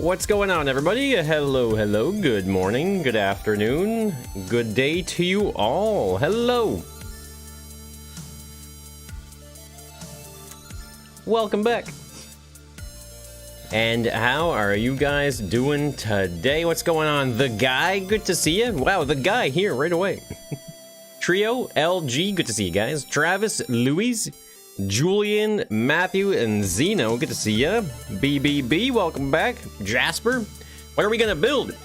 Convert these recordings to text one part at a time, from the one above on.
What's going on, everybody? Hello, good morning, good afternoon, good day to you all. Hello. Welcome back. And how are you guys doing today? What's going on? The guy, good to see you. Wow, the guy here right away. Trio, LG, good to see you guys. Travis, Louise, Julian, Matthew, and Zeno, good to see ya. BBB, welcome back. Jasper, what are we gonna build?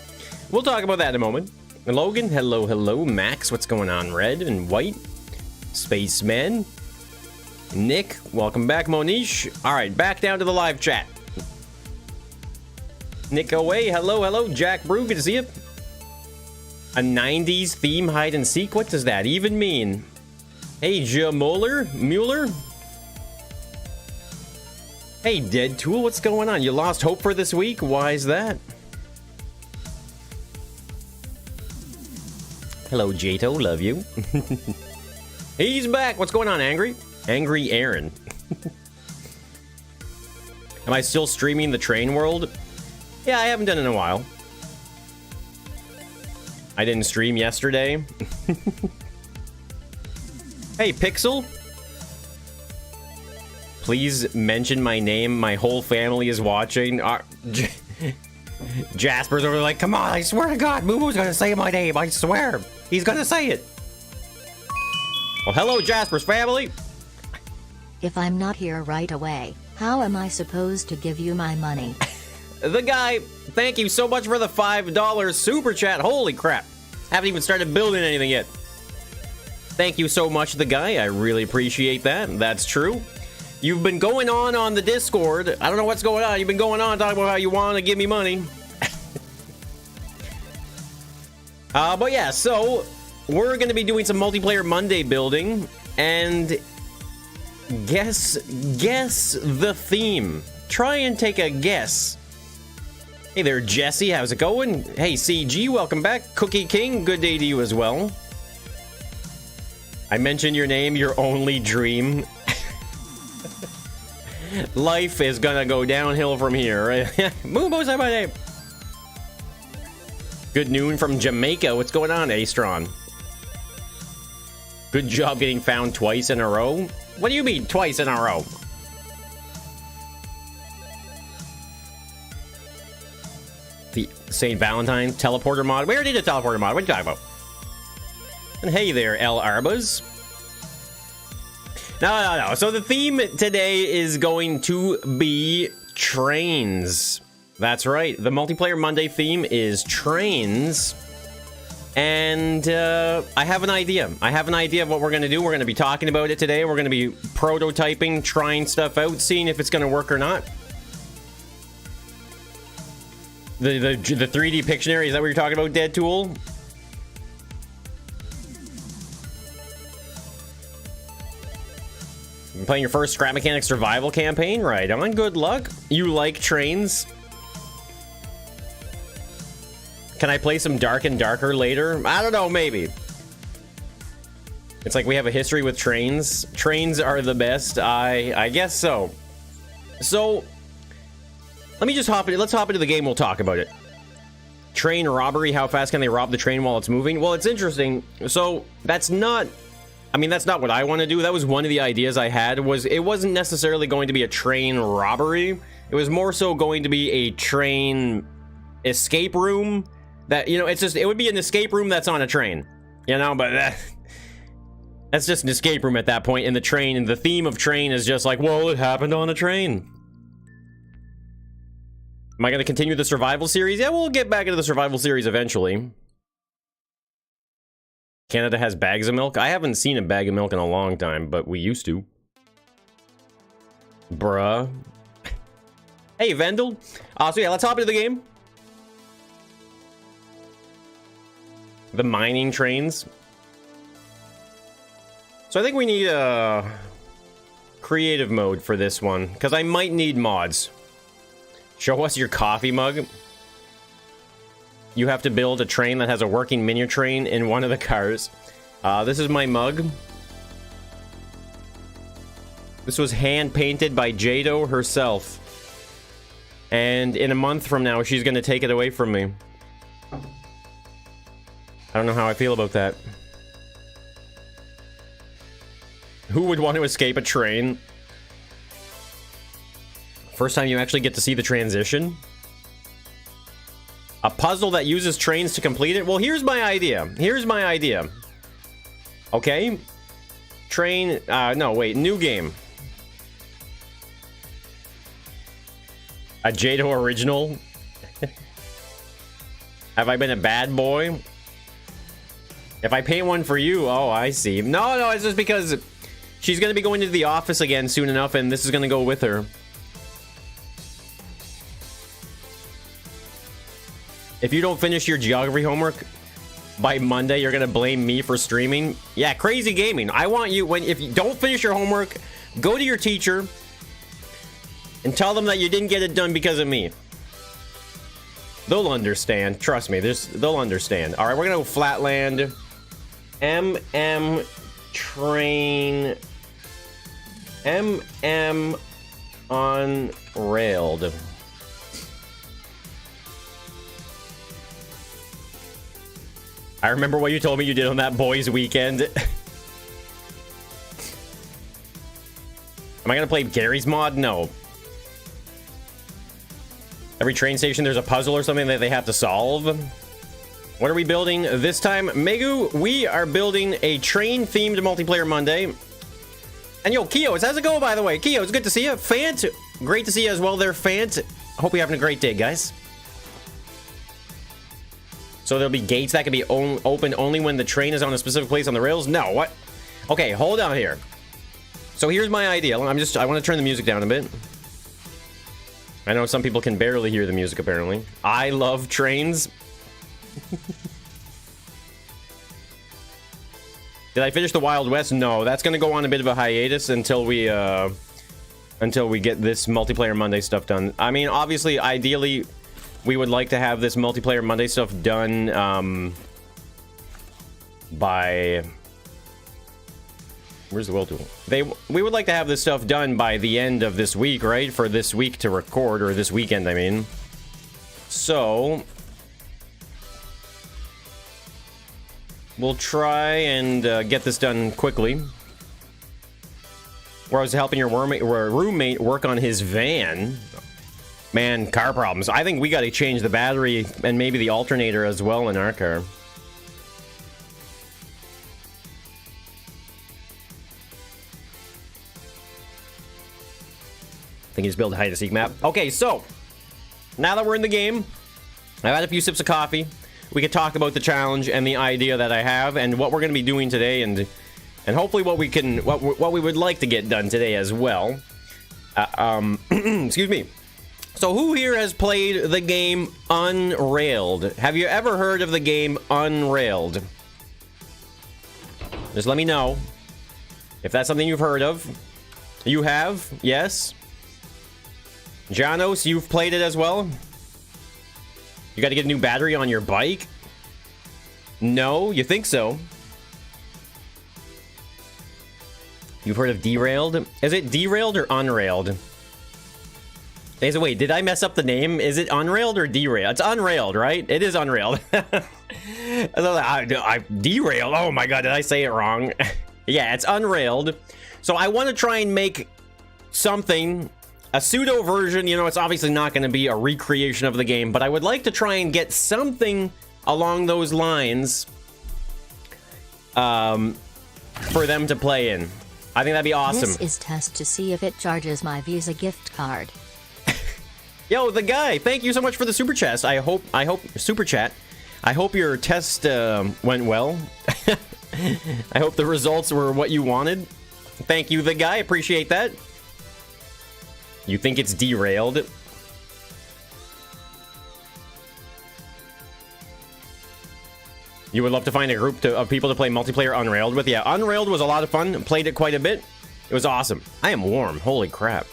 We'll talk about that in a moment. Logan, hello. Max, what's going on? Red and white. Spaceman. Nick, welcome back. Monish, all right, back down to the live chat. Nick away, hello. Jack Brew, good to see you. A 90s theme hide and seek, what does that even mean? Hey, Mueller. Hey, Dead Tool, what's going on? You lost hope for this week? Why is that? Hello, Jato, love you. He's back. What's going on, Angry? Angry Aaron. Am I still streaming the Train World? Yeah, I haven't done it in a while. I didn't stream yesterday. Hey, Pixel. Please mention my name. My whole family is watching. Jasper's over there like, come on, I swear to God, Moo-Moo's gonna say my name. I swear. He's gonna say it. Well, hello, Jasper's family. If I'm not here right away, how am I supposed to give you my money? The guy, thank you so much for the $5 super chat. Holy crap. Haven't even started building anything yet. Thank you so much, the guy. I really appreciate that. That's true. You've been going on the Discord. I don't know what's going on. You've been going on talking about how you want to give me money. But yeah, so we're going to be doing some multiplayer Monday building. And guess the theme. Try and take a guess. Hey there, Jesse. How's it going? Hey, CG. Welcome back. Cookie King. Good day to you as well. I mentioned your name, your only dream. Life is gonna go downhill from here, right? Moo-Moo, say my name. Good noon from Jamaica. What's going on, Astron? Good job getting found twice in a row. What do you mean, twice in a row? The St. Valentine teleporter mod. We already did a teleporter mod. What are you talking about? And hey there, El Arbas. No. So the theme today is going to be trains. That's right. The multiplayer Monday theme is trains. And I have an idea. I have an idea of what we're going to do. We're going to be talking about it today. We're going to be prototyping, trying stuff out, seeing if it's going to work or not. The 3D Pictionary, is that what you're talking about, Dead Tool? You're playing your first Scrap Mechanic survival campaign? Right on, good luck. You like trains? Can I play some Dark and Darker later? I don't know, maybe. It's like we have a history with trains. Trains are the best. I guess so. So, let me just let's hop into the game, we'll talk about it. Train robbery, how fast can they rob the train while it's moving? Well, it's interesting. So, that's not what I want to do. That was one of the ideas I had, it wasn't necessarily going to be a train robbery. It was more so going to be a train escape room that, you know, it would be an escape room that's on a train, you know, but that's just an escape room at that point in the train, and the theme of train is just like, well, it happened on a train. Am I going to continue the survival series? Yeah, we'll get back into the survival series eventually. Canada has bags of milk? I haven't seen a bag of milk in a long time, but we used to. Bruh. Hey, Vendel. So yeah, let's hop into the game. The mining trains. So I think we need a creative mode for this one, because I might need mods. Show us your coffee mug. You have to build a train that has a working miniature train in one of the cars. This is my mug. This was hand painted by Jado herself. And in a month from now, she's going to take it away from me. I don't know how I feel about that. Who would want to escape a train? First time you actually get to see the transition? A puzzle that uses trains to complete it? Well, here's my idea. Here's my idea. Okay. Train... no, wait. New game. A Jado original? Have I been a bad boy? If I paint one for you... Oh, I see. No, it's just because she's going to be going to the office again soon enough, and this is going to go with her. If you don't finish your geography homework by Monday, you're gonna blame me for streaming. Yeah, crazy gaming. I want you, if you don't finish your homework, go to your teacher and tell them that you didn't get it done because of me. They'll understand. Trust me, they'll understand. All right, we're gonna go Flatland. MM train. MM unrailed. I remember what you told me you did on that boys' weekend. Am I gonna play Gary's mod? No. Every train station there's a puzzle or something that they have to solve. What are we building this time? Megu, we are building a train-themed multiplayer Monday. And yo, Kios, how's it going, by the way? Kios, it's good to see you. Fant, great to see you as well there, Fant. Hope you're having a great day, guys. So there'll be gates that can be opened only when the train is on a specific place on the rails? No, what? Okay, hold on here. So here's my idea. I want to turn the music down a bit. I know some people can barely hear the music, apparently. I love trains. Did I finish the Wild West? No, that's going to go on a bit of a hiatus until we get this multiplayer Monday stuff done. I mean, obviously, ideally... we would like to have this multiplayer Monday stuff done by... Where's the world tool? We would like to have this stuff done by the end of this week, right? For this week to record, or this weekend, I mean. So... we'll try and get this done quickly. Where I was helping your roommate work on his van... Man, car problems. I think we got to change the battery and maybe the alternator as well in our car. I think he's built a hide-and-seek map. Okay, so now that we're in the game, I've had a few sips of coffee. We could talk about the challenge and the idea that I have and what we're going to be doing today, and hopefully what we would like to get done today as well. Excuse me. So who here has played the game Unrailed? Have you ever heard of the game Unrailed? Just let me know if that's something you've heard of. You have? Yes? Janos, you've played it as well? You got to get a new battery on your bike? No? You think so? You've heard of Derailed? Is it Derailed or Unrailed? Wait, did I mess up the name? Is it Unrailed or Derailed? It's Unrailed, right? It is Unrailed. I derailed. Oh my god, did I say it wrong? Yeah, it's Unrailed. So I want to try and make something, a pseudo version. You know, it's obviously not going to be a recreation of the game, but I would like to try and get something along those lines for them to play in. I think that'd be awesome. This is test to see if it charges my Visa gift card. Yo, the guy, thank you so much for the super chat. I hope super chat. I hope your test went well. I hope the results were what you wanted. Thank you, the guy. Appreciate that. You think it's derailed? You would love to find a group of people to play multiplayer Unrailed with? Yeah, Unrailed was a lot of fun. Played it quite a bit. It was awesome. I am warm. Holy crap.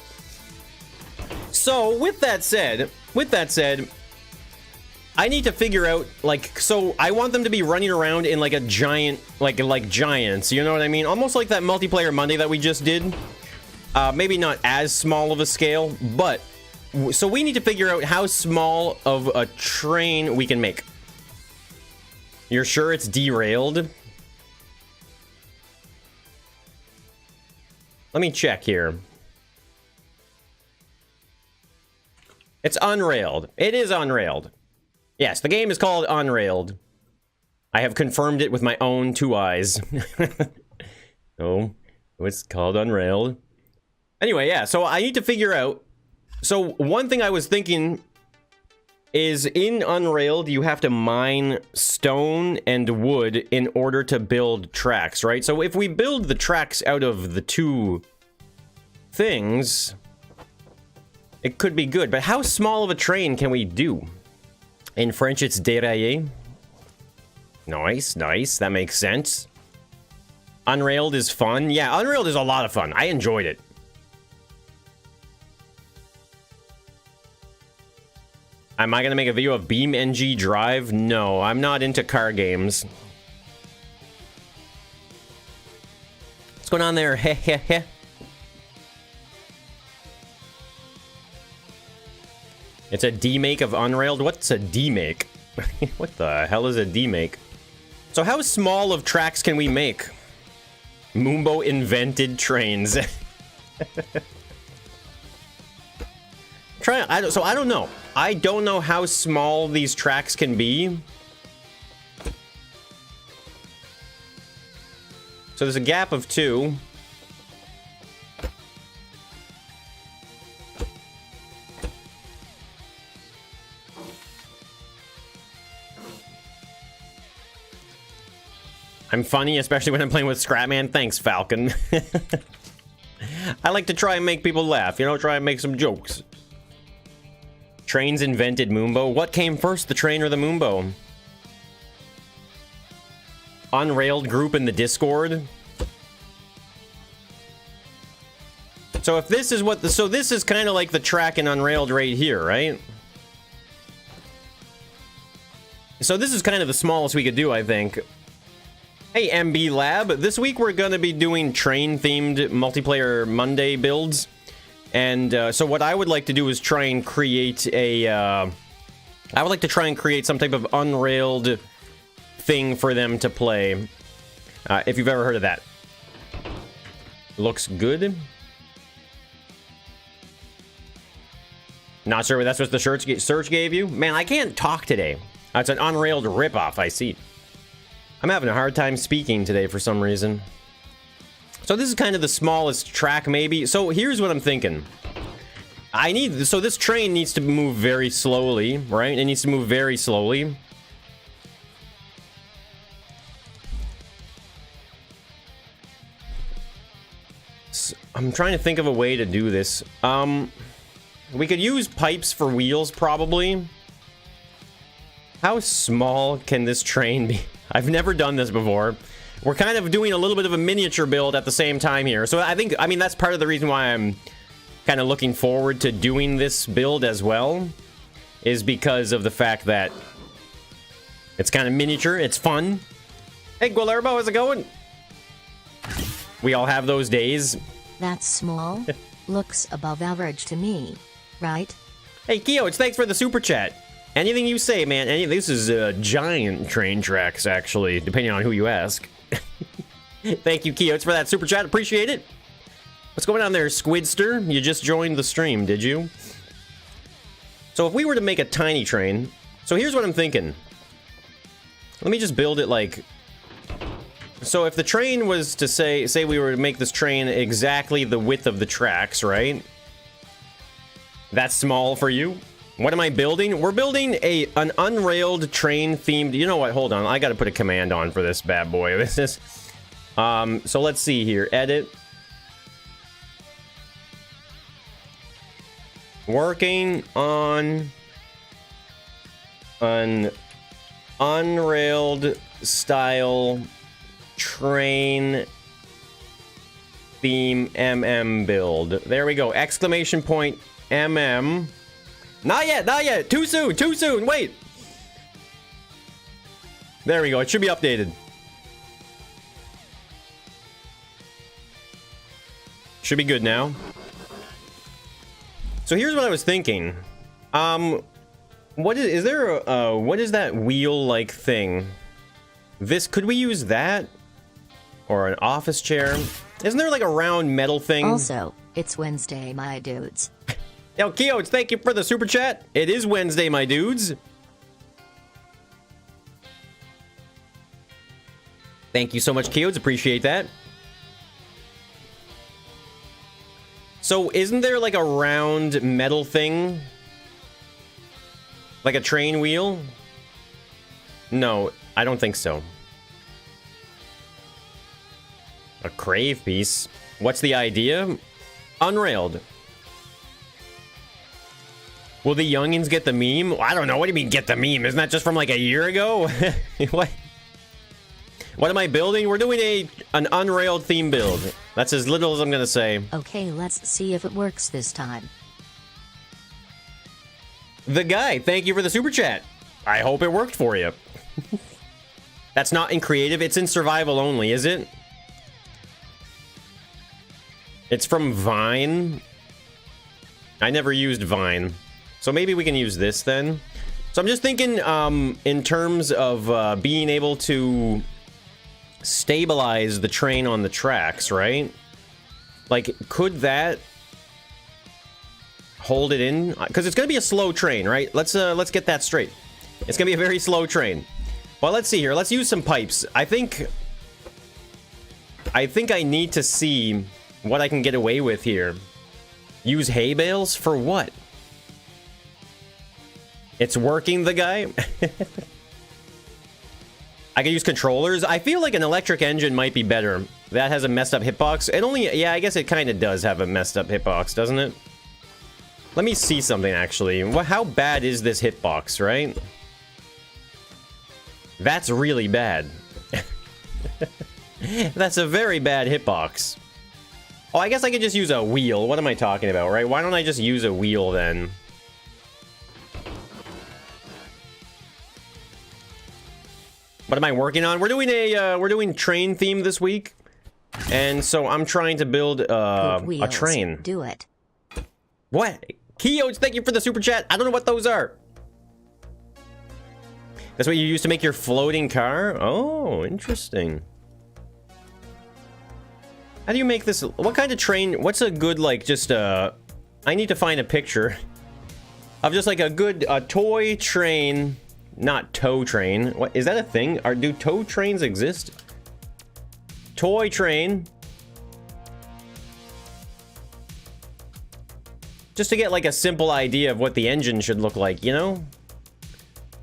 So, with that said, I need to figure out, like, so I want them to be running around in like a giant, like giants, you know what I mean? Almost like that multiplayer Monday that we just did. Maybe not as small of a scale, but So we need to figure out how small of a train we can make. You're sure it's derailed? Let me check here. It's unrailed. It is unrailed. Yes, the game is called Unrailed. I have confirmed it with my own 2 eyes. Oh, it's called Unrailed. Anyway, yeah, so I need to figure out... So one thing I was thinking is in Unrailed, you have to mine stone and wood in order to build tracks, right? So if we build the tracks out of the 2 things, it could be good. But how small of a train can we do? In French, it's déraillé. Nice, nice. That makes sense. Unrailed is fun. Yeah, Unrailed is a lot of fun. I enjoyed it. Am I going to make a video of BeamNG Drive? No, I'm not into car games. What's going on there? Heh heh heh. It's a demake of Unrailed? What's a demake? What the hell is a demake? So how small of tracks can we make? Moombo invented trains. So I don't know. I don't know how small these tracks can be. So there's a gap of 2. I'm funny, especially when I'm playing with Scrapman. Thanks, Falcon. I like to try and make people laugh, you know, try and make some jokes. Trains invented Moombo. What came first, the train or the Moombo? Unrailed group in the Discord. So if this is what the... So this is kind of like the track in Unrailed right here, right? So this is kind of the smallest we could do, I think. Hey, MB Lab. This week we're going to be doing train-themed multiplayer Monday builds. And so what I would like to do is try and create a... I would like to try and create some type of unrailed thing for them to play. If you've ever heard of that. Looks good. Not sure if that's what the search gave you. Man, I can't talk today. It's an unrailed ripoff, I see. I'm having a hard time speaking today for some reason. So this is kind of the smallest track, maybe. So here's what I'm thinking. So this train needs to move very slowly, right? It needs to move very slowly. So I'm trying to think of a way to do this. We could use pipes for wheels, probably. How small can this train be? I've never done this before. We're kind of doing a little bit of a miniature build at the same time here. So I mean, that's part of the reason why I'm kind of looking forward to doing this build as well. Is because of the fact that it's kind of miniature, it's fun. Hey, Guillermo, how's it going? We all have those days. That's small. Looks above average to me, right? Hey, Keo, thanks for the super chat. Anything you say, man. This is giant train tracks, actually, depending on who you ask. Thank you, Keo, for that super chat. Appreciate it. What's going on there, Squidster? You just joined the stream, did you? So if we were to make a tiny train... So here's what I'm thinking. Let me just build it like... So if the train was to say we were to make this train exactly the width of the tracks, right? That's small for you? What am I building? We're building an unrailed train themed... You know what? Hold on. I got to put a command on for this bad boy. This is... So let's see here. Edit. Working on an unrailed style train theme MM build. There we go. Exclamation point MM. Not yet, not yet. Too soon, wait. There we go. It should be updated. Should be good now. So here's what I was thinking. What is there what is that wheel-like thing? This, could we use that? Or an office chair? Isn't there like a round metal thing? Also, it's Wednesday, my dudes. Yo, Keodes, thank you for the super chat. It is Wednesday, my dudes. Thank you so much, Keodes. Appreciate that. So, isn't there like a round metal thing? Like a train wheel? No, I don't think so. A crave piece? What's the idea? Unrailed. Will the youngins get the meme? I don't know. What do you mean get the meme? Isn't that just from like a year ago? What? What am I building? We're doing an unrailed theme build. That's as little as I'm gonna say. Okay, let's see if it works this time. The guy, thank you for the super chat. I hope it worked for you. That's not in creative, it's in survival only, is it? It's from Vine. I never used Vine. So maybe we can use this then. So I'm just thinking in terms of being able to stabilize the train on the tracks, right? Like, could that hold it in? Because it's going to be a slow train, right? Let's get that straight. It's going to be a very slow train. Well, let's see here. Let's use some pipes. I think I need to see what I can get away with here. Use hay bales for what? It's working, the guy. I can use controllers. I feel like an electric engine might be better. That has a messed up hitbox. It only, yeah, I guess it kind of does have a messed up hitbox, doesn't it? Let me see something, actually. How bad is this hitbox, right? That's really bad. That's a very bad hitbox. Oh, I guess I could just use a wheel. What am I talking about, right? Why don't I just use a wheel, then? What am I working on? We're doing train theme this week, and so I'm trying to build a train. Do it. What? Keodes, thank you for the super chat. I don't know what those are. That's what you use to make your floating car? Oh, interesting. How do you make this? What kind of train? What's a good, like, just I need to find a picture of just like a good toy train. Not tow train. What is that a thing? Do tow trains exist? Toy train. Just to get like a simple idea of what the engine should look like, you know?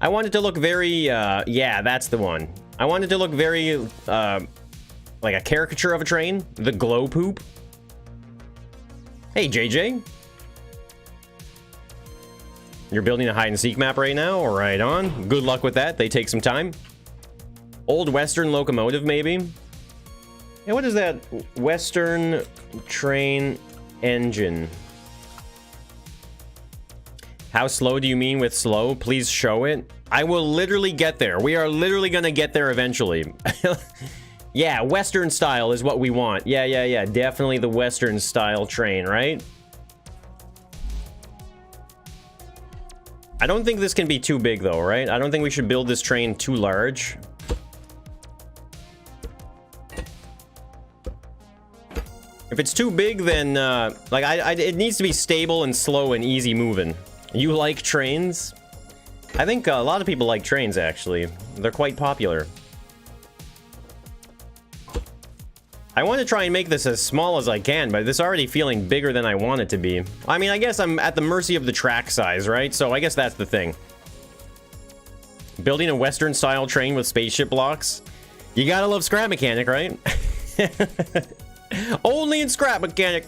I want it to look very, yeah, that's the one. I want it to look very, like a caricature of a train. The glow poop. Hey, JJ. You're building a hide-and-seek map right now? Right on. Good luck with that. They take some time. Old Western locomotive, maybe? Yeah, what is that? Western train engine. How slow do you mean with slow? Please show it. I will literally get there. We are literally gonna get there eventually. Yeah, Western style is what we want. Yeah. Definitely the Western style train, right? I don't think this can be too big, though, right? I don't think we should build this train too large. If it's too big, then, like, it needs to be stable and slow and easy moving. You like trains? I think a lot of people like trains, actually. They're quite popular. I want to try and make this as small as I can, but it's already feeling bigger than I want it to be. I mean, I guess I'm at the mercy of the track size, right? So I guess that's the thing. Building a Western-style train with spaceship blocks. You gotta love Scrap Mechanic, right? Only in Scrap Mechanic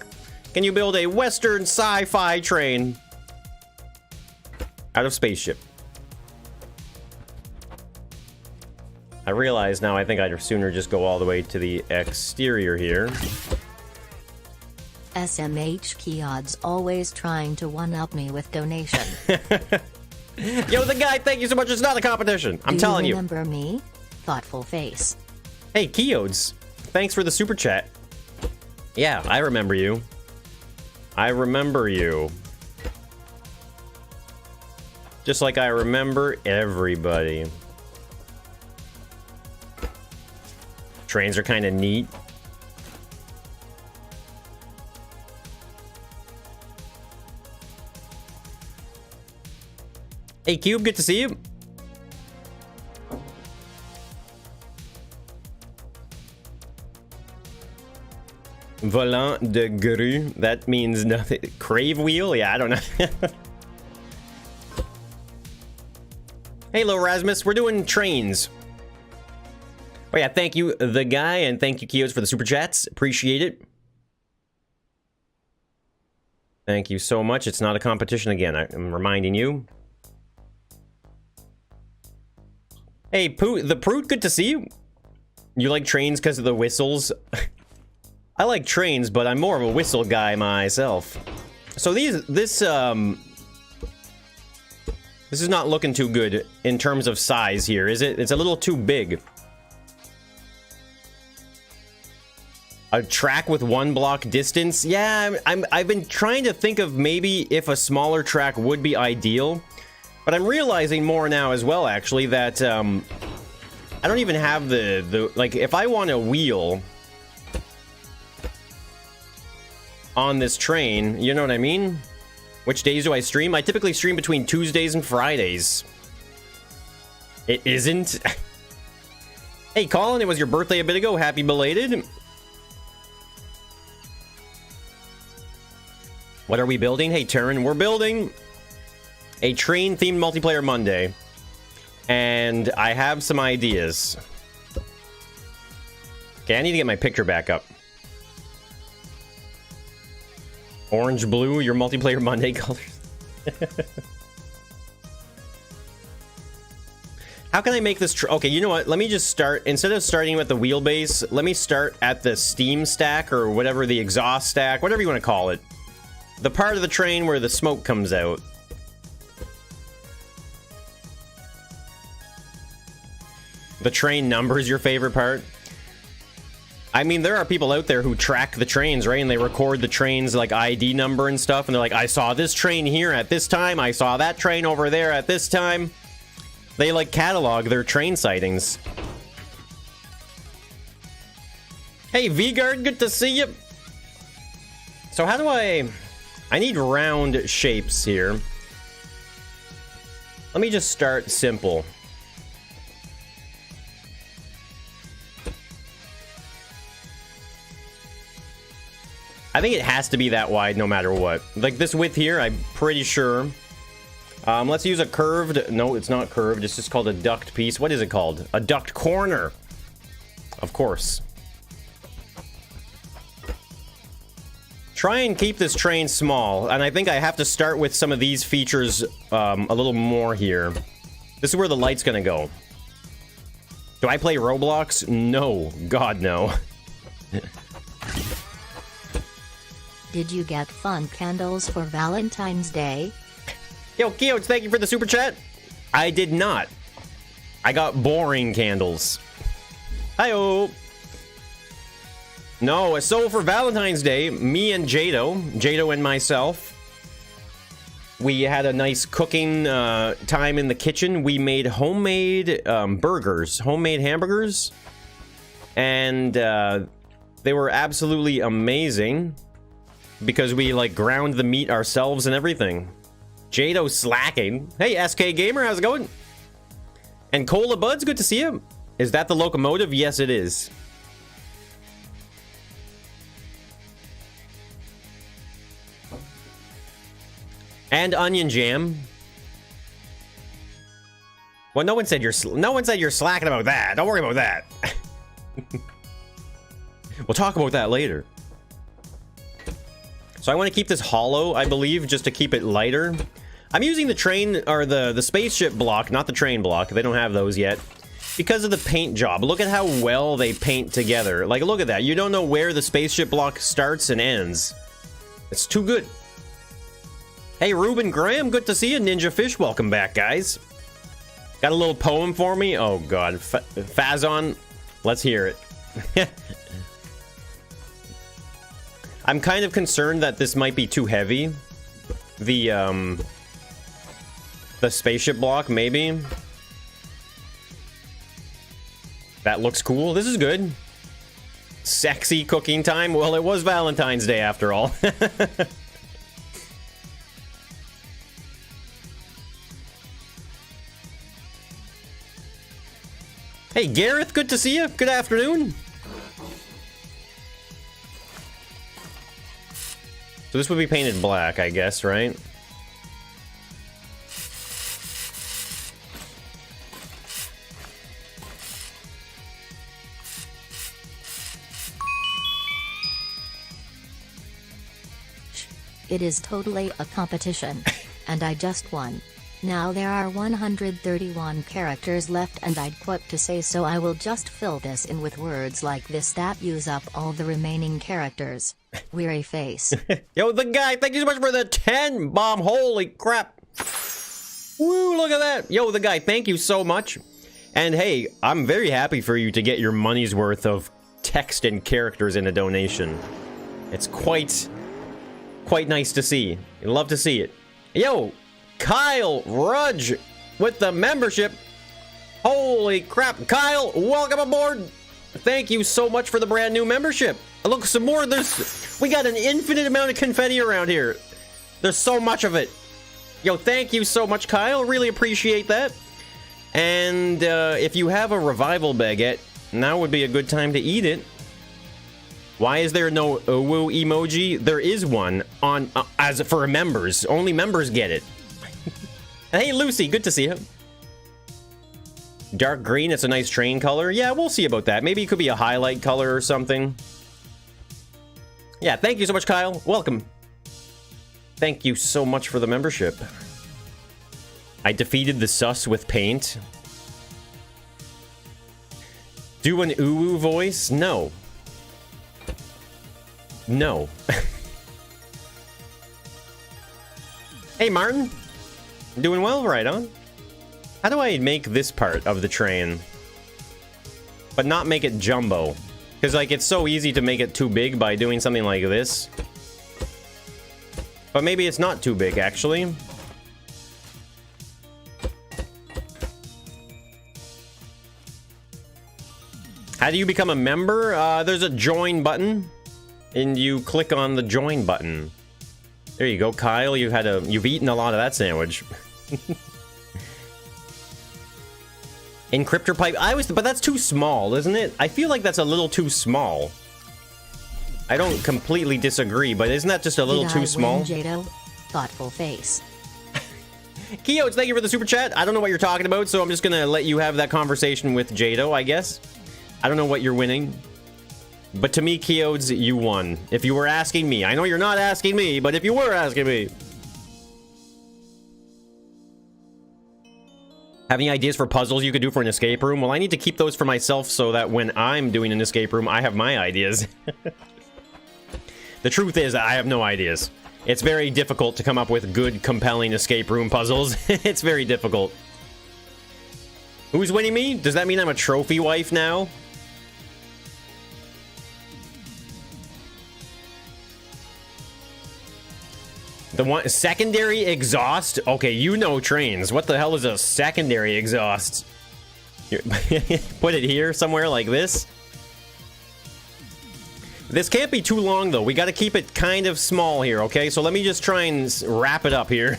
can you build a Western sci-fi train out of spaceship. I realize now I think I'd sooner just go all the way to the exterior here. SMH Keodes always trying to one-up me with donation. Yo, the guy, thank you so much. It's not a competition. I'm telling you. Remember me? Thoughtful face. Hey, Keodes. Thanks for the super chat. Yeah, I remember you. I remember you. Just like I remember everybody. Trains are kind of neat. Hey, Cube, good to see you. Volant de grue. That means nothing. Crave wheel? Yeah, I don't know. Hey, Lo Rasmus, we're doing trains. Oh yeah, thank you, the guy, and thank you, Kios, for the super chats. Appreciate it. Thank you so much. It's not a competition again. I'm reminding you. Hey, the Proot, good to see you. You like trains because of the whistles? I like trains, but I'm more of a whistle guy myself. So this is not looking too good in terms of size here, is it? It's a little too big. A track with 1 block distance? Yeah, I've been trying to think of maybe if a smaller track would be ideal. But I'm realizing more now as well, actually, that I don't even have the like, if I want a wheel on this train, you know what I mean? Which days do I stream? I typically stream between Tuesdays and Fridays. It isn't? Hey, Colin, it was your birthday a bit ago. Happy belated. What are we building? Hey, Taryn, we're building a train-themed multiplayer Monday. And I have some ideas. Okay, I need to get my picture back up. Orange, blue, your multiplayer Monday colors. How can I make this... Okay, you know what? Let me just start... Instead of starting with the wheelbase, let me start at the steam stack or whatever, the exhaust stack, whatever you want to call it. The part of the train where the smoke comes out. The train number is your favorite part? I mean, there are people out there who track the trains, right? And they record the train's, like, ID number and stuff. And they're like, I saw this train here at this time. I saw that train over there at this time. They, like, catalog their train sightings. Hey, V-Guard, good to see you. So how do I need round shapes here. Let me just start simple. I think it has to be that wide no matter what. Like this width here, I'm pretty sure. Let's use a curved... No, it's not curved. It's just called a duct piece. What is it called? A duct corner. Of course. Try and keep this train small. And I think I have to start with some of these features a little more here. This is where the light's gonna go. Do I play Roblox? No. God, no. Did you get fun candles for Valentine's Day? Yo, Keo, thank you for the super chat. I did not. I got boring candles. Hi-oh. No, so for Valentine's Day, me and Jado and myself, we had a nice cooking time in the kitchen. We made homemade burgers, homemade hamburgers, and they were absolutely amazing because we like ground the meat ourselves and everything. Jado slacking. Hey, SK Gamer, how's it going? And Cola Buds, good to see you. Is that the Locomotive? Yes, it is. And onion jam. Well, no one said you're slacking about that. Don't worry about that. We'll talk about that later. So I want to keep this hollow, I believe, just to keep it lighter. I'm using the train, or the spaceship block, not the train block. They don't have those yet. Because of the paint job. Look at how well they paint together. Like, look at that. You don't know where the spaceship block starts and ends. It's too good. Hey, Ruben Graham, good to see you. Ninja Fish, welcome back, guys. Got a little poem for me? Oh, God. Fazon, let's hear it. I'm kind of concerned that this might be too heavy. The The spaceship block, maybe. That looks cool. This is good. Sexy cooking time. Well, it was Valentine's Day after all. Hey, Gareth, good to see you. Good afternoon. So this would be painted black, I guess, right? It is totally a competition. And I just won. Now there are 131 characters left and I'd quit to say, so I will just fill this in with words like this that use up all the remaining characters. Weary face. Yo, the guy, thank you so much for the 10 bomb. Holy crap. Woo, look at that. Yo, the guy, thank you so much. And hey, I'm very happy for you to get your money's worth of text and characters in a donation. It's quite nice to see. I love to see it. Yo, Kyle Rudge with the membership. Holy crap. Kyle, welcome aboard. Thank you so much for the brand new membership. Look, some more. We got an infinite amount of confetti around here. There's so much of it. Yo, thank you so much, Kyle. Really appreciate that. And if you have a revival baguette, now would be a good time to eat it. Why is there no woo emoji? There is one on as for members. Only members get it. Hey, Lucy, good to see you. Dark green, it's a nice train color. Yeah, we'll see about that. Maybe it could be a highlight color or something. Yeah, thank you so much, Kyle. Welcome. Thank you so much for the membership. I defeated the sus with paint. Do an uwu voice? No. No. Hey, Martin. Doing well, right on. How do I make this part of the train? But not make it jumbo? Because, like, it's so easy to make it too big by doing something like this. But maybe it's not too big, actually. How do you become a member? There's a join button. And you click on the join button. There you go, Kyle. You've eaten a lot of that sandwich. Encryptor pipe. But that's too small, isn't it? I feel like that's a little too small. I don't completely disagree, but isn't that just a little too small? Jado? Thoughtful face. Keodes, thank you for the super chat. I don't know what you're talking about, so I'm just gonna let you have that conversation with Jado, I guess. I don't know what you're winning. But to me, Keodes, you won. If you were asking me. I know you're not asking me, but if you were asking me. Have any ideas for puzzles you could do for an escape room? Well, I need to keep those for myself so that when I'm doing an escape room, I have my ideas. The truth is, I have no ideas. It's very difficult to come up with good, compelling escape room puzzles. It's very difficult. Who's winning me? Does that mean I'm a trophy wife now? The one secondary exhaust? Okay, you know trains. What the hell is a secondary exhaust? Here, put it here somewhere like this. This can't be too long though. We got to keep it kind of small here, okay? So let me just try and wrap it up here.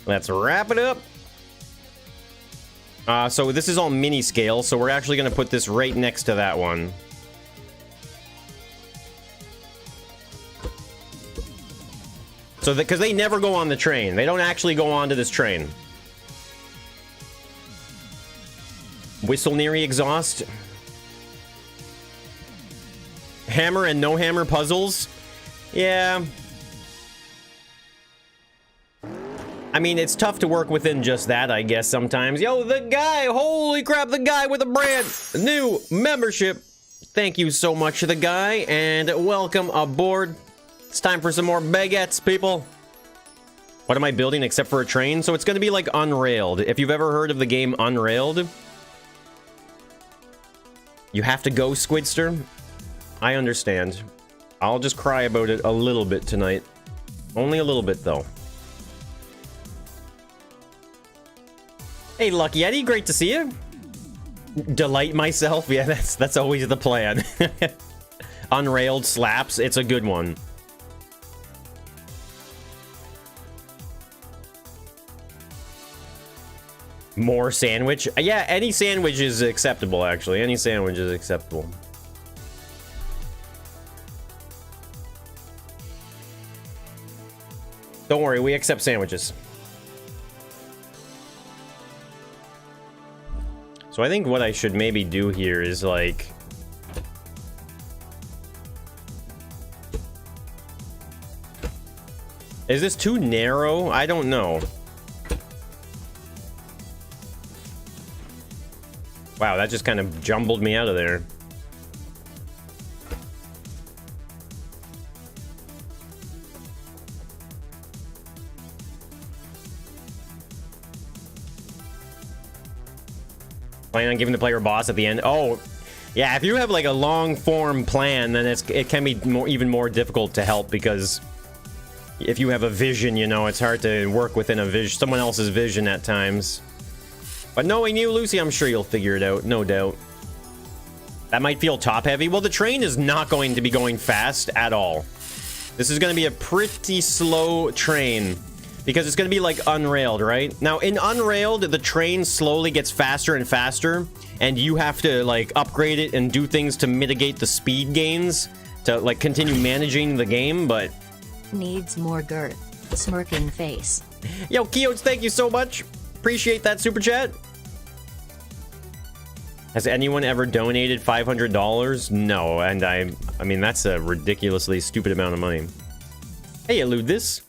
Let's wrap it up. So this is all mini scale, so we're actually going to put this right next to that one. So because they never go on the train. They don't actually go onto this train. Whistle-neary exhaust. Hammer and no hammer puzzles. Yeah. I mean, it's tough to work within just that, I guess, sometimes. Yo, the guy! Holy crap, the guy with a brand new membership. Thank you so much, the guy, and welcome aboard. It's time for some more baguettes, people. What am I building except for a train? So it's going to be like Unrailed. If you've ever heard of the game Unrailed, you have to go, Squidster. I understand. I'll just cry about it a little bit tonight. Only a little bit, though. Hey, Lucky Eddie, great to see you. Delight myself. Yeah, that's always the plan. Unrailed slaps. It's a good one. More sandwich? Yeah, any sandwich is acceptable, actually. Any sandwich is acceptable. Don't worry, we accept sandwiches. So I think what I should maybe do here is, like... Is this too narrow? I don't know. Wow, that just kind of jumbled me out of there. Plan on giving the player a boss at the end. Oh, yeah, if you have like a long form plan, then it can be even more difficult to help, because if you have a vision, you know, it's hard to work within a vision, someone else's vision at times. But knowing you, Lucy, I'm sure you'll figure it out, no doubt. That might feel top heavy. Well, the train is not going to be going fast at all. This is going to be a pretty slow train, because it's going to be like unrailed, right? Now, in unrailed, the train slowly gets faster and faster, and you have to, like, upgrade it and do things to mitigate the speed gains to, like, continue managing the game, but... Needs more girth. Smirking face. Yo, Keotes, thank you so much. Appreciate that super chat. Has anyone ever donated $500? No, and I mean, that's a ridiculously stupid amount of money. Hey, elude this.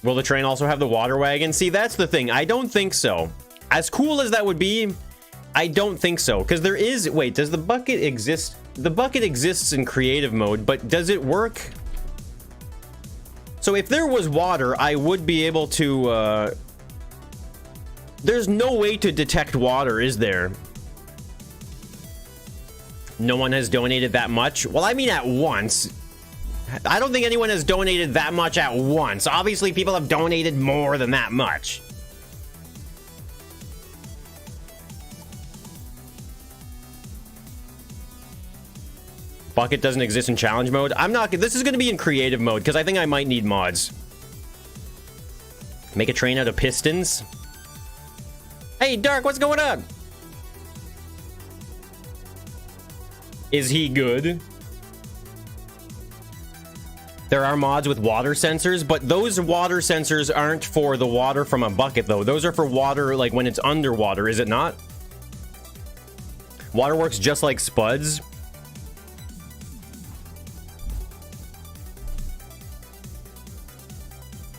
Will the train also have the water wagon? See, that's the thing. I don't think so. As cool as that would be, I don't think so. Because there is... Wait, does the bucket exist? The bucket exists in creative mode, but does it work? So if there was water, I would be able to... There's no way to detect water, is there? No one has donated that much? Well, I mean at once. I don't think anyone has donated that much at once. Obviously, people have donated more than that much. Bucket doesn't exist in challenge mode. I'm not... This is going to be in creative mode, because I think I might need mods. Make a train out of pistons. Hey, Dark, what's going on? Is he good? There are mods with water sensors, but those water sensors aren't for the water from a bucket, though. Those are for water, like, when it's underwater, is it not? Water works just like spuds.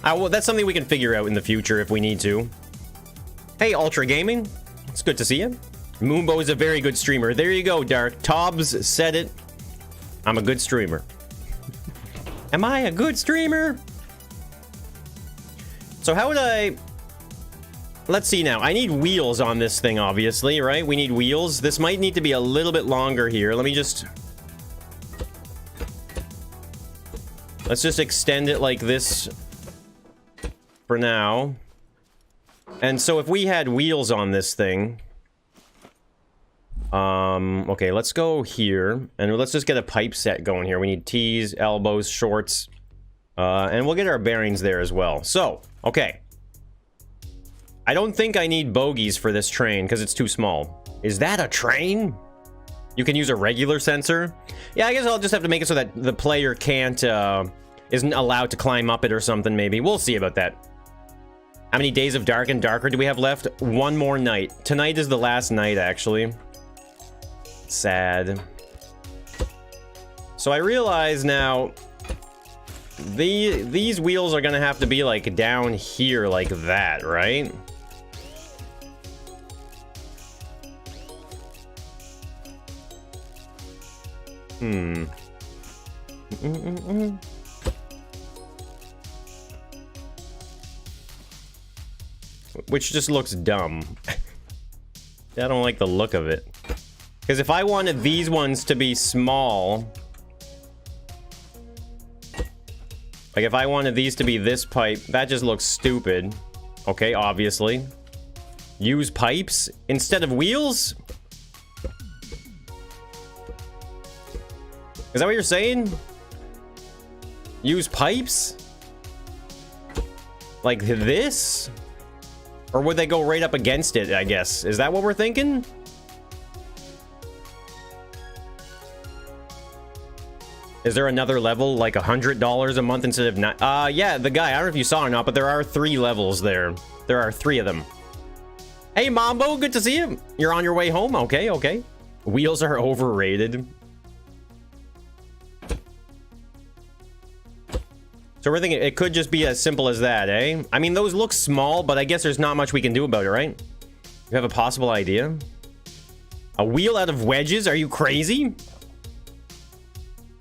Well, that's something we can figure out in the future if we need to. Hey, Ultra Gaming. It's good to see you. Moonbo is a very good streamer. There you go, Dark. Tobbs said it. I'm a good streamer. Am I a good streamer? So how would I... Let's see now. I need wheels on this thing, obviously, right? We need wheels. This might need to be a little bit longer here. Let me just... Let's just extend it like this for now. And so if we had wheels on this thing... okay, let's go here, and let's just get a pipe set going here. We need T's, elbows, shorts, and we'll get our bearings there as well. So, okay. I don't think I need bogies for this train, because it's too small. Is that a train? You can use a regular sensor? Yeah, I guess I'll just have to make it so that the player can't, isn't allowed to climb up it or something, maybe. We'll see about that. How many days of Dark and Darker do we have left? One more night. Tonight is the last night, actually. Sad. So I realize now these wheels are gonna have to be like down here like that, right? Which just looks dumb. I don't like the look of it. Because if I wanted these ones to be small... Like, if I wanted these to be this pipe, that just looks stupid. Okay, obviously. Use pipes instead of wheels? Is that what you're saying? Use pipes? Like this? Or would they go right up against it, I guess? Is that what we're thinking? Is there another level, like $100 a month instead of yeah, the guy, I don't know if you saw or not, but there are 3 levels there. There are 3 of them. Hey, Mambo, good to see you. You're on your way home? Okay, okay. Wheels are overrated. So we're thinking it could just be as simple as that, eh? I mean, those look small, but I guess there's not much we can do about it, right? You have a possible idea? A wheel out of wedges? Are you crazy?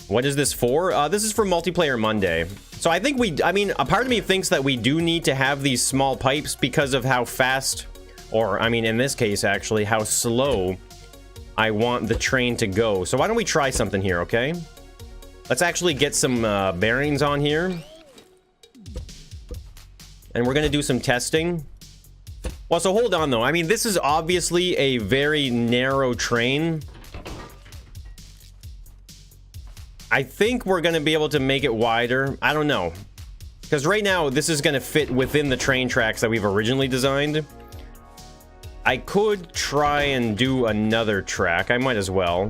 What is this for? This is for Multiplayer Monday. So I think I mean, a part of me thinks that we do need to have these small pipes because of how fast, or I mean, in this case, actually, how slow I want the train to go. So why don't we try something here, okay? Let's actually get some bearings on here. And we're gonna do some testing. Well, so hold on though. I mean, this is obviously a very narrow train. I think we're gonna be able to make it wider. I don't know. Because right now, this is gonna fit within the train tracks that we've originally designed. I could try and do another track. I might as well.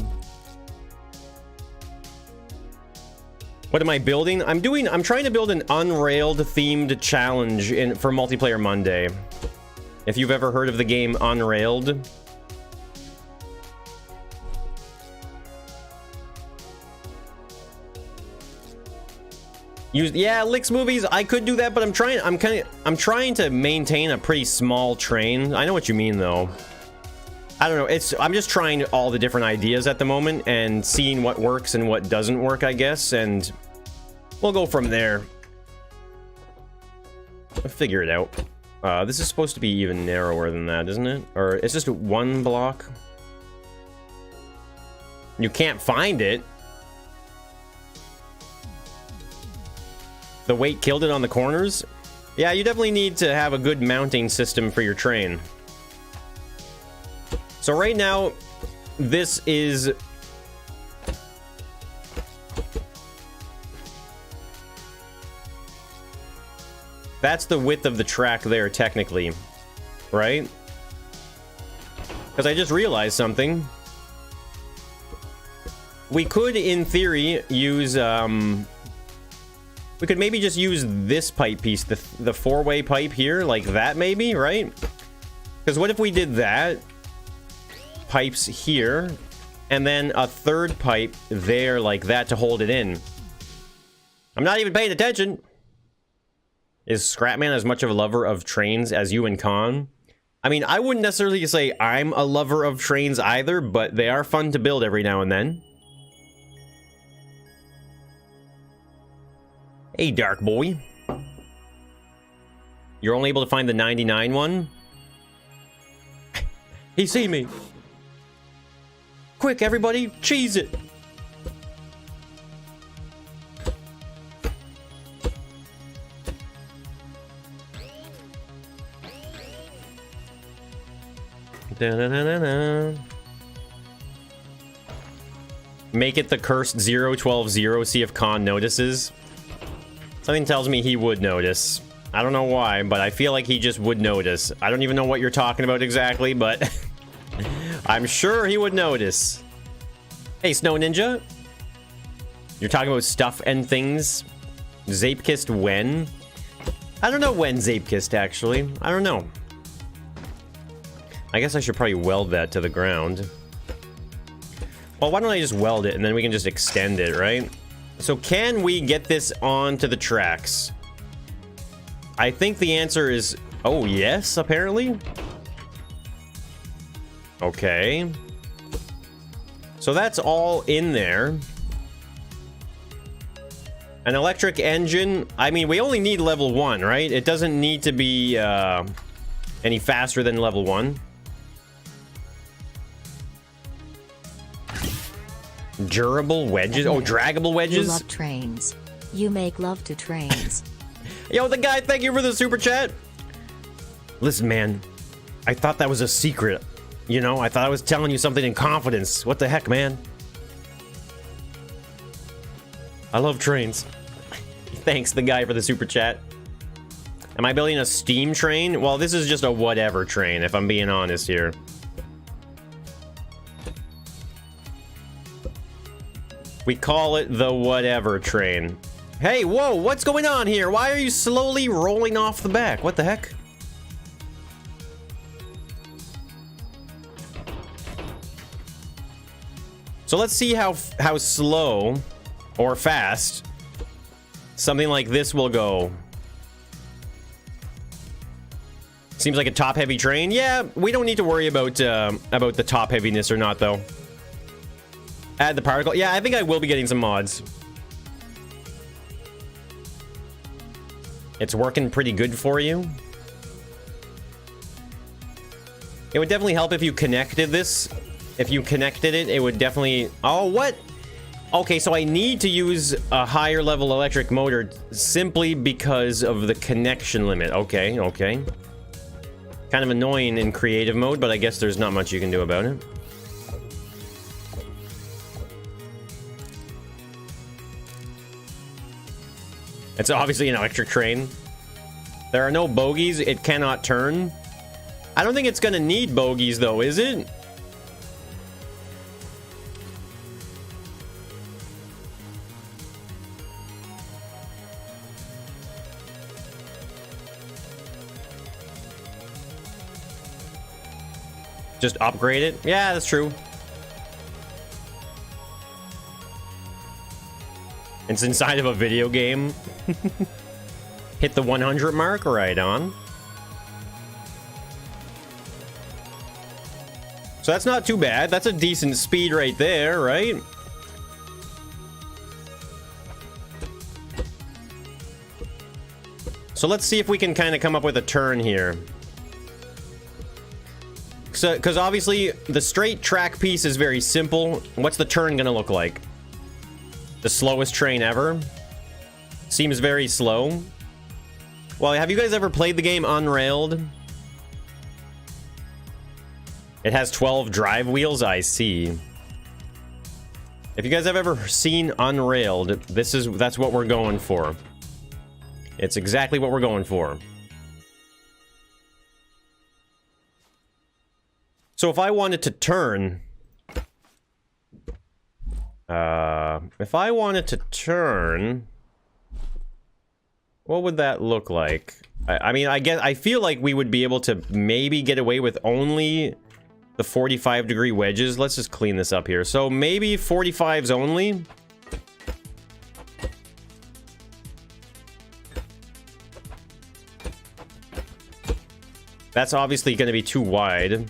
What am I building? I'm trying to build an Unrailed themed challenge for Multiplayer Monday. If you've ever heard of the game Unrailed. Yeah, Licks movies, I could do that, but I'm trying to maintain a pretty small train. I know what you mean though. I don't know, I'm just trying all the different ideas at the moment and seeing what works and what doesn't work, I guess, and we'll go from there. I'll figure it out. This is supposed to be even narrower than that, isn't it? Or it's just 1 block? You can't find it? The weight killed it on the corners? Yeah, you definitely need to have a good mounting system for your train. So right now, this is... That's the width of the track there, technically. Right? Because I just realized something. We could, in theory, use... We could maybe just use this pipe piece, the 4-way pipe here, like that maybe, right? Because what if we did that? Pipes here, and then a 3rd pipe there like that to hold it in. I'm not even paying attention. Is Scrapman as much of a lover of trains as you and Khan? I mean, I wouldn't necessarily say I'm a lover of trains either, but they are fun to build every now and then. Hey, Dark Boy. You're only able to find the 99 one? He see me. Quick, everybody, cheese it. Da-da-da-da-da. Make it the cursed 0120, see if Khan notices. Something tells me he would notice. I don't know why, but I feel like he just would notice. I don't even know what you're talking about exactly, but I'm sure he would notice. Hey, Snow Ninja. You're talking about stuff and things. Zapekissed when? I don't know when Zapekissed, actually. I don't know. I guess I should probably weld that to the ground. Well, why don't I just weld it and then we can just extend it, right? So can we get this onto the tracks? I think the answer is, oh yes, apparently. Okay. So that's all in there. An electric engine, I mean, we only need level 1, right? It doesn't need to be any faster than level 1. Durable wedges? Oh, draggable wedges? You love trains. You make love to trains. Yo, the guy, thank you for the super chat. Listen, man, I thought that was a secret. You know, I thought I was telling you something in confidence. What the heck, man? I love trains. Thanks, the guy, for the super chat. Am I building a steam train? Well, this is just a whatever train, if I'm being honest here. We call it the whatever train. Hey, whoa, what's going on here? Why are you slowly rolling off the back? What the heck? So let's see how slow or fast something like this will go. Seems like a top-heavy train. Yeah, we don't need to worry about the top heaviness or not, though. Add the particle. Yeah, I think I will be getting some mods. It's working pretty good for you. It would definitely help if you connected this. If you connected it, it would definitely... Oh, what? Okay, so I need to use a higher level electric motor simply because of the connection limit. Okay, okay. Kind of annoying in creative mode, but I guess there's not much you can do about it. It's obviously an electric train. There are no bogies. It cannot turn. I don't think it's gonna need bogies, though, is it? Just upgrade it? Yeah, that's true. It's inside of a video game. Hit the 100 mark, right on. So that's not too bad. That's a decent speed right there, right? So let's see if we can kind of come up with a turn here. So, because obviously the straight track piece is very simple. What's the turn gonna look like? The slowest train ever? Seems very slow. Well, have you guys ever played the game Unrailed? It has 12 drive wheels, I see. If you guys have ever seen Unrailed, that's what we're going for. It's exactly what we're going for. So if I wanted to turn... if I wanted to turn... What would that look like? I mean, I feel like we would be able to maybe get away with only the 45-degree wedges. Let's just clean this up here. So maybe 45s only. That's obviously going to be too wide.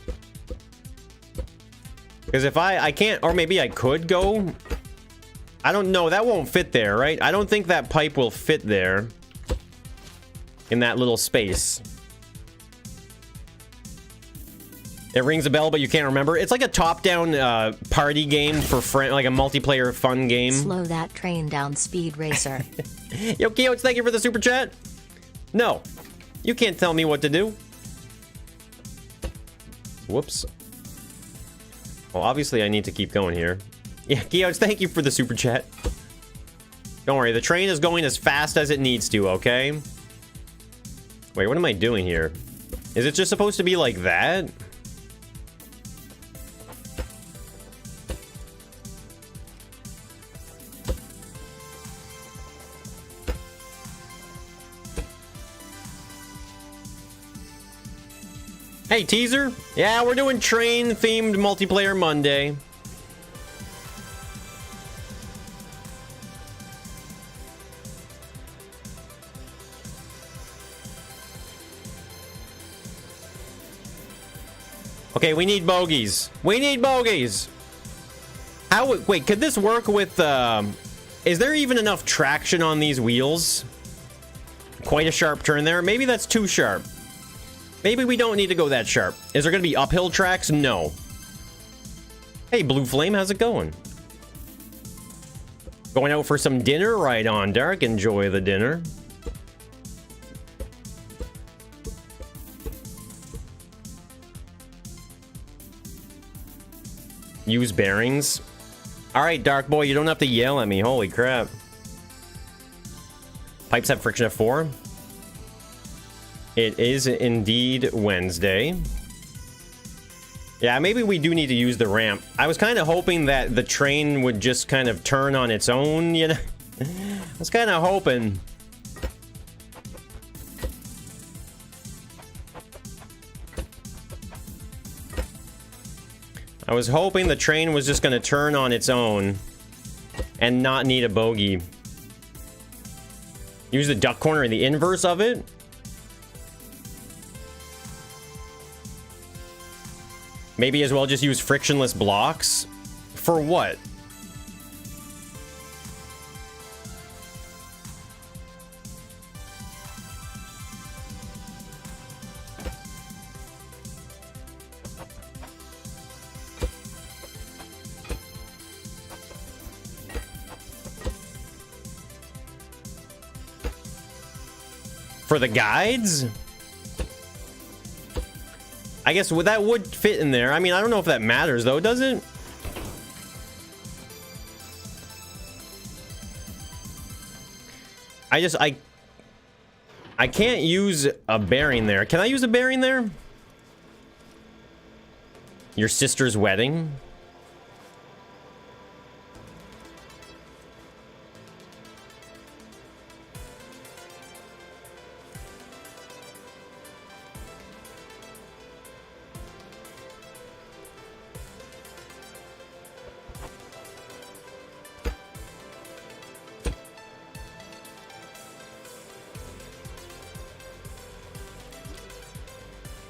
Because if I can't, or maybe I could go. I don't know. That won't fit there, right? I don't think that pipe will fit there. In that little space. It rings a bell, but you can't remember. It's like a top-down party game for friend, like a multiplayer fun game. Slow that train down, Speed Racer. Yo, Kioch, thank you for the super chat. No, you can't tell me what to do. Whoops. Well, obviously I need to keep going here. Yeah, Kioch, thank you for the super chat. Don't worry, the train is going as fast as it needs to, okay? Wait, what am I doing here? Is it just supposed to be like that? Hey, teaser. Yeah, we're doing train-themed multiplayer Monday. Okay, we need bogies. We need bogies. Wait, could this work with, is there even enough traction on these wheels? Quite a sharp turn there. Maybe that's too sharp. Maybe we don't need to go that sharp. Is there going to be uphill tracks? No. Hey, Blue Flame, how's it going? Going out for some dinner? Right on, Dark. Enjoy the dinner. Use bearings. Alright, Dark Boy, you don't have to yell at me. Holy crap. Pipes have friction of 4. It is indeed Wednesday. Yeah, maybe we do need to use the ramp. I was kind of hoping that the train would just kind of turn on its own, you know? I was kind of hoping. I was hoping the train was just going to turn on its own and not need a bogey. Use the duck corner in the inverse of it. Maybe as well just use frictionless blocks. For what? For the guides? I guess that would fit in there. I mean, I don't know if that matters, though, does it? I can't use a bearing there. Can I use a bearing there? Your sister's wedding?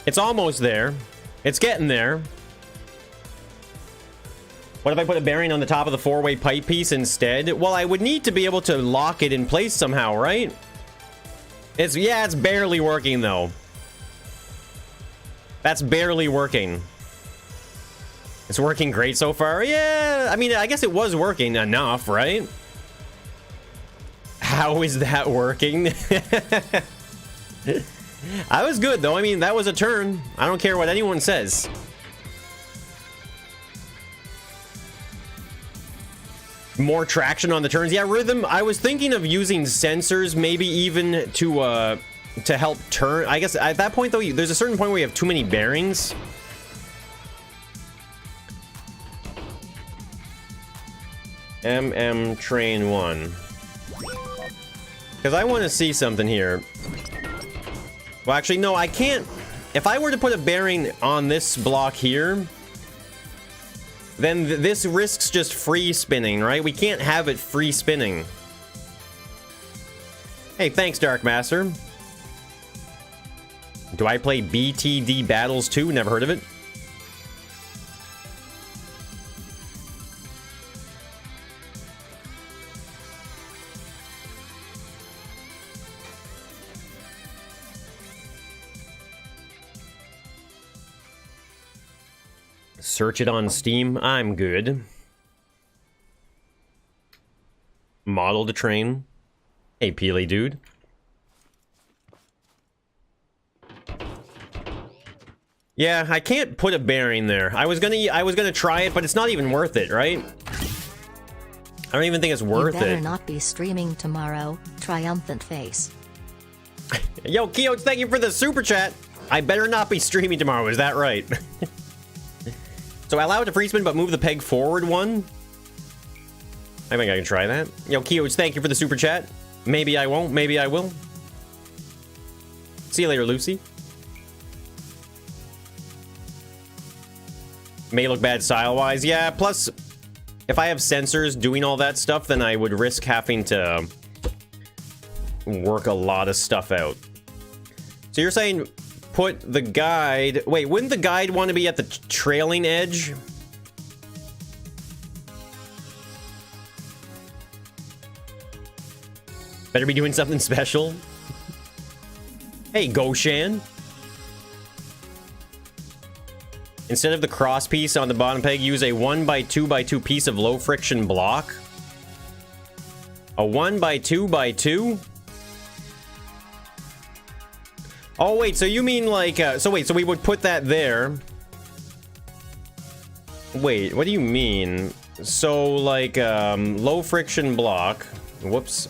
It's almost there. It's getting there. What if I put a bearing on the top of the four-way pipe piece instead? Well, I would need to be able to lock it in place somehow, right? It's barely working, though. That's barely working. It's working great so far. Yeah, I mean, I guess it was working enough, right? How is that working? I was good, though. I mean, that was a turn. I don't care what anyone says. More traction on the turns. Yeah, rhythm. I was thinking of using sensors, maybe even to help turn. I guess at that point, though, there's a certain point where you have too many bearings. Train 1. Because I want to see something here. Well, actually, no, I can't. If I were to put a bearing on this block here, then this risks just free spinning, right? We can't have it free spinning. Hey, thanks, Dark Master. Do I play BTD Battles 2? Never heard of it. Search it on Steam. I'm good. Model to train. Hey, Peely dude. Yeah, I can't put a bearing there. I was gonna try it, but it's not even worth it, right? I don't even think it's worth it. You better not be streaming tomorrow. Triumphant face. Yo, Keo, thank you for the super chat. I better not be streaming tomorrow. Is that right? So I allow it to free spin, but move the peg forward one. I think I can try that. Yo, Keoch, thank you for the super chat. Maybe I won't, maybe I will. See you later, Lucy. May look bad style-wise. Yeah, plus, if I have sensors doing all that stuff, then I would risk having to work a lot of stuff out. So you're saying put the guide... Wait, wouldn't the guide want to be at the trailing edge? Better be doing something special. Hey, Goshan. Instead of the cross piece on the bottom peg, use a 1x2x2 piece of low friction block. A 1x2x2? Oh, wait, so you mean like... so wait, so we would put that there. Wait, what do you mean? So, like, low friction block. Whoops.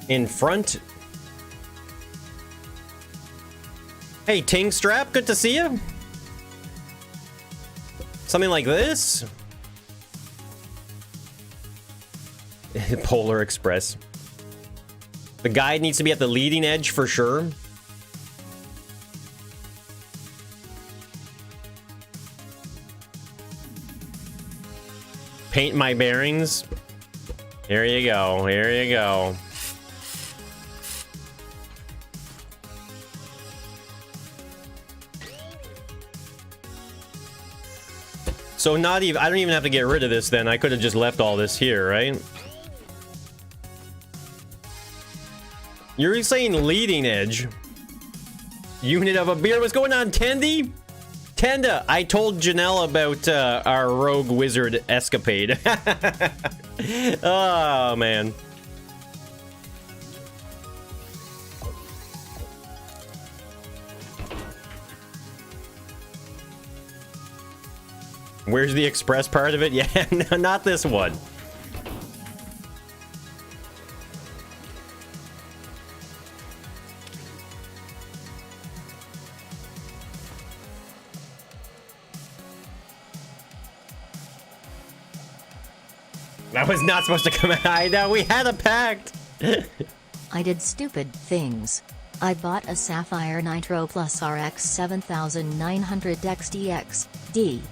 In front. Hey, Ting Strap, good to see you. Something like this. Polar Express. The guide needs to be at the leading edge for sure. Paint my bearings. Here you go. Here you go. So not even, I don't even have to get rid of this then. I could have just left all this here, right? You're saying leading edge. Unit of a beer. What's going on, Tendy? Tenda, I told Janelle about our rogue wizard escapade. Oh, man. Where's the express part of it? Yeah, no, not this one. That was not supposed to come out. I know, we had a pact. I did stupid things. I bought a Sapphire Nitro Plus RX 7900 XDX D.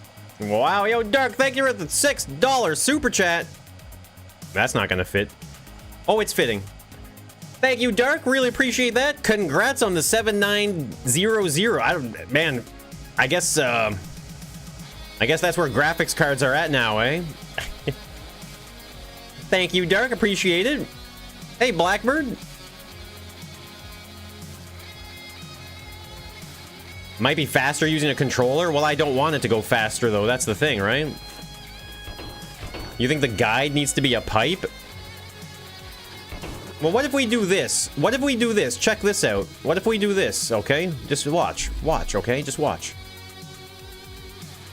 Wow, yo, Dark, thank you for the $6 super chat. That's not gonna fit. Oh, it's fitting. Thank you, Dark. Really appreciate that. Congrats on the 7900. Man, I guess that's where graphics cards are at now, eh? Thank you, Dark. Appreciate it. Hey, Blackbird. Might be faster using a controller. Well, I don't want it to go faster, though. That's the thing, right? You think the guide needs to be a pipe? Well, what if we do this? What if we do this? Check this out. What if we do this, okay? Just watch. Watch, okay? Just watch.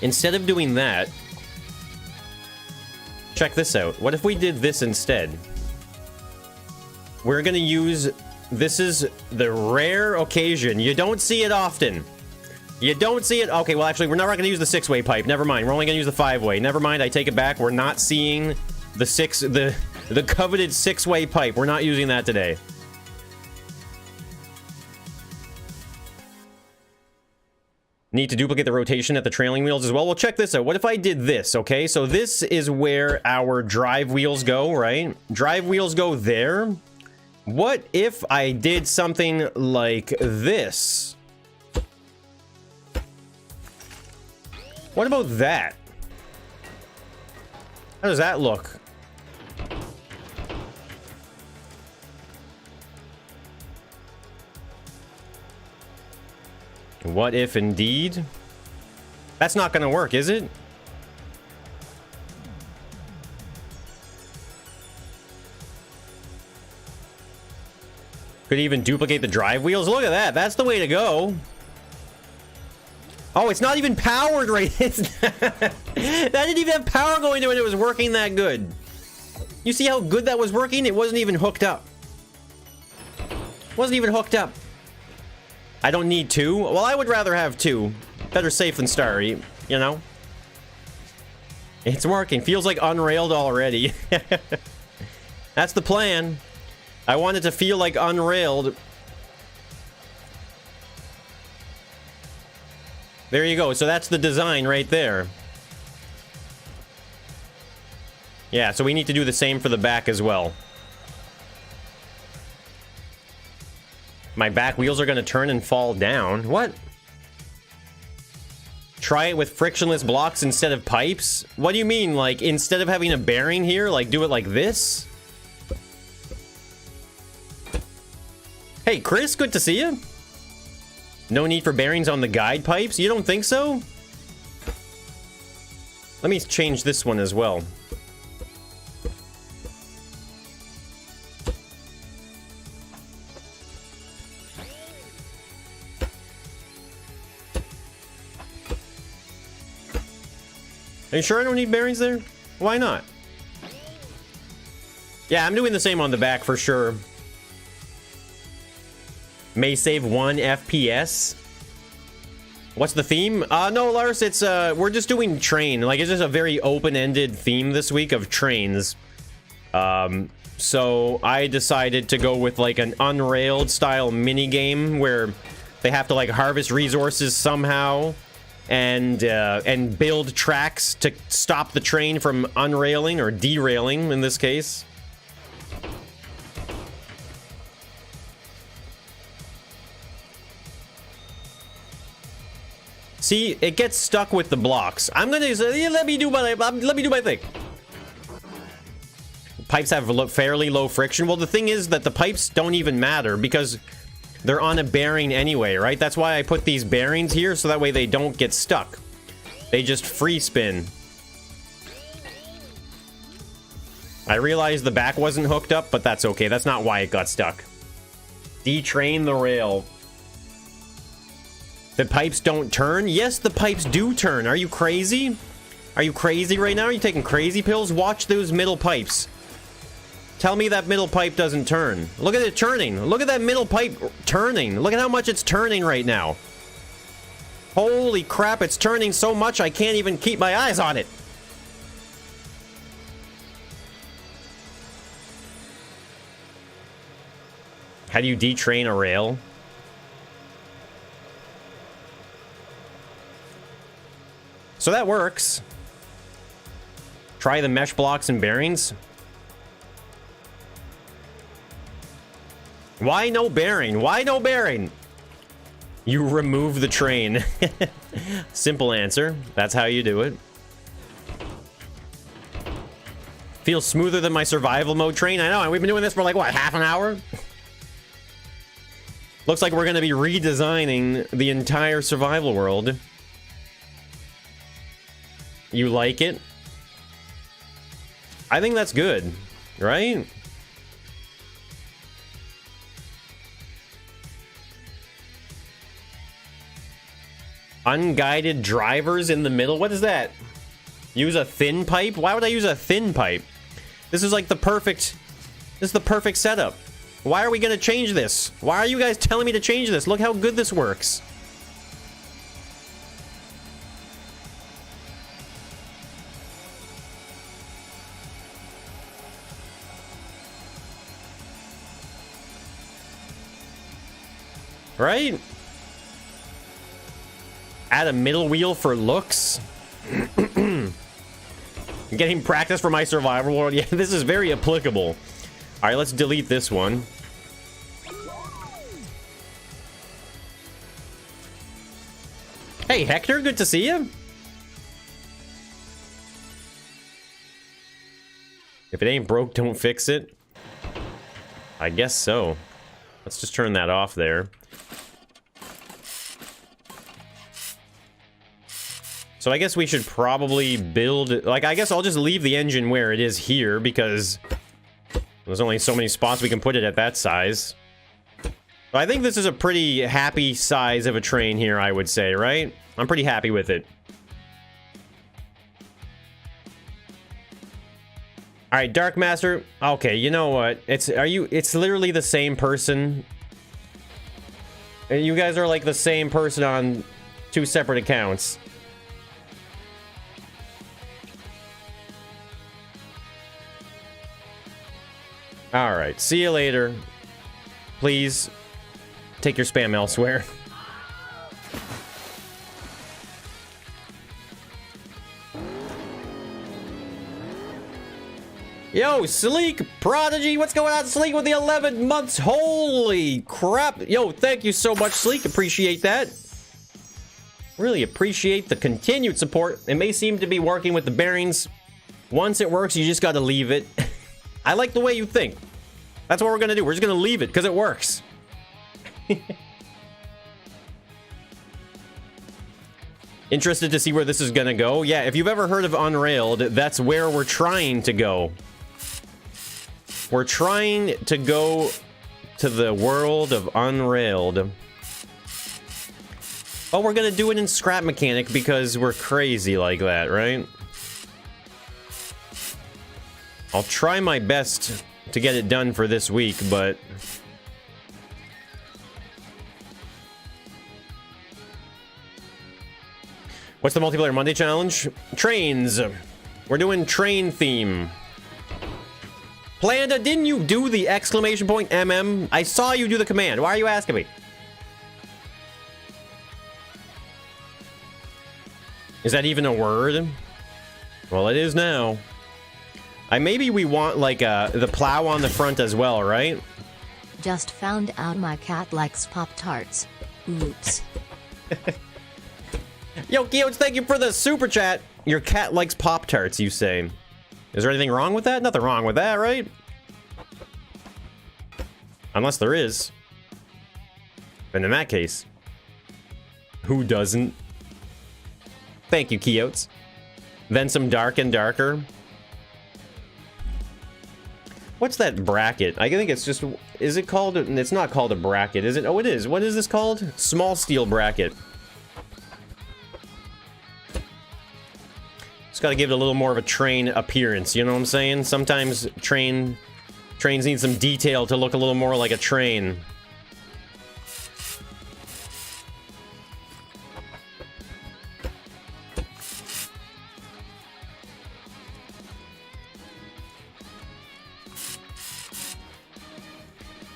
Instead of doing that, check this out. What if we did this instead? We're gonna use... This is the rare occasion. You don't see it often. You don't see it. Okay, well, actually, we're not going to use the 6-way pipe. Never mind. We're only going to use the 5-way. Never mind. I take it back. We're not seeing the coveted 6-way pipe. We're not using that today. Need to duplicate the rotation at the trailing wheels as well. Well, check this out. What if I did this, okay? So this is where our drive wheels go, right? Drive wheels go there. What if I did something like this? What about that? How does that look? What if indeed? That's not going to work, is it? Could even duplicate the drive wheels. Look at that. That's the way to go. Oh, it's not even powered right. That didn't even have power going to it. It was working that good. You see how good that was working? It wasn't even hooked up. Wasn't even hooked up. I don't need two. Well, I would rather have two. Better safe than sorry, you know? It's working. Feels like unrailed already. That's the plan. I want it to feel like unrailed. There you go. So that's the design right there. Yeah, so we need to do the same for the back as well. My back wheels are going to turn and fall down. What? Try it with frictionless blocks instead of pipes? What do you mean? Like, instead of having a bearing here, like, do it like this? Hey, Chris, good to see you. No need for bearings on the guide pipes? You don't think so? Let me change this one as well. Are you sure I don't need bearings there? Why not? Yeah, I'm doing the same on the back for sure. May save 1 FPS. What's the theme? No, Lars, it's we're just doing train. Like, it's just a very open-ended theme this week of trains. So I decided to go with like an unrailed style mini game where they have to like harvest resources somehow and build tracks to stop the train from unrailing or derailing in this case. See, it gets stuck with the blocks. I'm gonna say, let me do my thing. Pipes have fairly low friction. Well, the thing is that the pipes don't even matter because they're on a bearing anyway, right? That's why I put these bearings here, so that way they don't get stuck. They just free spin. I realized the back wasn't hooked up, but that's okay. That's not why it got stuck. Detrain the rail. The pipes don't turn? Yes, the pipes do turn. Are you crazy? Are you crazy right now? Are you taking crazy pills? Watch those middle pipes. Tell me that middle pipe doesn't turn. Look at it turning. Look at that middle pipe turning. Look at how much it's turning right now. Holy crap, it's turning so much I can't even keep my eyes on it. How do you detrain a rail? So that works. Try the mesh blocks and bearings. Why no bearing? Why no bearing? You remove the train. Simple answer. That's how you do it. Feels smoother than my survival mode train. I know, and we've been doing this for like, what, half an hour? Looks like we're going to be redesigning the entire survival world. You like it? I think that's good, right? Unguided drivers in the middle? What is that? Use a thin pipe? Why would I use a thin pipe? This is like the perfect... This is the perfect setup. Why are we going to change this? Why are you guys telling me to change this? Look how good this works. Right? Add a middle wheel for looks. Getting practice for my survival world. Yeah, this is very applicable. All right, let's delete this one. Hey, Hector, good to see you. If it ain't broke, don't fix it. I guess so. Let's just turn that off there. So I guess we should probably build... Like, I guess I'll just leave the engine where it is here, because there's only so many spots we can put it at that size. So I think this is a pretty happy size of a train here, I would say, right? I'm pretty happy with it. Alright, Dark Master. Okay, you know what? It's literally the same person. You guys are like the same person on 2 separate accounts. Alright, see you later. Please take your spam elsewhere. Yo, Sleek Prodigy, what's going on, Sleek, with the 11 months? Holy crap. Yo, thank you so much, Sleek. Appreciate that. Really appreciate the continued support. It may seem to be working with the bearings. Once it works, you just gotta leave it. I like the way you think. That's what we're gonna do. We're just gonna leave it because it works. Interested to see where this is gonna go? Yeah, if you've ever heard of Unrailed, that's where we're trying to go. We're trying to go to the world of Unrailed. Oh, we're gonna do it in Scrap Mechanic because we're crazy like that, right? I'll try my best to get it done for this week, but... What's the multiplayer Monday challenge? Trains. We're doing train theme. Planda, didn't you do the exclamation point MM? I saw you do the command. Why are you asking me? Is that even a word? Well, it is now. Maybe we want, like, the plow on the front as well, right? Just found out my cat likes Pop-Tarts. Oops. Yo, Giodes, thank you for the super chat. Your cat likes Pop-Tarts, you say. Is there anything wrong with that? Nothing wrong with that, right? Unless there is. And in that case, who doesn't? Thank you, Kiotes. Then some dark and darker. What's that bracket? I think it's just... Is it called... It's not called a bracket, is it? Oh, it is. What is this called? Small steel bracket. Just gotta give it a little more of a train appearance, you know what I'm saying? Sometimes trains need some detail to look a little more like a train.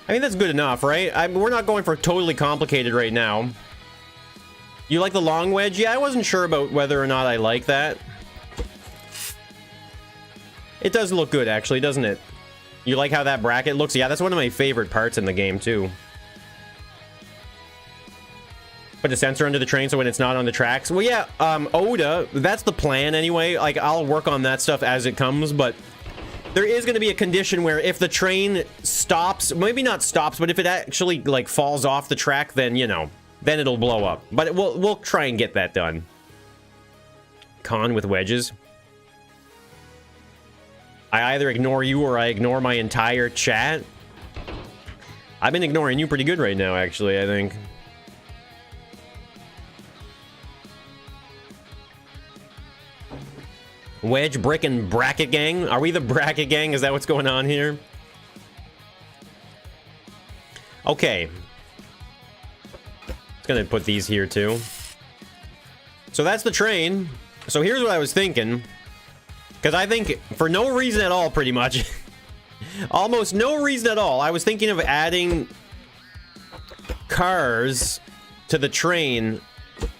I mean, that's good enough, right? We're not going for totally complicated right now. You like the long wedge? Yeah, I wasn't sure about whether or not I like that. It does look good, actually, doesn't it? You like how that bracket looks? Yeah, that's one of my favorite parts in the game, too. Put a sensor under the train so when it's not on the tracks. Well, yeah, Oda, that's the plan anyway. Like, I'll work on that stuff as it comes, but... There is going to be a condition where if the train stops, maybe not stops, but if it actually, like, falls off the track, then, you know, then it'll blow up. But we'll try and get that done. Con with wedges. I either ignore you or I ignore my entire chat. I've been ignoring you pretty good right now, actually, I think. Wedge, Brick, and Bracket Gang? Are we the Bracket Gang? Is that what's going on here? Okay. It's gonna put these here, too. So that's the train. So here's what I was thinking. Because I think, for no reason at all, pretty much. Almost no reason at all. I was thinking of adding cars to the train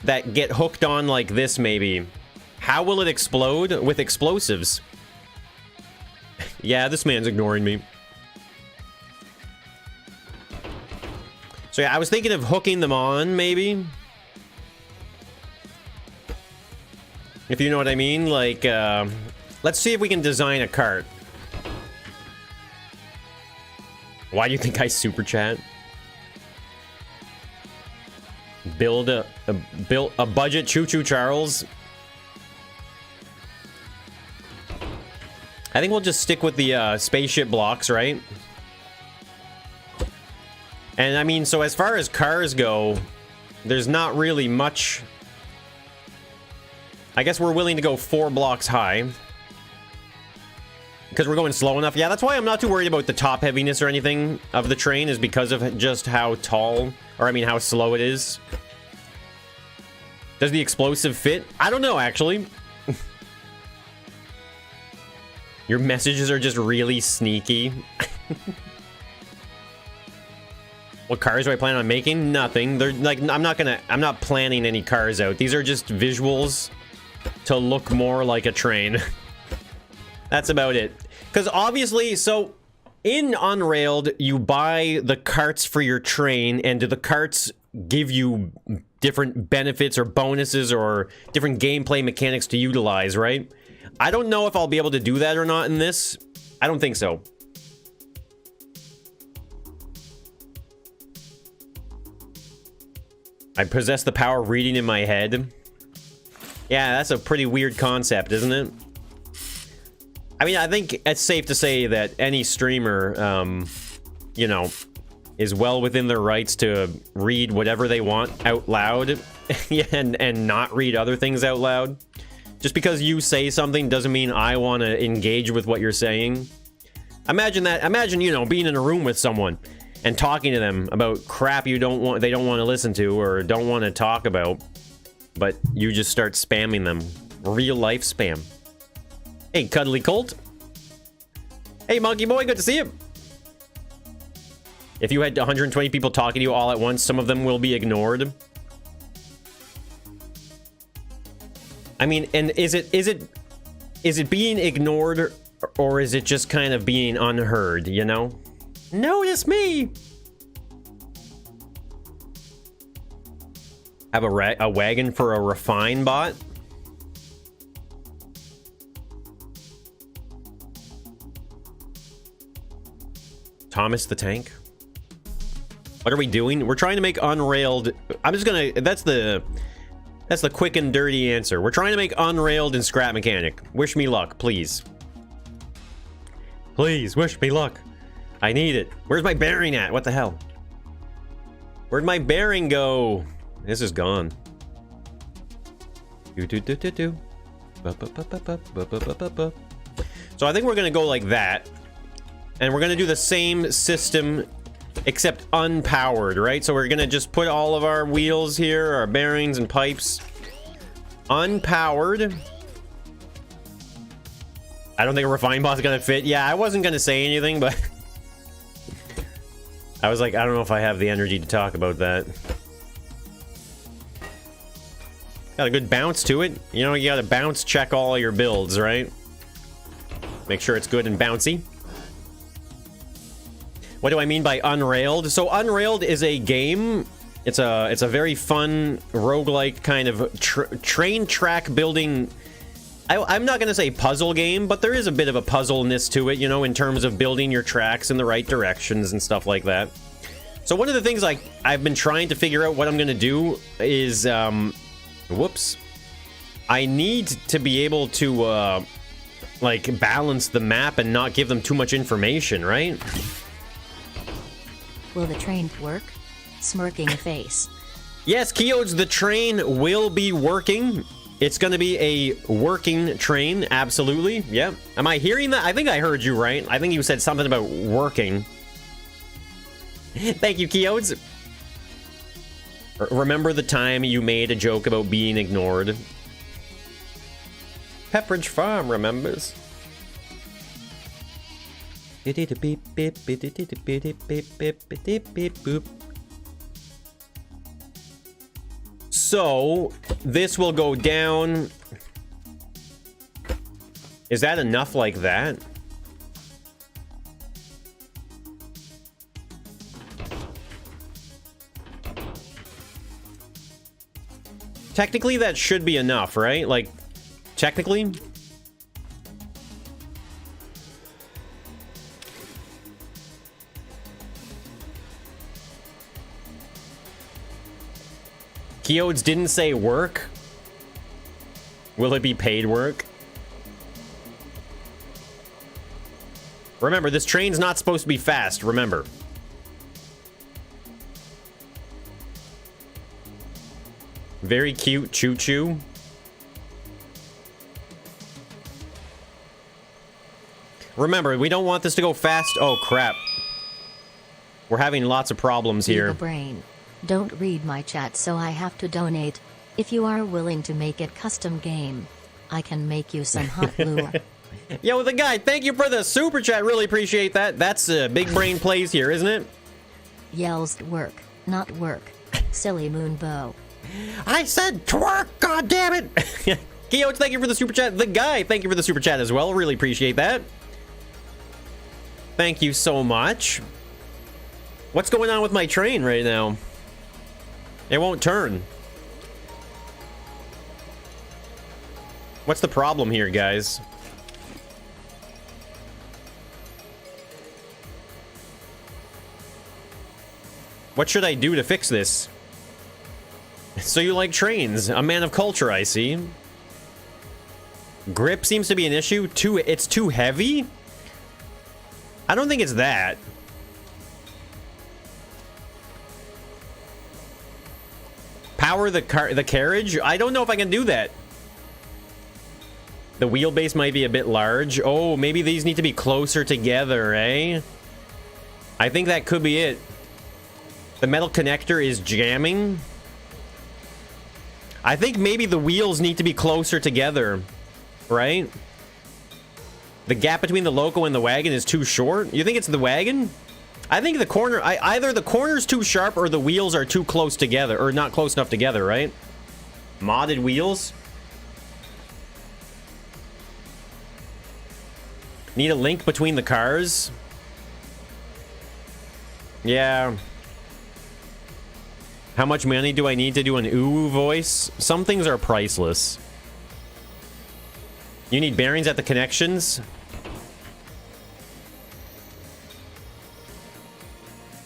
that get hooked on like this, maybe. How will it explode? With explosives. Yeah, this man's ignoring me. So yeah, I was thinking of hooking them on, maybe. If you know what I mean. Like, let's see if we can design a cart. Why do you think I super chat? Build a budget choo-choo Charles. I think we'll just stick with the spaceship blocks, right? And I mean, so as far as cars go, there's not really much. I guess we're willing to go 4 blocks high. Because we're going slow enough. Yeah, that's why I'm not too worried about the top heaviness or anything of the train, is because of just how tall, or I mean how slow it is. Does the explosive fit? I don't know, actually. Your messages are just really sneaky. What cars do I plan on making? Nothing. They're like, I'm not planning any cars out. These are just visuals to look more like a train. That's about it. Because obviously, so in Unrailed, you buy the carts for your train, and do the carts give you different benefits or bonuses or different gameplay mechanics to utilize, right? I don't know if I'll be able to do that or not in this. I don't think so. I possess the power of reading in my head. Yeah, that's a pretty weird concept, isn't it? I mean, I think it's safe to say that any streamer, you know, is well within their rights to read whatever they want out loud and not read other things out loud. Just because you say something doesn't mean I want to engage with what you're saying. Imagine that. Imagine, you know, being in a room with someone and talking to them about crap they don't want to listen to or don't want to talk about, but you just start spamming them. Real life spam. Hey, Cuddly Colt. Hey, Monkey Boy, good to see you. If you had 120 people talking to you all at once, some of them will be ignored. I mean, and is it being ignored, or is it just kind of being unheard, you know? Notice me! Have a wagon for a refine bot? Thomas the Tank? What are we doing? We're trying to make Unrailed... I'm just gonna... That's the quick and dirty answer. We're trying to make Unrailed and Scrap Mechanic. Wish me luck, please. Please, wish me luck. I need it. Where's my bearing at? What the hell? Where'd my bearing go? This is gone. So I think we're gonna go like that. And we're gonna do the same system except unpowered, right? So we're gonna just put all of our wheels here, our bearings and pipes unpowered. I don't think a refine bot's gonna fit. Yeah, I wasn't gonna say anything, but I was like, I don't know if I have the energy to talk about that. Got a good bounce to it. You know, you gotta bounce check all your builds, right? Make sure it's good and bouncy. What do I mean by Unrailed? So Unrailed is a game. It's a very fun roguelike kind of train track building. I'm not gonna say puzzle game, but there is a bit of a puzzleness to it, you know, in terms of building your tracks in the right directions and stuff like that. So one of the things I've been trying to figure out what I'm gonna do is, whoops. I need to be able to, like, balance the map and not give them too much information, right? Will the train work? Smirking face. Yes, Keodes, the train will be working. It's going to be a working train, absolutely. Yeah. Am I hearing that? I think I heard you right. I think you said something about working. Thank you, Keodes. Remember the time you made a joke about being ignored? Pepperidge Farm remembers. So, this will go down. Is that enough like that? Technically, that should be enough, right? Like, technically? Keodes didn't say work. Will it be paid work? Remember, this train's not supposed to be fast, remember. Very cute choo-choo. Remember, we don't want this to go fast. Oh, crap. We're having lots of problems here. Eva Brain. Don't read my chat, so I have to donate. If you are willing to make it custom game, I can make you some hot lure. Yo, the guy, thank you for the super chat. Really appreciate that. That's big brain plays here, isn't it? Yells work, not work. Silly Moonbow. I said twerk, god damn it. Keodes, thank you for the super chat. The guy, thank you for the super chat as well. Really appreciate that. Thank you so much. What's going on with my train right now? It won't turn. What's the problem here, guys? What should I do to fix this? So you like trains. A man of culture, I see. Grip seems to be an issue. It's too heavy? I don't think it's that. Power the carriage? I don't know if I can do that. The wheelbase might be a bit large. Oh, maybe these need to be closer together, eh? I think that could be it. The metal connector is jamming. I think maybe the wheels need to be closer together, right? The gap between the loco and the wagon is too short. You think it's the wagon? I think the corner, either the corner's too sharp or the wheels are too close together, or not close enough together, right? Modded wheels. Need a link between the cars. Yeah. How much money do I need to do an ooh voice? Some things are priceless. You need bearings at the connections.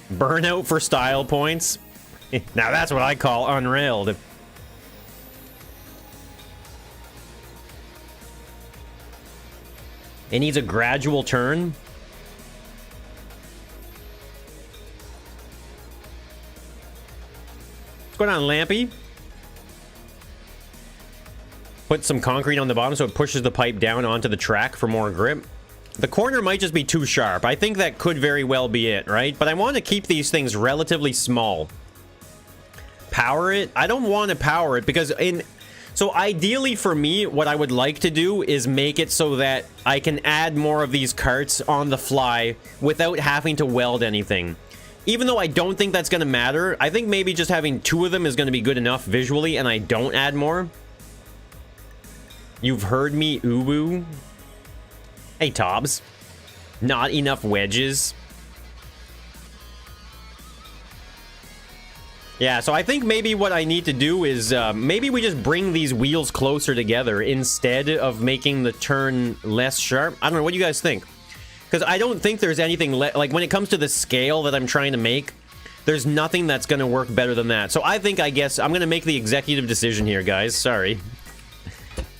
Burnout for style points. Now that's what I call unrailed. It needs a gradual turn. What's going on, Lampy? Put some concrete on the bottom so it pushes the pipe down onto the track for more grip. The corner might just be too sharp. I think that could very well be it, right? But I want to keep these things relatively small. Power it? I don't want to power it because so ideally for me, what I would like to do is make it so that I can add more of these carts on the fly without having to weld anything. Even though I don't think that's going to matter, I think maybe just having 2 of them is going to be good enough visually and I don't add more. You've heard me, uwu. Hey, Tobbs. Not enough wedges. Yeah, so I think maybe what I need to do is maybe we just bring these wheels closer together instead of making the turn less sharp. I don't know, what do you guys think? Because I don't think there's anything like when it comes to the scale that I'm trying to make, there's nothing that's going to work better than that. So I guess I'm going to make the executive decision here, guys. Sorry.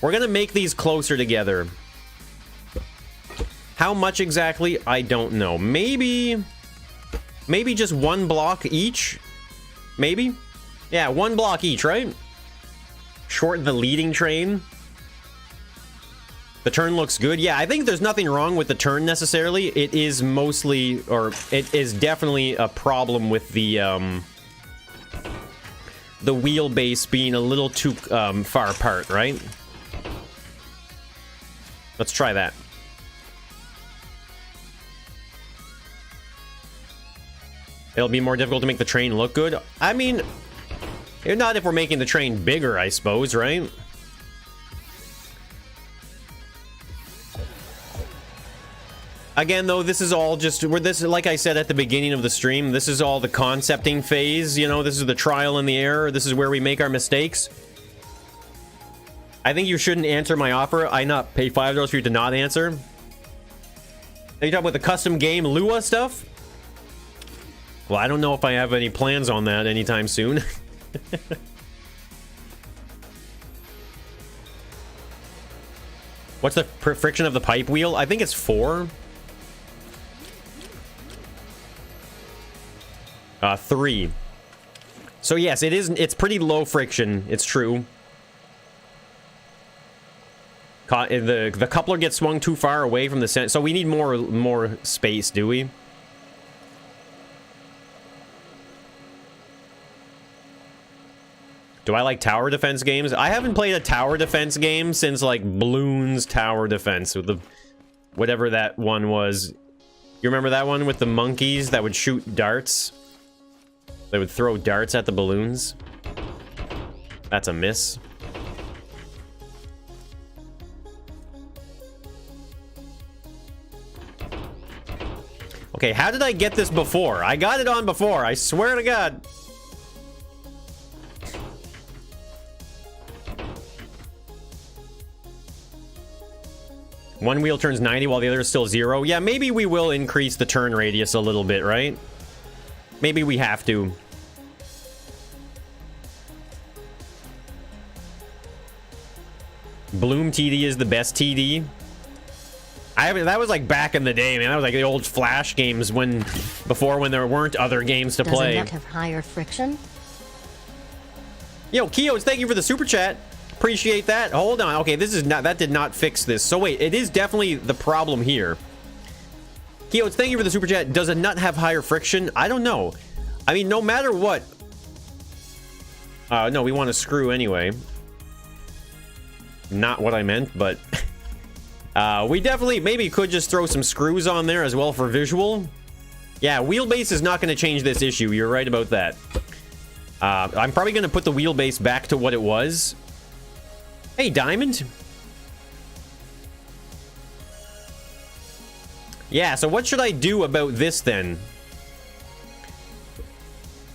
We're going to make these closer together. How much exactly? I don't know. Maybe just 1 block each? Maybe? Yeah, 1 block each, right? Shorten the leading train. The turn looks good. Yeah, I think there's nothing wrong with the turn necessarily. It is mostly, or it is definitely a problem with the wheelbase being a little too far apart, right? Let's try that. It'll be more difficult to make the train look good. I mean, not if we're making the train bigger, I suppose, right? Again, though, this is all just, like I said at the beginning of the stream, this is all the concepting phase, you know, this is the trial and the error, this is where we make our mistakes. I think you shouldn't answer my offer. I not pay $5 for you to not answer. Are you talking about the custom game Lua stuff? Well, I don't know if I have any plans on that anytime soon. What's the friction of the pipe wheel? I think it's 4. 3. So yes, it's pretty low friction. It's true. The coupler gets swung too far away from the center, so we need more space, do we? Do I like tower defense games? I haven't played a tower defense game since like Bloons Tower Defense with the whatever that one was. You remember that one with the monkeys that would shoot darts? They would throw darts at the balloons. That's a miss. Okay, how did I get this before? I got it on before, I swear to God. One wheel turns 90 while the other is still 0. Yeah, maybe we will increase the turn radius a little bit, right? Maybe we have to. Bloom TD is the best TD. That was like back in the day, man. That was like the old Flash games before when there weren't other games to play. Does a nut have higher friction? Yo, Kios, thank you for the super chat. Appreciate that. Hold on. Okay, that did not fix this. So wait, it is definitely the problem here. Kios, thank you for the super chat. Does a nut have higher friction? I don't know. I mean, no matter what. No, we want a screw anyway. Not what I meant, but we definitely maybe could just throw some screws on there as well for visual. Yeah, wheelbase is not going to change this issue. You're right about that. I'm probably going to put the wheelbase back to what it was. Hey, Diamond. Yeah, so what should I do about this then?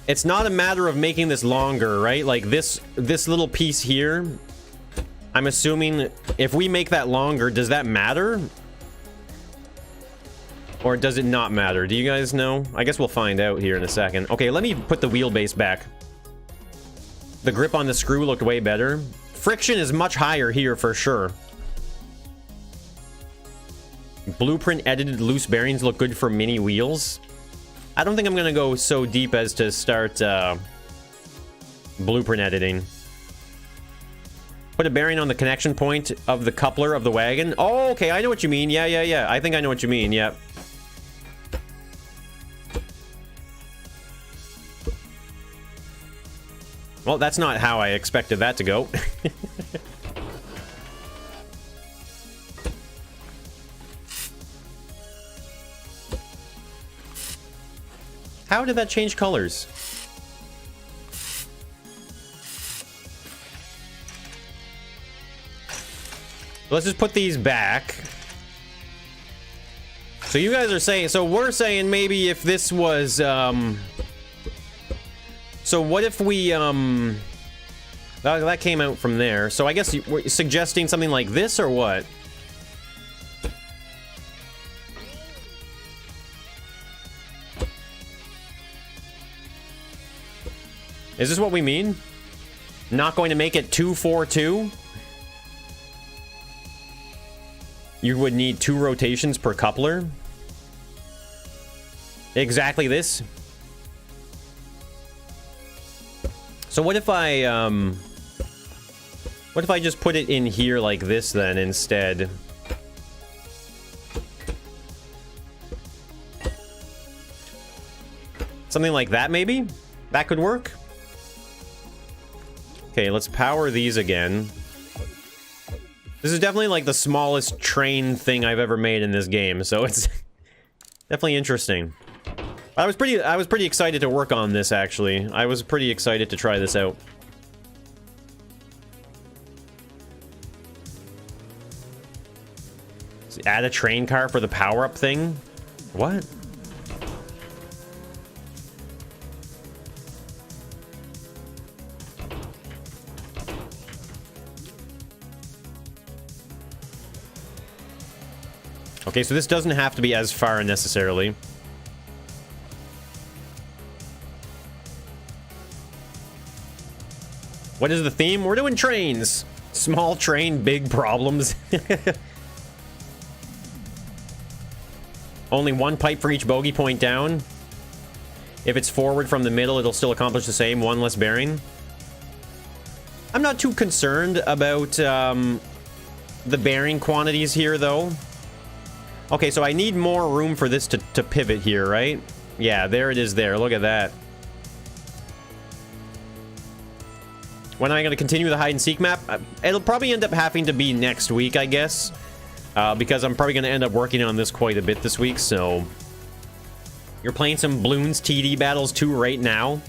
It's not a matter of making this longer, right? Like this little piece here. I'm assuming if we make that longer, does that matter? Or does it not matter? Do you guys know? I guess we'll find out here in a second. Okay, let me put the wheelbase back. The grip on the screw looked way better. Friction is much higher here for sure. Blueprint edited loose bearings look good for mini wheels. I don't think I'm gonna go so deep as to start blueprint editing. Put a bearing on the connection point of the coupler of the wagon. Oh, okay, I know what you mean. Yeah. I think I know what you mean. Yep. Well, that's not how I expected that to go. How did that change colors? Let's just put these back. So you guys are saying, so we're saying maybe if this was, so what if we, that came out from there. So I guess we're suggesting something like this or what? Is this what we mean? Not going to make it 242? You would need 2 rotations per coupler? Exactly this? So what if I just put it in here like this then instead? Something like that maybe? That could work? Okay, let's power these again. This is definitely like the smallest train thing I've ever made in this game, so it's definitely interesting. I was pretty excited to work on this actually. I was pretty excited to try this out. So add a train car for the power-up thing? What? Okay, so this doesn't have to be as far necessarily. What is the theme? We're doing trains. Small train, big problems. Only one pipe for each bogey point down. If it's forward from the middle, it'll still accomplish the same. One less bearing. I'm not too concerned about the bearing quantities here, though. Okay, so I need more room for this to pivot here, right? Yeah, there it is there. Look at that. When am I going to continue the hide-and-seek map? It'll probably end up having to be next week, I guess. Because I'm probably going to end up working on this quite a bit this week, so... You're playing some Bloons TD battles too right now?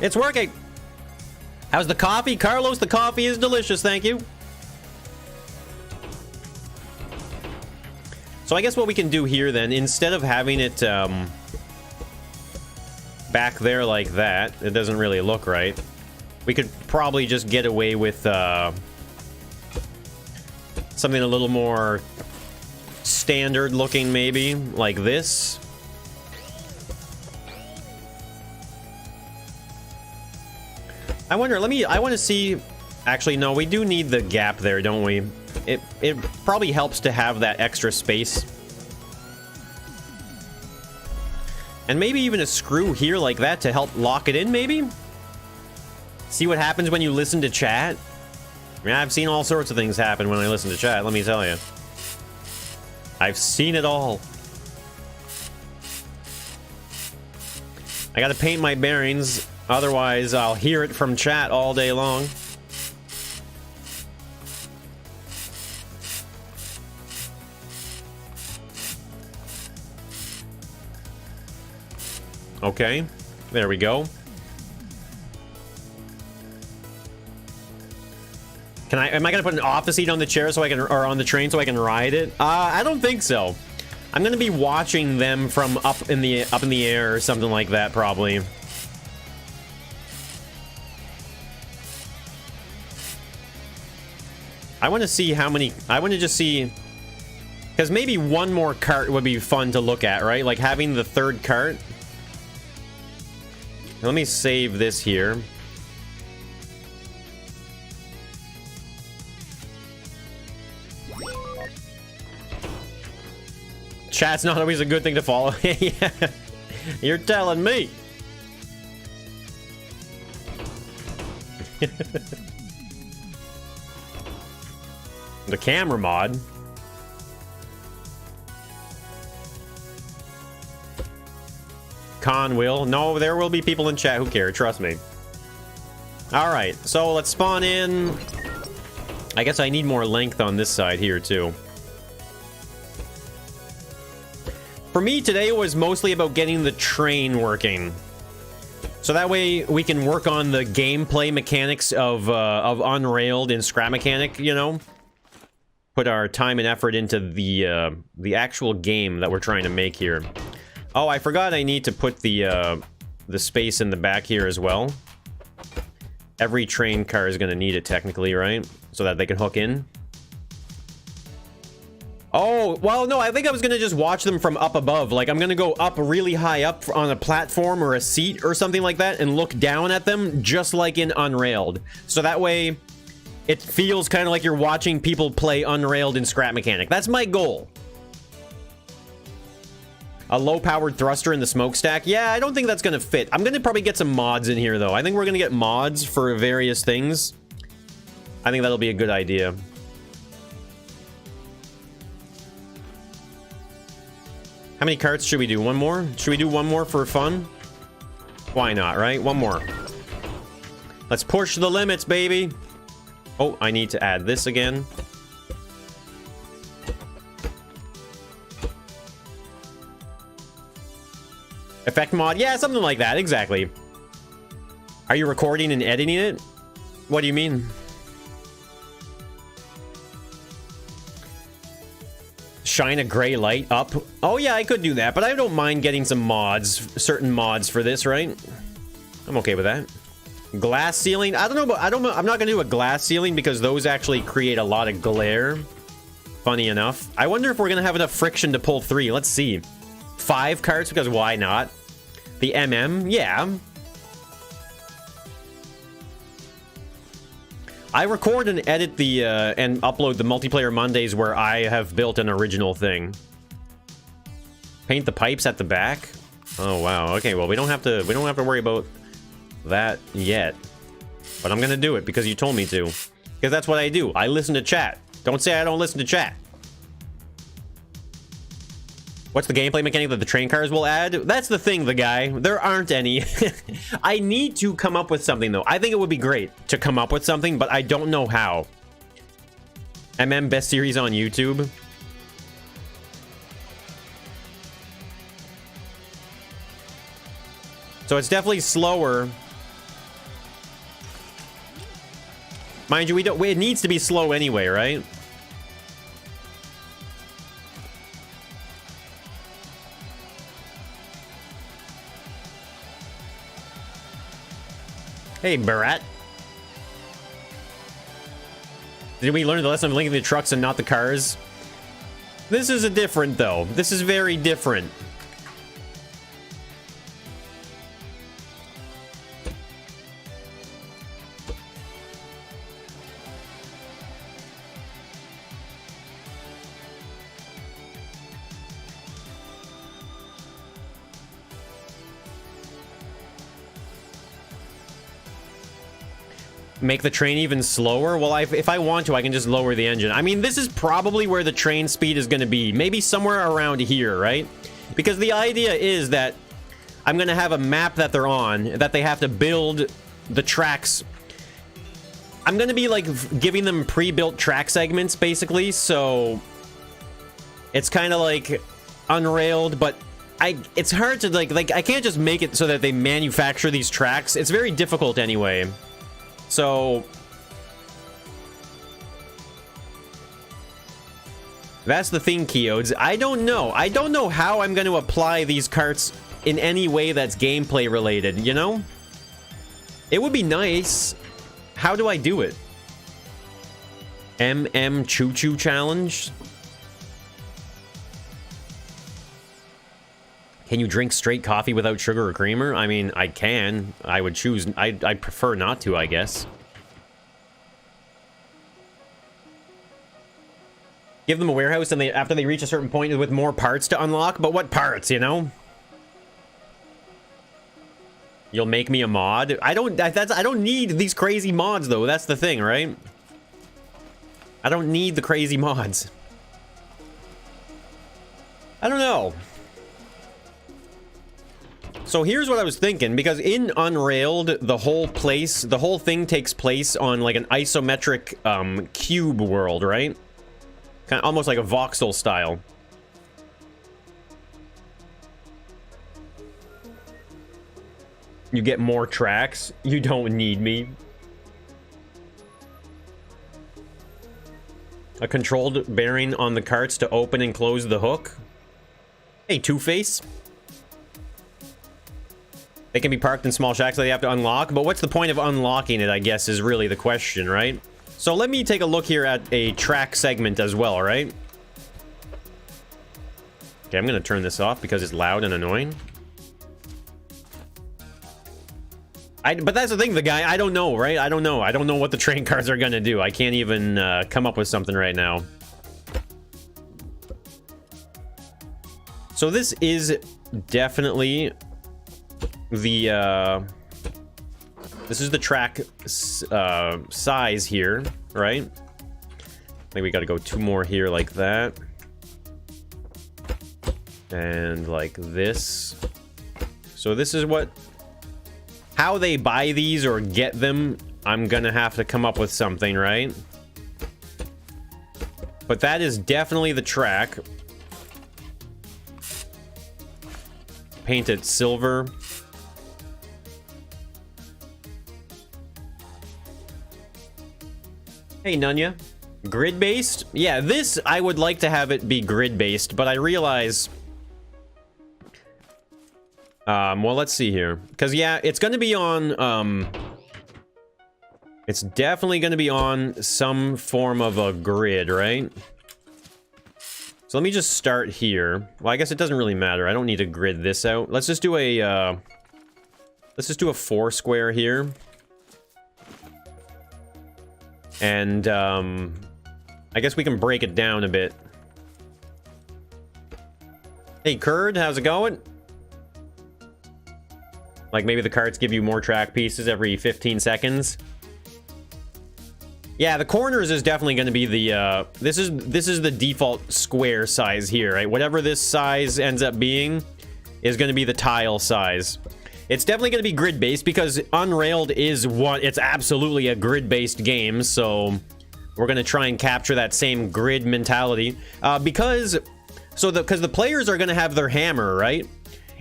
It's working! How's the coffee? Carlos, the coffee is delicious, thank you. So I guess what we can do here then, instead of having it back there like that, it doesn't really look right. We could probably just get away with something a little more standard looking maybe, like this. I wonder, I want to see... Actually, no, we do need the gap there, don't we? It probably helps to have that extra space. And maybe even a screw here like that to help lock it in, maybe? See what happens when you listen to chat? I mean, I've seen all sorts of things happen when I listen to chat, let me tell you. I've seen it all. I gotta paint my bearings, otherwise I'll hear it from chat all day long. Okay, there we go. Am I gonna put an office seat on the chair so I can, or on the train so I can ride it? I don't think so. I'm gonna be watching them from up in the air or something like that, probably. I want to see how many. I want to just see, because maybe one more cart would be fun to look at, right? Like having the third cart. Let me save this here. Chat's not always a good thing to follow. Yeah, you're telling me. The camera mod. Con will. No, there will be people in chat who care, trust me. Alright, so let's spawn in. I guess I need more length on this side here, too. For me, today was mostly about getting the train working. So that way we can work on the gameplay mechanics of Unrailed and Scrap Mechanic, you know? Put our time and effort into the actual game that we're trying to make here. Oh, I forgot I need to put the space in the back here as well. Every train car is going to need it technically, right? So that they can hook in. Oh, well, no, I think I was going to just watch them from up above. Like, I'm going to go up really high up on a platform or a seat or something like that and look down at them just like in Unrailed. So that way, it feels kind of like you're watching people play Unrailed in Scrap Mechanic. That's my goal. A low-powered thruster in the smokestack? Yeah, I don't think that's going to fit. I'm going to probably get some mods in here, though. I think we're going to get mods for various things. I think that'll be a good idea. How many carts should we do? One more? Should we do one more for fun? Why not, right? One more. Let's push the limits, baby. Oh, I need to add this again. Effect mod? Yeah, something like that, exactly. Are you recording and editing it? What do you mean? Shine a gray light up. Oh yeah, I could do that, but I don't mind getting some mods, certain mods for this, right? I'm okay with that. Glass ceiling? I don't know, but I'm not gonna do a glass ceiling because those actually create a lot of glare. Funny enough. I wonder if we're gonna have enough friction to pull 3. Let's see. 5 carts, because why not? The MM? Yeah. I record and edit the and upload the multiplayer Mondays where I have built an original thing. Paint the pipes at the back. Oh wow. Okay, well we don't have to worry about that yet. But I'm gonna do it because you told me to. Because that's what I do. I listen to chat. Don't say I don't listen to chat. What's the gameplay mechanic that the train cars will add? That's the thing, the guy. There aren't any. I need to come up with something, though. I think it would be great to come up with something, but I don't know how. MM best series on YouTube. So it's definitely slower. Mind you, it needs to be slow anyway, right? Hey, Barat. Did we learn the lesson of linking the trucks and not the cars? This is different, though. This is very different. make the train even slower? Well, if I want to, I can just lower the engine. I mean, this is probably where the train speed is going to be. Maybe somewhere around here, right? Because the idea is that I'm going to have a map that they're on, that they have to build the tracks. I'm going to be, like, giving them pre-built track segments, basically, so it's kind of, like, unrailed, but it's hard to, like, I can't just make it so that they manufacture these tracks. It's very difficult anyway. So that's the thing, Keodes. I don't know. I don't know how I'm going to apply these carts in any way that's gameplay related, you know? It would be nice. How do I do it? MM Choo Choo Challenge? Can you drink straight coffee without sugar or creamer? I mean, I can. I would choose. I'd prefer not to, I guess. Give them a warehouse and after they reach a certain point with more parts to unlock. But what parts, you know? You'll make me a mod? I don't need these crazy mods, though. That's the thing, right? I don't need the crazy mods. I don't know. So here's what I was thinking, because in Unrailed, the whole thing takes place on like an isometric cube world, right? Kind of almost like a voxel style. You get more tracks. You don't need me. A controlled bearing on the carts to open and close the hook. Hey, Two-Face. They can be parked in small shacks that they have to unlock, but what's the point of unlocking it, I guess, is really the question, right? So let me take a look here at a track segment as well, right? Okay, I'm gonna turn this off because it's loud and annoying. But that's the thing, the guy, I don't know, right? I don't know. I don't know what the train cars are gonna do. I can't even come up with something right now. So this is definitely the this is the track size here, right? I think we got to go 2 more here like that, and like this. So this is how they buy these or get them. I'm gonna have to come up with something, right? But that is definitely the track. Paint it silver. Hey, Nunya. Grid-based? Yeah, this, I would like to have it be grid-based, but I realize... well, let's see here. Because, yeah, it's going to be on, it's definitely going to be on some form of a grid, right? So let me just start here. Well, I guess it doesn't really matter. I don't need to grid this out. Let's just do a, let's just do a 4 square here. And, I guess we can break it down a bit. Hey, Kurd, how's it going? Like, maybe the carts give you more track pieces every 15 seconds. Yeah, the corners is definitely going to be the, this is the default square size here, right? Whatever this size ends up being is going to be the tile size. It's definitely going to be grid-based because Unrailed is it's absolutely a grid-based game, so we're going to try and capture that same grid mentality. Because the players are going to have their hammer, right?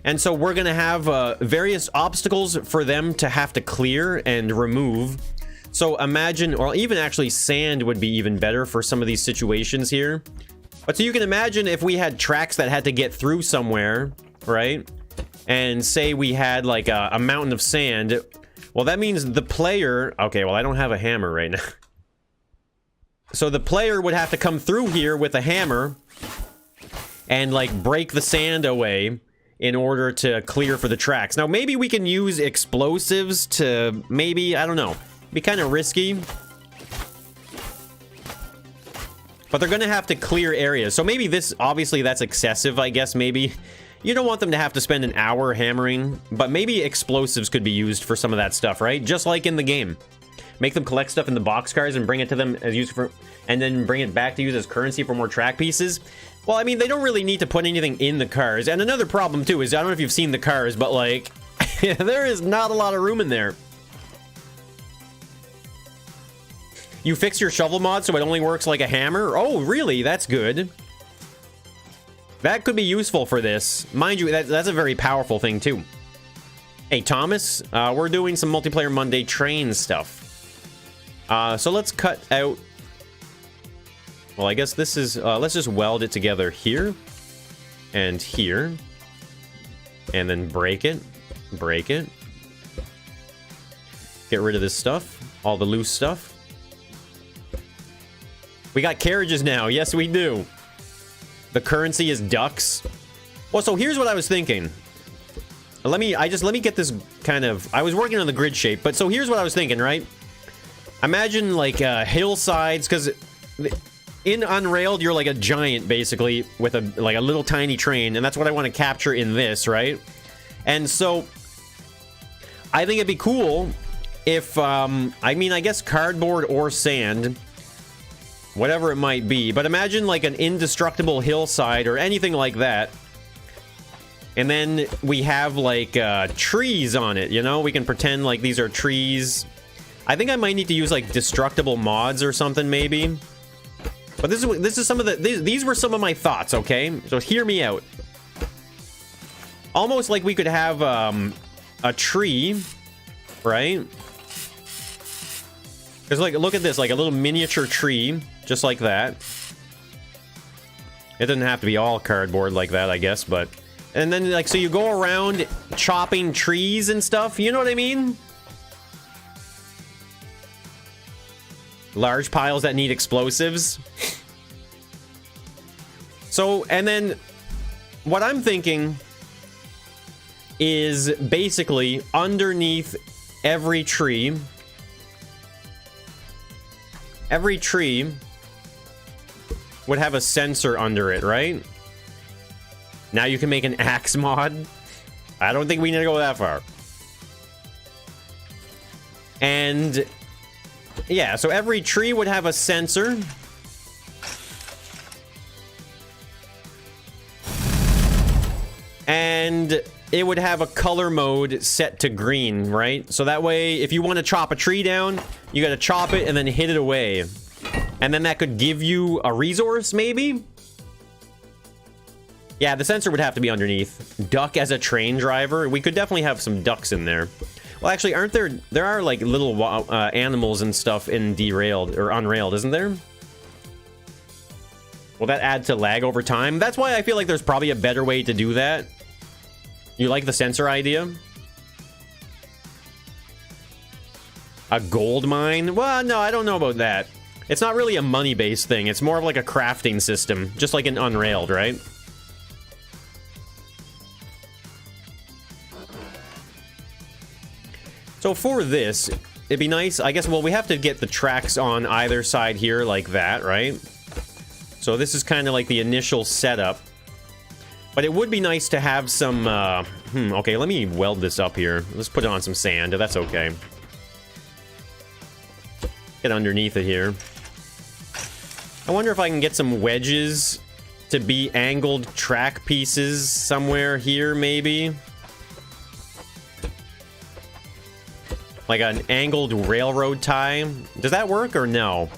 And so we're going to have various obstacles for them to have to clear and remove. So imagine, or even actually sand would be even better for some of these situations here. But so you can imagine if we had tracks that had to get through somewhere, right? And say we had like a mountain of sand. Well, that means the player... Okay, well, I don't have a hammer right now. So the player would have to come through here with a hammer and like break the sand away in order to clear for the tracks. Now, maybe we can use explosives to maybe, I don't know, be kind of risky. But they're going to have to clear areas. So maybe this, obviously that's excessive, I guess, maybe. You don't want them to have to spend an hour hammering, but maybe explosives could be used for some of that stuff, right? Just like in the game. Make them collect stuff in the boxcars and bring it to them as use for, and then bring it back to use as currency for more track pieces. Well, I mean, they don't really need to put anything in the cars. And another problem too is, I don't know if you've seen the cars, but like, there is not a lot of room in there. You fix your shovel mod so it only works like a hammer? Oh, really? That's good. That could be useful for this. Mind you, that's a very powerful thing, too. Hey, Thomas, we're doing some multiplayer Monday train stuff. So let's cut out... Well, I guess this is... let's just weld it together here. And here. And then break it. Break it. Get rid of this stuff. All the loose stuff. We got carriages now. Yes, we do. The currency is ducks. Well, so here's what I was thinking. Let me get this kind of... I was working on the grid shape, but so here's what I was thinking, right? Imagine, like, hillsides, because in Unrailed, you're like a giant, basically, with a little tiny train, and that's what I want to capture in this, right? And so, I think it'd be cool if, I mean, I guess cardboard or sand... whatever it might be, but imagine like an indestructible hillside or anything like that, and then we have like trees on it, you know? We can pretend like these are trees. I think I might need to use like destructible mods or something, maybe. But this is some of the... These were some of my thoughts, okay? So hear me out. Almost like we could have a tree, right? Because, like, look at this, like a little miniature tree, just like that. It doesn't have to be all cardboard like that, I guess, but... And then, like, so you go around chopping trees and stuff, you know what I mean? Large piles that need explosives. So, and then, what I'm thinking is basically underneath every tree... Every tree would have a sensor under it, right? Now you can make an axe mod. I don't think we need to go that far. And yeah, so every tree would have a sensor. And it would have a color mode set to green, right? So that way, if you want to chop a tree down, you got to chop it and then hit it away. And then that could give you a resource, maybe? Yeah, the sensor would have to be underneath. Duck as a train driver. We could definitely have some ducks in there. Well, actually, aren't there... There are, like, little animals and stuff in Derailed, or Unrailed, isn't there? Will that add to lag over time? That's why I feel like there's probably a better way to do that. You like the sensor idea? A gold mine? Well, no, I don't know about that. It's not really a money-based thing. It's more of like a crafting system, just like in Unrailed, right? So for this, it'd be nice, I guess, well, we have to get the tracks on either side here like that, right? So this is kind of like the initial setup. But it would be nice to have some, okay, let me weld this up here. Let's put it on some sand. That's okay. Get underneath it here. I wonder if I can get some wedges to be angled track pieces somewhere here, maybe. Like an angled railroad tie. Does that work or no?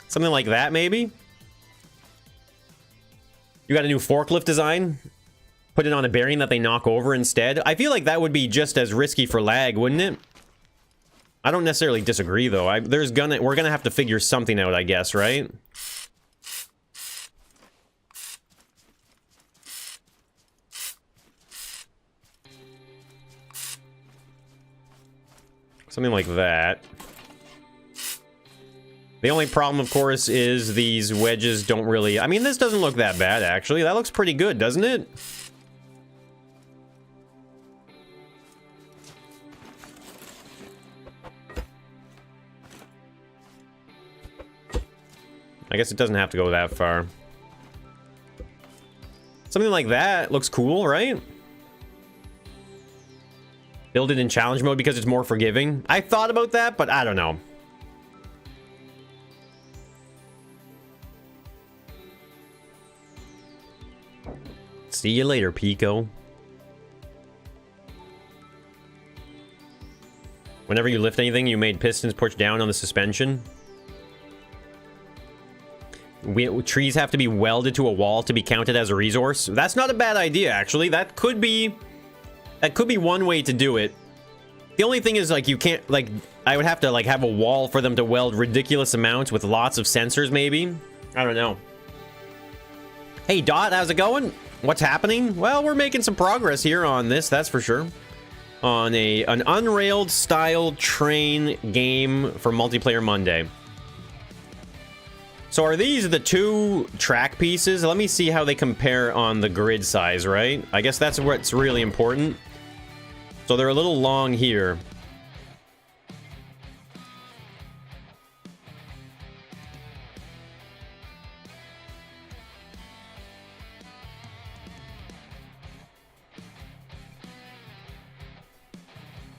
Something like that, maybe? You got a new forklift design? Put it on a bearing that they knock over instead? I feel like that would be just as risky for lag, wouldn't it? I don't necessarily disagree, though. We're gonna have to figure something out, I guess, right? Something like that. The only problem, of course, is these wedges don't really... I mean, this doesn't look that bad, actually. That looks pretty good, doesn't it? I guess it doesn't have to go that far. Something like that looks cool, right? Build it in challenge mode because it's more forgiving. I thought about that, but I don't know. See you later, Pico. Whenever you lift anything, you made pistons push down on the suspension. Trees have to be welded to a wall to be counted as a resource. That's not a bad idea, actually. That could be one way to do it. The only thing is, like, you can't, like, I would have to, like, have a wall for them to weld ridiculous amounts with lots of sensors, maybe. I don't know. Hey, Dot, how's it going? What's happening? Well, we're making some progress here on this, that's for sure. On an unrailed style train game for Multiplayer Monday. So are these the two track pieces? Let me see how they compare on the grid size, right? I guess that's what's really important. So they're a little long here.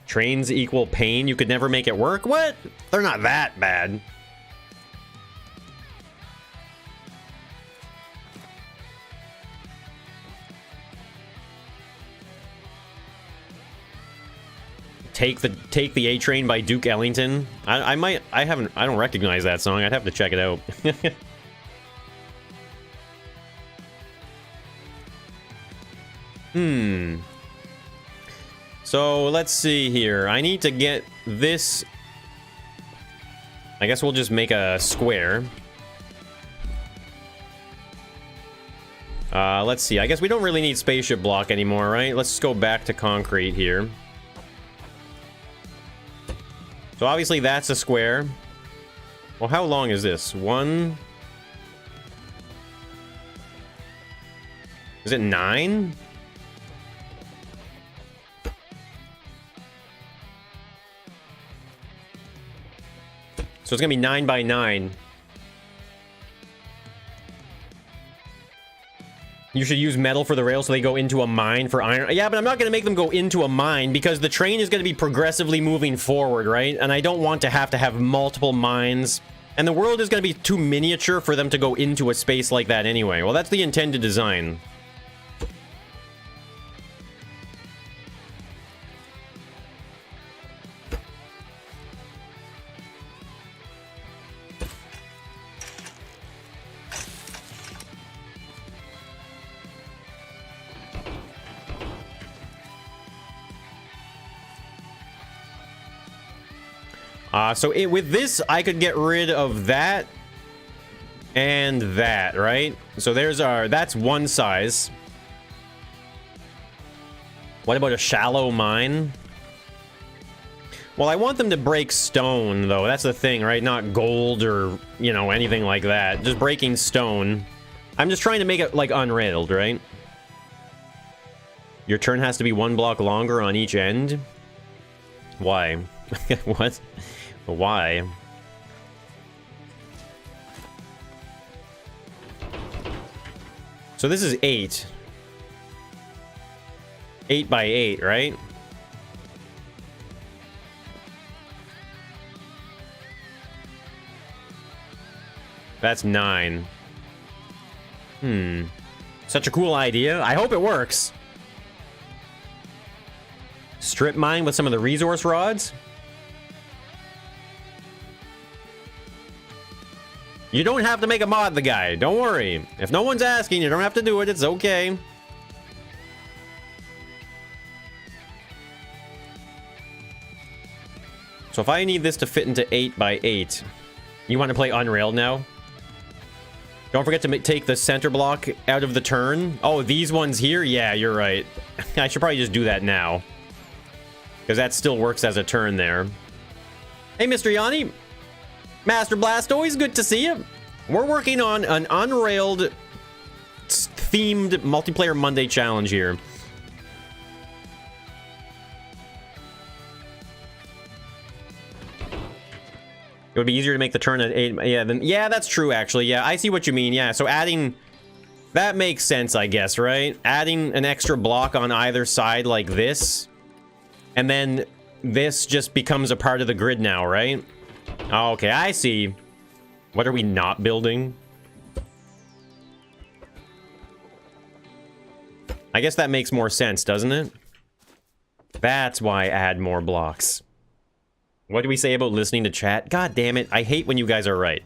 Trains equal pain. You could never make it work? What? They're not that bad. Take the A Train by Duke Ellington. I don't recognize that song. I'd have to check it out. So let's see here. I need to get this. I guess we'll just make a square. Let's see. I guess we don't really need spaceship block anymore, right? Let's just go back to concrete here. So obviously that's a square. Well, how long is this? Is it 9? So it's gonna be 9 by 9. You should use metal for the rails so they go into a mine for iron. Yeah, but I'm not going to make them go into a mine because the train is going to be progressively moving forward, right? And I don't want to have multiple mines. And the world is going to be too miniature for them to go into a space like that anyway. Well, that's the intended design. With this, I could get rid of that and that, right? So that's one size. What about a shallow mine? Well, I want them to break stone, though. That's the thing, right? Not gold or, you know, anything like that. Just breaking stone. I'm just trying to make it, like, unrailed, right? Your turn has to be 1 block longer on each end. Why? What? Why? So this is 8. 8 by 8, right? That's 9. Such a cool idea. I hope it works. Strip mine with some of the resource rods. You don't have to make a mod the guy. Don't worry. If no one's asking, you don't have to do it. It's okay. So if I need this to fit into 8 by 8, you want to play Unrailed now? Don't forget to take the center block out of the turn. Oh, these ones here? Yeah, you're right. I should probably just do that now. Because that still works as a turn there. Hey, Mr. Yanni. Master Blast, always good to see you. We're working on an unrailed themed Multiplayer Monday challenge here. It would be easier to make the turn at 8. Yeah, that's true, actually. Yeah, I see what you mean. Yeah, so adding... That makes sense, I guess, right? Adding an extra block on either side like this. And then this just becomes a part of the grid now, right? Okay, I see. What are we not building? I guess that makes more sense, doesn't it? That's why add more blocks. What do we say about listening to chat? God damn it, I hate when you guys are right.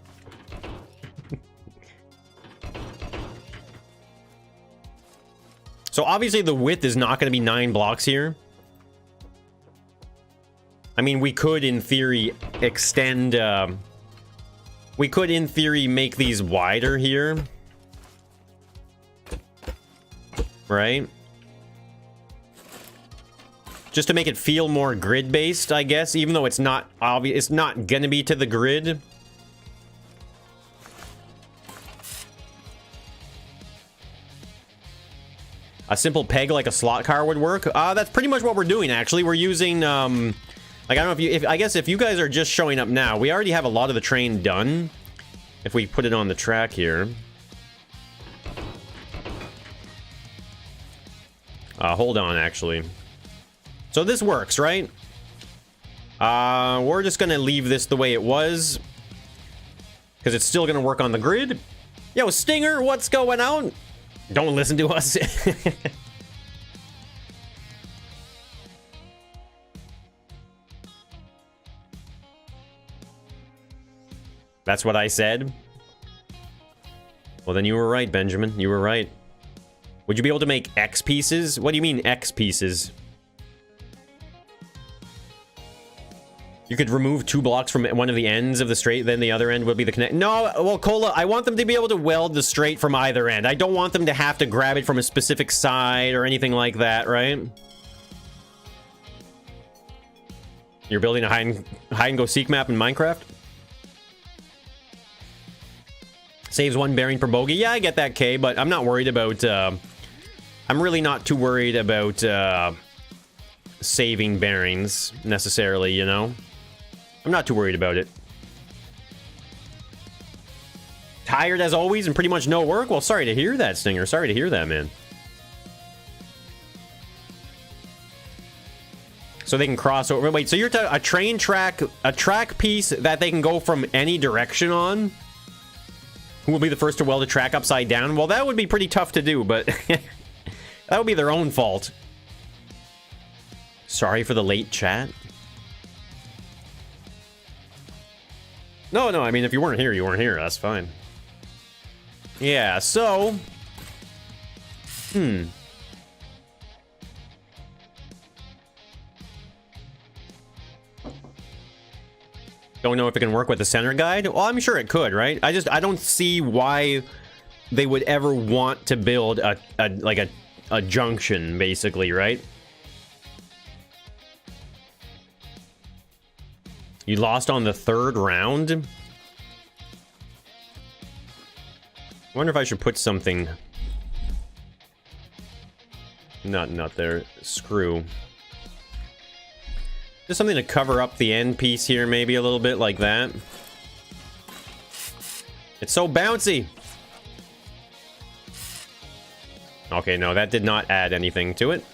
So obviously the width is not going to be 9 blocks here. I mean, we could, in theory, extend... we could, in theory, make these wider here. Right? Just to make it feel more grid-based, I guess, even though it's not obvious, it's not gonna be to the grid. A simple peg like a slot car would work. That's pretty much what we're doing, actually. We're using, like, I don't know if I guess if you guys are just showing up now, we already have a lot of the train done. If we put it on the track here. Hold on, actually. So this works, right? We're just gonna leave this the way it was. Because it's still gonna work on the grid. Yo, Stinger, what's going on? Don't listen to us. That's what I said. Well, then you were right, Benjamin. You were right. Would you be able to make X pieces? What do you mean X pieces? You could remove 2 blocks from one of the ends of the straight, then the other end would be the connect. No, well, Cola, I want them to be able to weld the straight from either end. I don't want them to have to grab it from a specific side or anything like that, right? You're building a hide and go seek map in Minecraft? Saves 1 bearing per bogey. Yeah, I get that, K, but I'm not worried about... I'm really not too worried about saving bearings, necessarily, you know? I'm not too worried about it. Tired as always and pretty much no work? Well, sorry to hear that, Stinger. Sorry to hear that, man. So they can cross over. Wait, so you're a train track, a track piece that they can go from any direction on? Who will be the first to weld a track upside down? Well, that would be pretty tough to do, but that would be their own fault. Sorry for the late chat. No, I mean, if you weren't here, you weren't here. That's fine. Yeah, so... Don't know if it can work with the center guide. Well, I'm sure it could, right? I don't see why they would ever want to build a junction, basically, right? You lost on the 3rd round? I wonder if I should put something... Not there. Screw. Just something to cover up the end piece here, maybe a little bit like that. It's so bouncy! Okay, no, that did not add anything to it.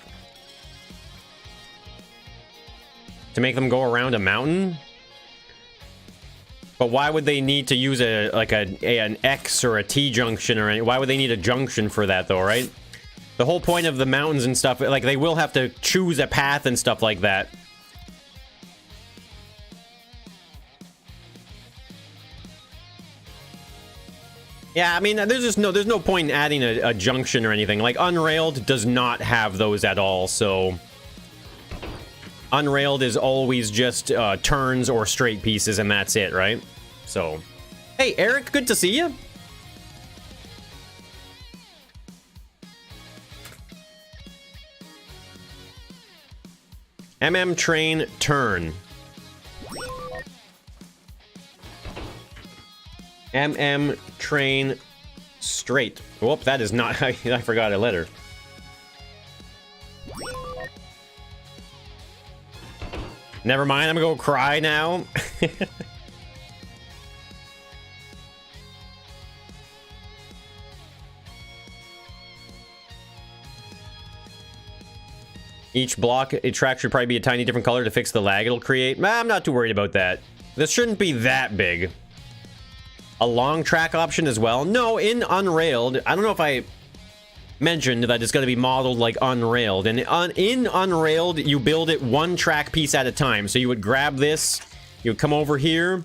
To make them go around a mountain? But why would they need to use an X or a T junction or any? Why would they need a junction for that though, right? The whole point of the mountains and stuff, like they will have to choose a path and stuff like that. Yeah, I mean, there's no point in adding a junction or anything. Like Unrailed does not have those at all, so Unrailed is always just turns or straight pieces, and that's it, right? So, hey, Eric, good to see you. Train turn. Train straight. Whoop, that is not... I forgot a letter. Never mind, I'm gonna go cry now. Each block, a track should probably be a tiny different color to fix the lag it'll create. I'm not too worried about that. This shouldn't be that big. A long track option as well. No, in Unrailed, I don't know if I mentioned that it's going to be modeled like Unrailed. And in Unrailed, you build it one track piece at a time. So you would grab this, you would come over here,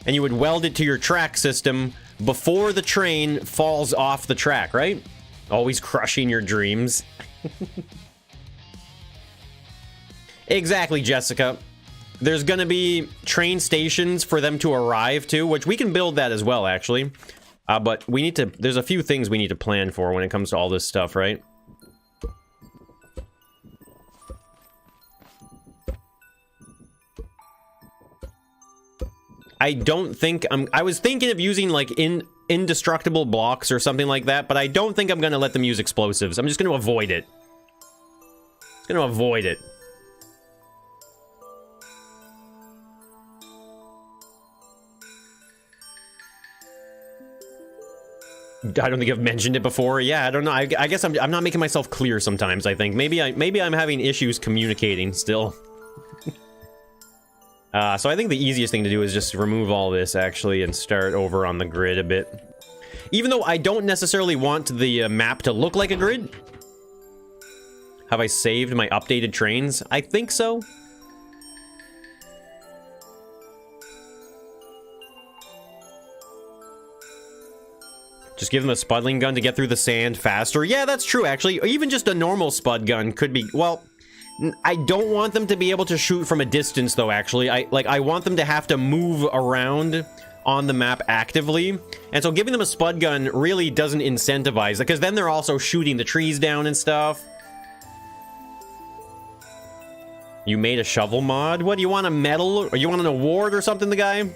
and you would weld it to your track system before the train falls off the track, right? Always crushing your dreams. Exactly, Jessica. There's gonna be train stations for them to arrive to, which we can build that as well, actually. But we need to, there's a few things we need to plan for when it comes to all this stuff, right? I don't think I was thinking of using like indestructible blocks or something like that, but I don't think I'm gonna let them use explosives. I'm just gonna avoid it. Just gonna avoid it. I don't think I've mentioned it before. Yeah, I don't know. I guess I'm not making myself clear sometimes, I think. Maybe I'm having issues communicating still. So I think the easiest thing to do is just remove all this, actually, and start over on the grid a bit. Even though I don't necessarily want the map to look like a grid. Have I saved my updated trains? I think so. Just give them a spuddling gun to get through the sand faster. Yeah, that's true, actually. Even just a normal spud gun could be... Well, I don't want them to be able to shoot from a distance, though, actually. I want them to have to move around on the map actively. And so giving them a spud gun really doesn't incentivize it, because then they're also shooting the trees down and stuff. You made a shovel mod? What, do you want a medal? Or you want an award or something, the guy?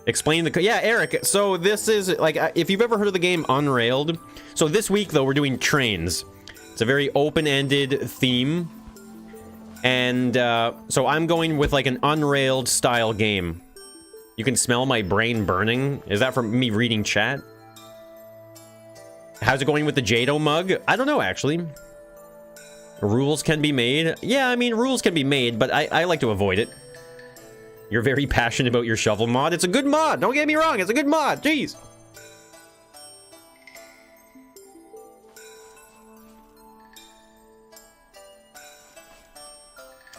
Explain the... Yeah, Eric, so this is, like, if you've ever heard of the game Unrailed... So this week, though, we're doing trains. It's a very open-ended theme. And, so I'm going with, like, an Unrailed style game. You can smell my brain burning? Is that from me reading chat? How's it going with the Jado mug? I don't know, actually. Rules can be made. Yeah, I mean, rules can be made, but I like to avoid it. You're very passionate about your shovel mod. It's a good mod. Don't get me wrong. It's a good mod. Jeez.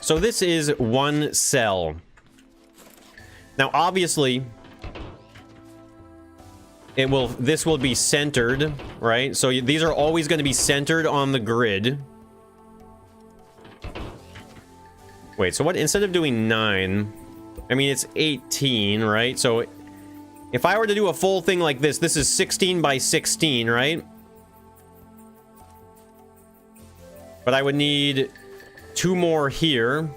So this is one cell. Now, obviously, this will be centered, right? So these are always going to be centered on the grid. Wait, so what? Instead of doing 9... I mean, it's 18, right? So if I were to do a full thing like this, this is 16 by 16, right? But I would need 2 more here,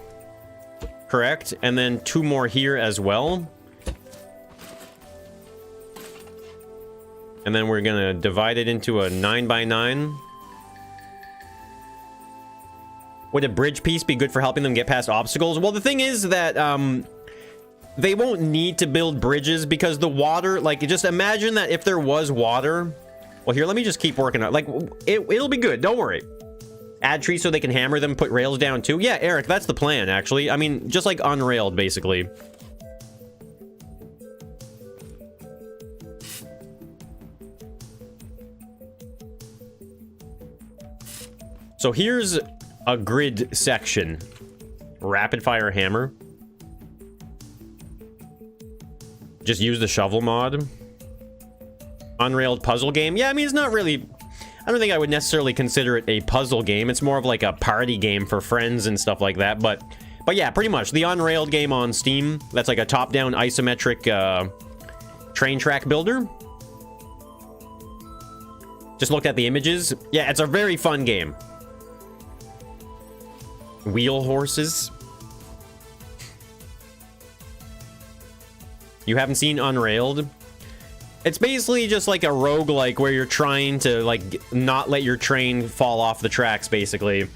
correct? And then 2 more here as well. And then we're gonna divide it into a 9 by 9. Would a bridge piece be good for helping them get past obstacles? Well, the thing is that, they won't need to build bridges because the water, like, just imagine that if there was water. Well, here, let me just keep working on it. Like, it'll be good. Don't worry. Add trees so they can hammer them, put rails down too. Yeah, Eric, that's the plan, actually. I mean, just like Unrailed, basically. So here's a grid section. Rapid fire hammer. Just use the shovel mod. Unrailed puzzle game. Yeah, I mean, it's not really... I don't think I would necessarily consider it a puzzle game. It's more of like a party game for friends and stuff like that. But yeah, pretty much. The Unrailed game on Steam. That's like a top-down isometric train track builder. Just looked at the images. Yeah, it's a very fun game. Wheel horses. You haven't seen Unrailed? It's basically just like a roguelike where you're trying to, like, not let your train fall off the tracks, basically.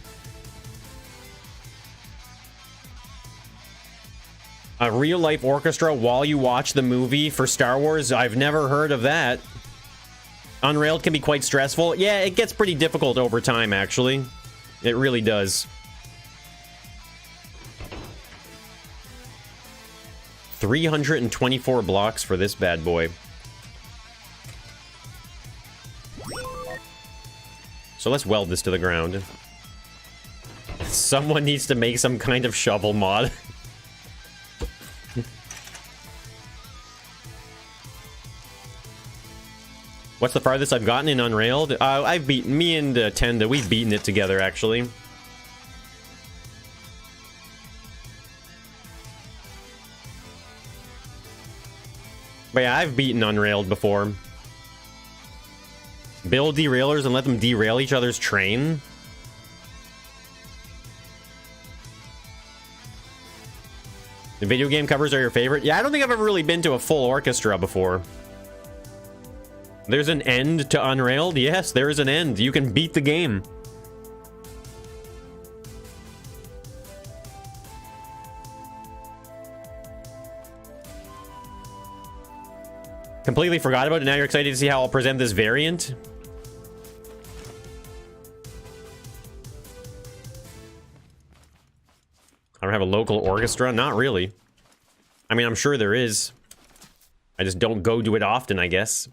A real-life orchestra while you watch the movie for Star Wars? I've never heard of that. Unrailed can be quite stressful. Yeah, it gets pretty difficult over time, actually. It really does. 324 blocks for this bad boy. So let's weld this to the ground. Someone needs to make some kind of shovel mod. What's the farthest I've gotten in Unrailed? I've beaten... Me and Tenda, we've beaten it together, actually. But yeah, I've beaten Unrailed before. Build derailers and let them derail each other's train? The video game covers are your favorite? Yeah, I don't think I've ever really been to a full orchestra before. There's an end to Unrailed? Yes, there is an end. You can beat the game. Completely forgot about it. Now you're excited to see how I'll present this variant? I don't have a local orchestra? Not really. I mean, I'm sure there is. I just don't go to it often, I guess.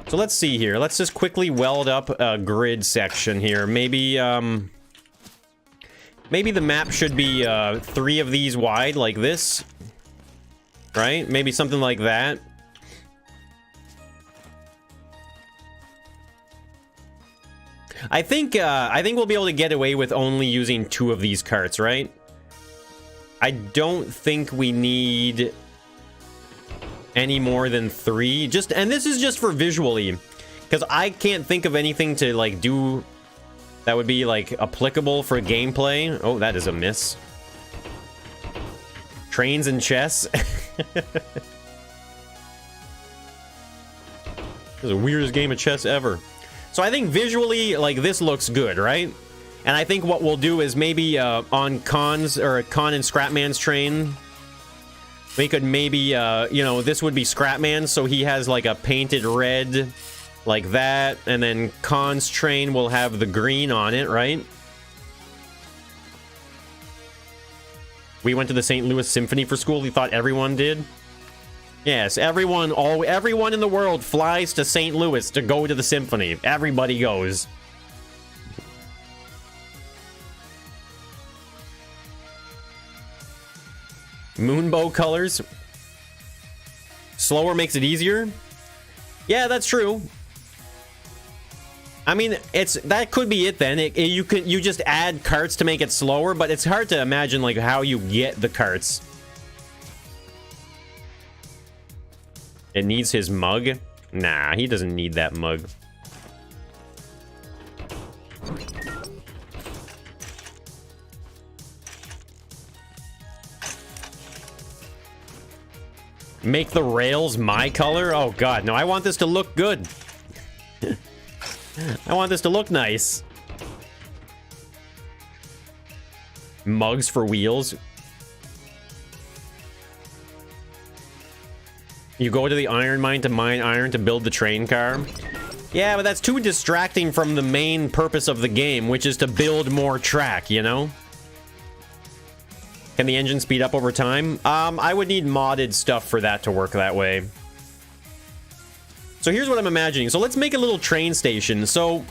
So let's see here. Let's just quickly weld up a grid section here. Maybe, maybe the map should be 3 of these wide, like this. Right? Maybe something like that. I think we'll be able to get away with only using 2 of these carts, right? I don't think we need any more than 3. And this is just for visually, because I can't think of anything to like do that would be like applicable for gameplay. Oh, that is a miss. Trains and chess. This is the weirdest game of chess ever. So I think visually, like, this looks good, right? And I think what we'll do is maybe on Khan's or Khan and Scrapman's train, we could maybe, you know, this would be Scrapman, so he has like a painted red like that, and then Khan's train will have the green on it, right? We went to the St. Louis Symphony for school. We thought everyone did. Yes, everyone in the world flies to St. Louis to go to the symphony. Everybody goes. Moonbow colors. Slower makes it easier. Yeah, that's true. I mean, that could be it then. You just add carts to make it slower, but it's hard to imagine like how you get the carts. It needs his mug? Nah, he doesn't need that mug. Make the rails my color? Oh god, no, I want this to look good. I want this to look nice. Mugs for wheels. You go to the iron mine to mine iron to build the train car. Yeah, but that's too distracting from the main purpose of the game, which is to build more track, you know? Can the engine speed up over time? I would need modded stuff for that to work that way. So here's what I'm imagining. So let's make a little train station. So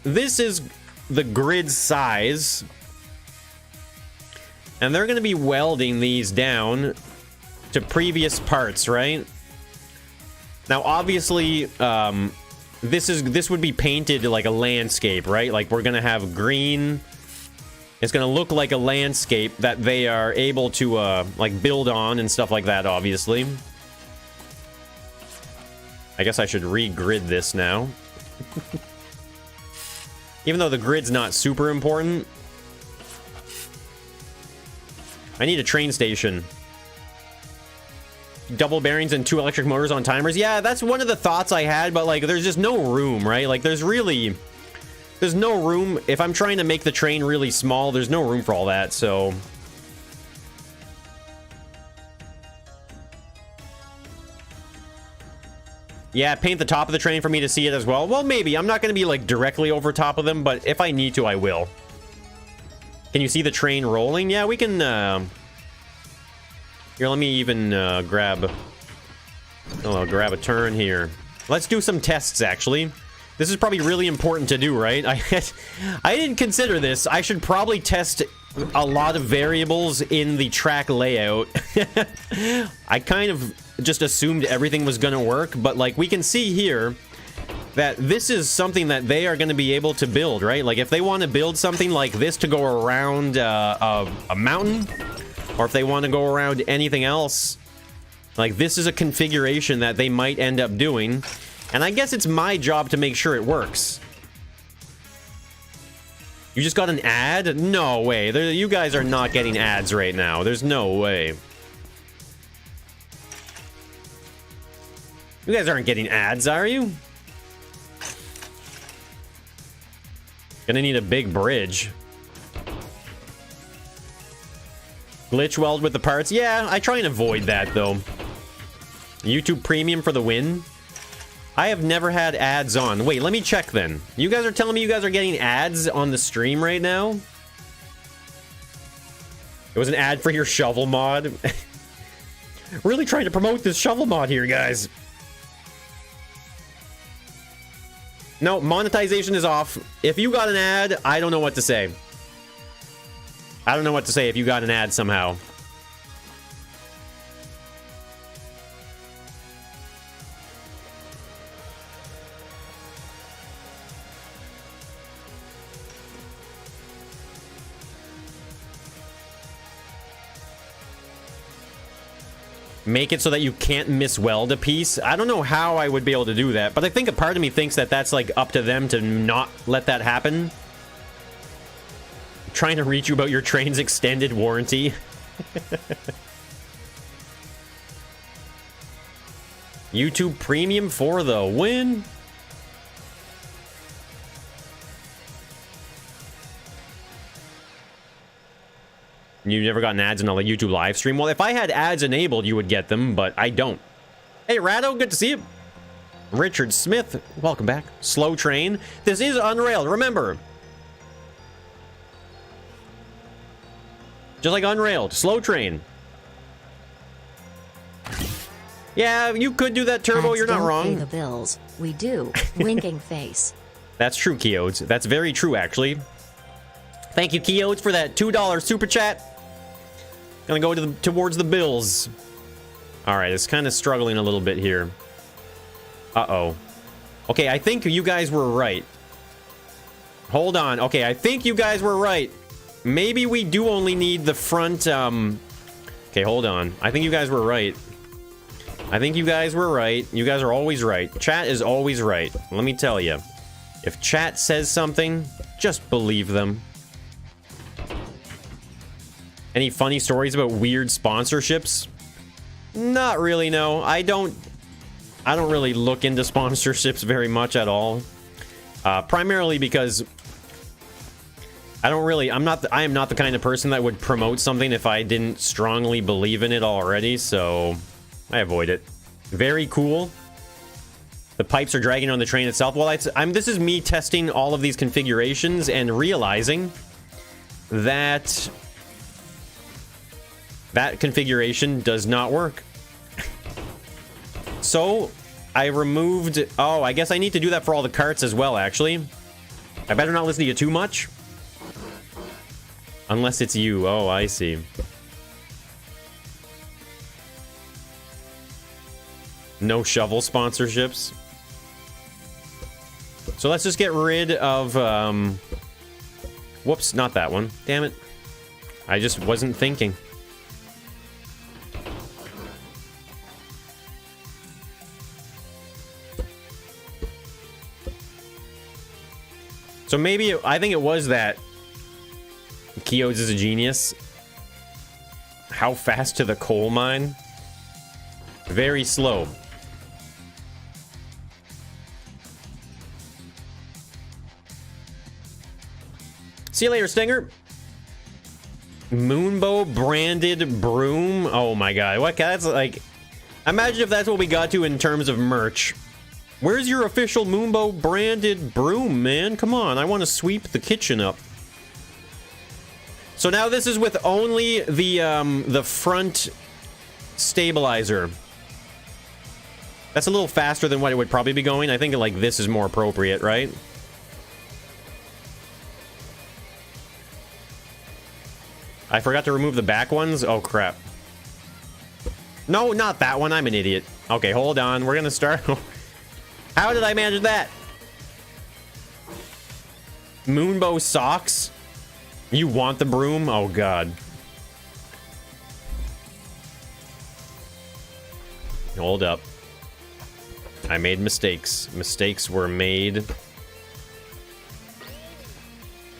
this is the grid size. And they're going to be welding these down to previous parts, right? Now, obviously, this would be painted like a landscape, right? Like, we're going to have green. It's going to look like a landscape that they are able to, like, build on and stuff like that, obviously. I guess I should re-grid this now. Even though the grid's not super important. I need a train station. Double bearings and 2 electric motors on timers. Yeah, that's one of the thoughts I had, but like there's just no room, right? Like there's no room. If I'm trying to make the train really small, there's no room for all that, so Yeah, paint the top of the train for me to see it as well. Well, maybe. I'm not going to be, like, directly over top of them, but if I need to, I will. Can you see the train rolling? Yeah, we can, Here, let me even, grab... Oh, I'll grab a turn here. Let's do some tests, actually. This is probably really important to do, right? I didn't consider this. I should probably test a lot of variables in the track layout. I kind of just assumed everything was going to work, but like we can see here that this is something that they are going to be able to build, right? Like if they want to build something like this to go around a mountain, or if they want to go around anything else, like this is a configuration that they might end up doing, and I guess it's my job to make sure it works. You just got an ad? No way. You guys are not getting ads right now. There's no way. You guys aren't getting ads, are you? Gonna need a big bridge. Glitch weld with the parts? Yeah, I try and avoid that, though. YouTube Premium for the win? I have never had ads on. Wait, let me check then. You guys are telling me you guys are getting ads on the stream right now? It was an ad for your shovel mod. Really trying to promote this shovel mod here, guys. No, monetization is off. If you got an ad, I don't know what to say. I don't know what to say if you got an ad somehow. Make it so that you can't misweld a piece. I don't know how I would be able to do that, but I think a part of me thinks that that's like up to them to not let that happen. I'm trying to reach you about your train's extended warranty. YouTube Premium for the win. You've never gotten ads in a YouTube live stream? Well, if I had ads enabled, you would get them, but I don't. Hey, Rado, good to see you. Richard Smith, welcome back. Slow train. This is Unrailed, remember. Just like Unrailed, slow train. Yeah, you could do that, Turbo. You're not wrong. Pay the bills. We do. Winking face. That's true, Keodes. That's very true, actually. Thank you, Keodes, for that $2 super chat. Gonna go towards the bills. All right, it's kind of struggling a little bit here. Uh-oh. Okay, I think you guys were right. Hold on. Okay, I think you guys were right. Maybe we do only need the front, Okay, hold on. I think you guys were right. I think you guys were right. You guys are always right. Chat is always right. Let me tell you. If chat says something, just believe them. Any funny stories about weird sponsorships? Not really, no. I don't really look into sponsorships very much at all. Primarily because I am not the kind of person that would promote something if I didn't strongly believe in it already, so I avoid it. Very cool. The pipes are dragging on the train itself. Well, this is me testing all of these configurations and realizing that that configuration does not work. So I removed... Oh, I guess I need to do that for all the carts as well, actually. I better not listen to you too much. Unless it's you. Oh, I see. No shovel sponsorships. So let's just get rid of... Whoops, not that one. Damn it. I just wasn't thinking. So maybe, I think it was that Keodes is a genius. How fast to the coal mine? Very slow. See you later, Stinger. Moonbow branded broom. Oh my god. What? That's like... Imagine if that's what we got to in terms of merch. Where's your official Moombo branded broom, man? Come on, I want to sweep the kitchen up. So now this is with only the front stabilizer. That's a little faster than what it would probably be going. I think like this is more appropriate, right? I forgot to remove the back ones. Oh, crap. No, not that one. I'm an idiot. Okay, hold on. We're gonna start. How did I manage that? Moonbow socks? You want the broom? Oh, God. Hold up. I made mistakes. Mistakes were made.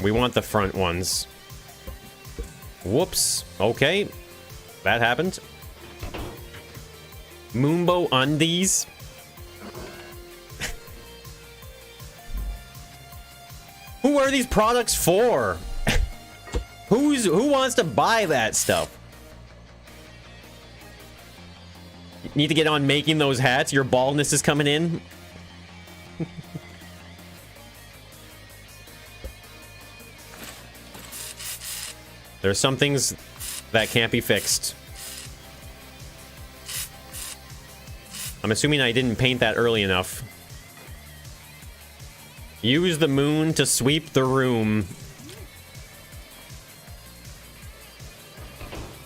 We want the front ones. Whoops. Okay. That happened. Moombo undies. Who are these products for? Who wants to buy that stuff? You need to get on making those hats. Your baldness is coming in. There's some things that can't be fixed. I'm assuming I didn't paint that early enough. Use the moon to sweep the room.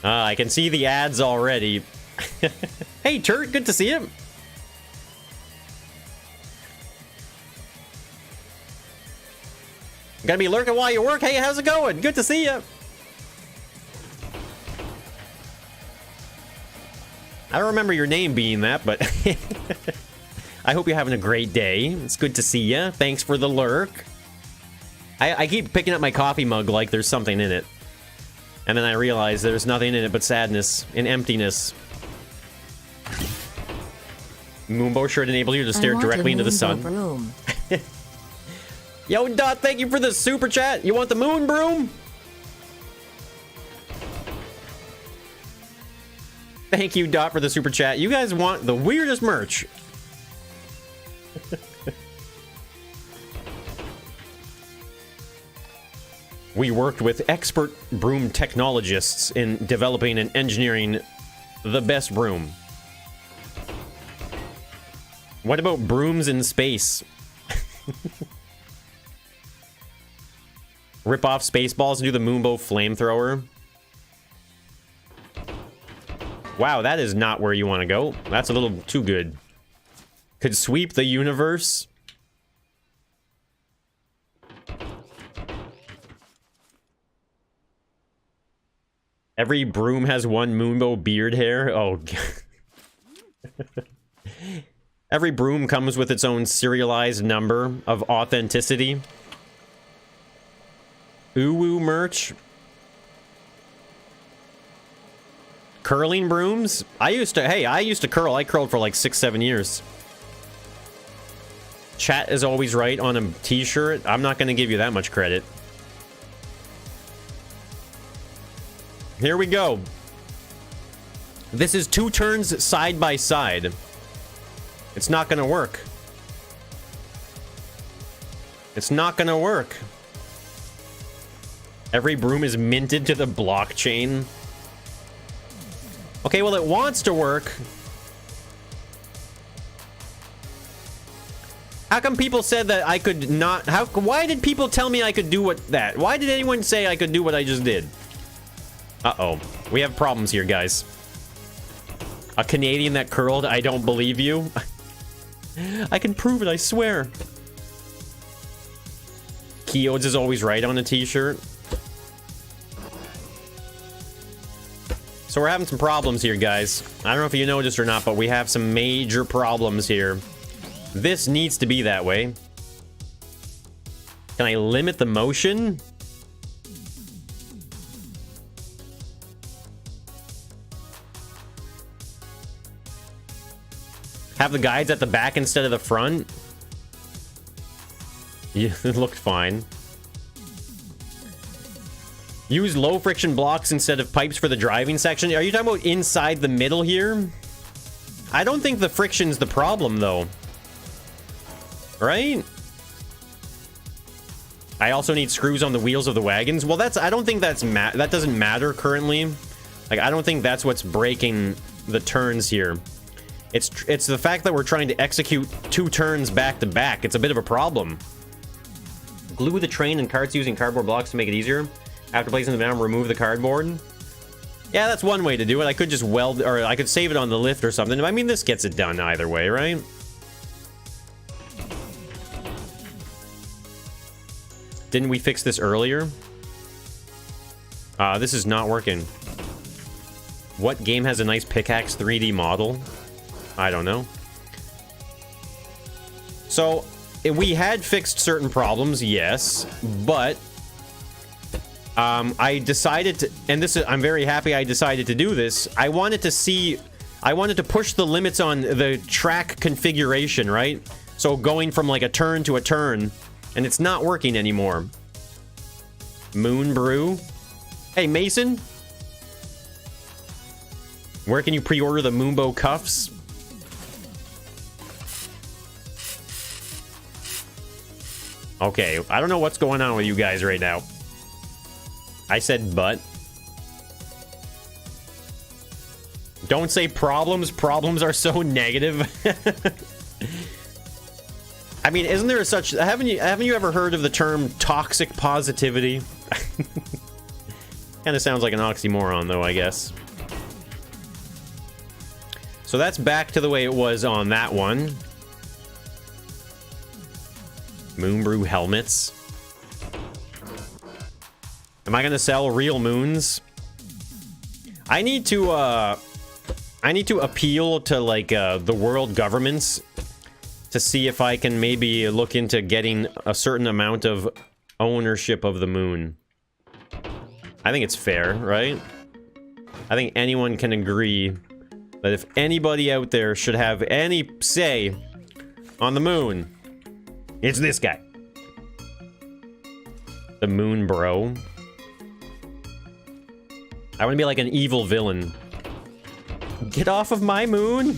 I can see the ads already. Hey, Turt, good to see you. Gotta be lurking while you work. Hey, how's it going? Good to see you. I don't remember your name being that, but I hope you're having a great day. It's good to see you. Thanks for the lurk. I keep picking up my coffee mug like there's something in it. And then I realize there's nothing in it but sadness and emptiness. Moonbow shirt enables you to stare directly into the sun. Yo, Dot, thank you for the super chat. You want the moon broom? Thank you, Dot, for the super chat. You guys want the weirdest merch. We worked with expert broom technologists in developing and engineering the best broom. What about brooms in space? Rip off Spaceballs and do the Moonbow flamethrower. Wow, that is not where you want to go. That's a little too good. Could sweep the universe. Every broom has one Moonbow beard hair. Oh, every broom comes with its own serialized number of authenticity. Uwu merch. Curling brooms? I used to curl. I curled for like 6-7 years. Chat is always right on a t-shirt. I'm not going to give you that much credit. Here we go. This is 2 turns side by side. It's not going to work. It's not going to work. Every broom is minted to the blockchain. Okay, well, it wants to work. How come people said that I could not... Why did people tell me I could do that? Why did anyone say I could do what I just did? Uh-oh. We have problems here, guys. A Canadian that curled, I don't believe you. I can prove it, I swear. Keodes is always right on a t-shirt. So we're having some problems here, guys. I don't know if you noticed or not, but we have some major problems here. This needs to be that way. Can I limit the motion? Have the guides at the back instead of the front? Yeah, it looked fine. Use low friction blocks instead of pipes for the driving section. Are you talking about inside the middle here? I don't think the friction's the problem, though. right? I also need screws on the wheels of the wagons. Well, I don't think that doesn't matter currently. Like, I don't think that's what's breaking the turns here. It's the fact that we're trying to execute 2 turns back to back. It's a bit of a problem. Glue the train and carts using cardboard blocks to make it easier. After placing them down, remove the cardboard. Yeah, that's one way to do it. I could just weld, or I could save it on the lift or something. I mean, this gets it done either way, right? Didn't we fix this earlier? This is not working. What game has a nice pickaxe 3D model? I don't know. So, we had fixed certain problems, yes, but I decided to, and I'm very happy I decided to do this. I wanted to push the limits on the track configuration, right? So going from like a turn to a turn, and it's not working anymore. Moon Brew. Hey, Mason. Where can you pre-order the Moonbo cuffs? Okay, I don't know what's going on with you guys right now. I said but. Don't say problems. Problems are so negative. I mean, isn't there such... Haven't you ever heard of the term toxic positivity? Kind of sounds like an oxymoron, though, I guess. So that's back to the way it was on that one. Moonbrew helmets. Am I gonna sell real moons? I need to appeal to like the world governments to see if I can maybe look into getting a certain amount of ownership of the moon. I think it's fair, right? I think anyone can agree that if anybody out there should have any say on the moon, it's this guy. The Moon Bro. I want to be like an evil villain. Get off of my moon!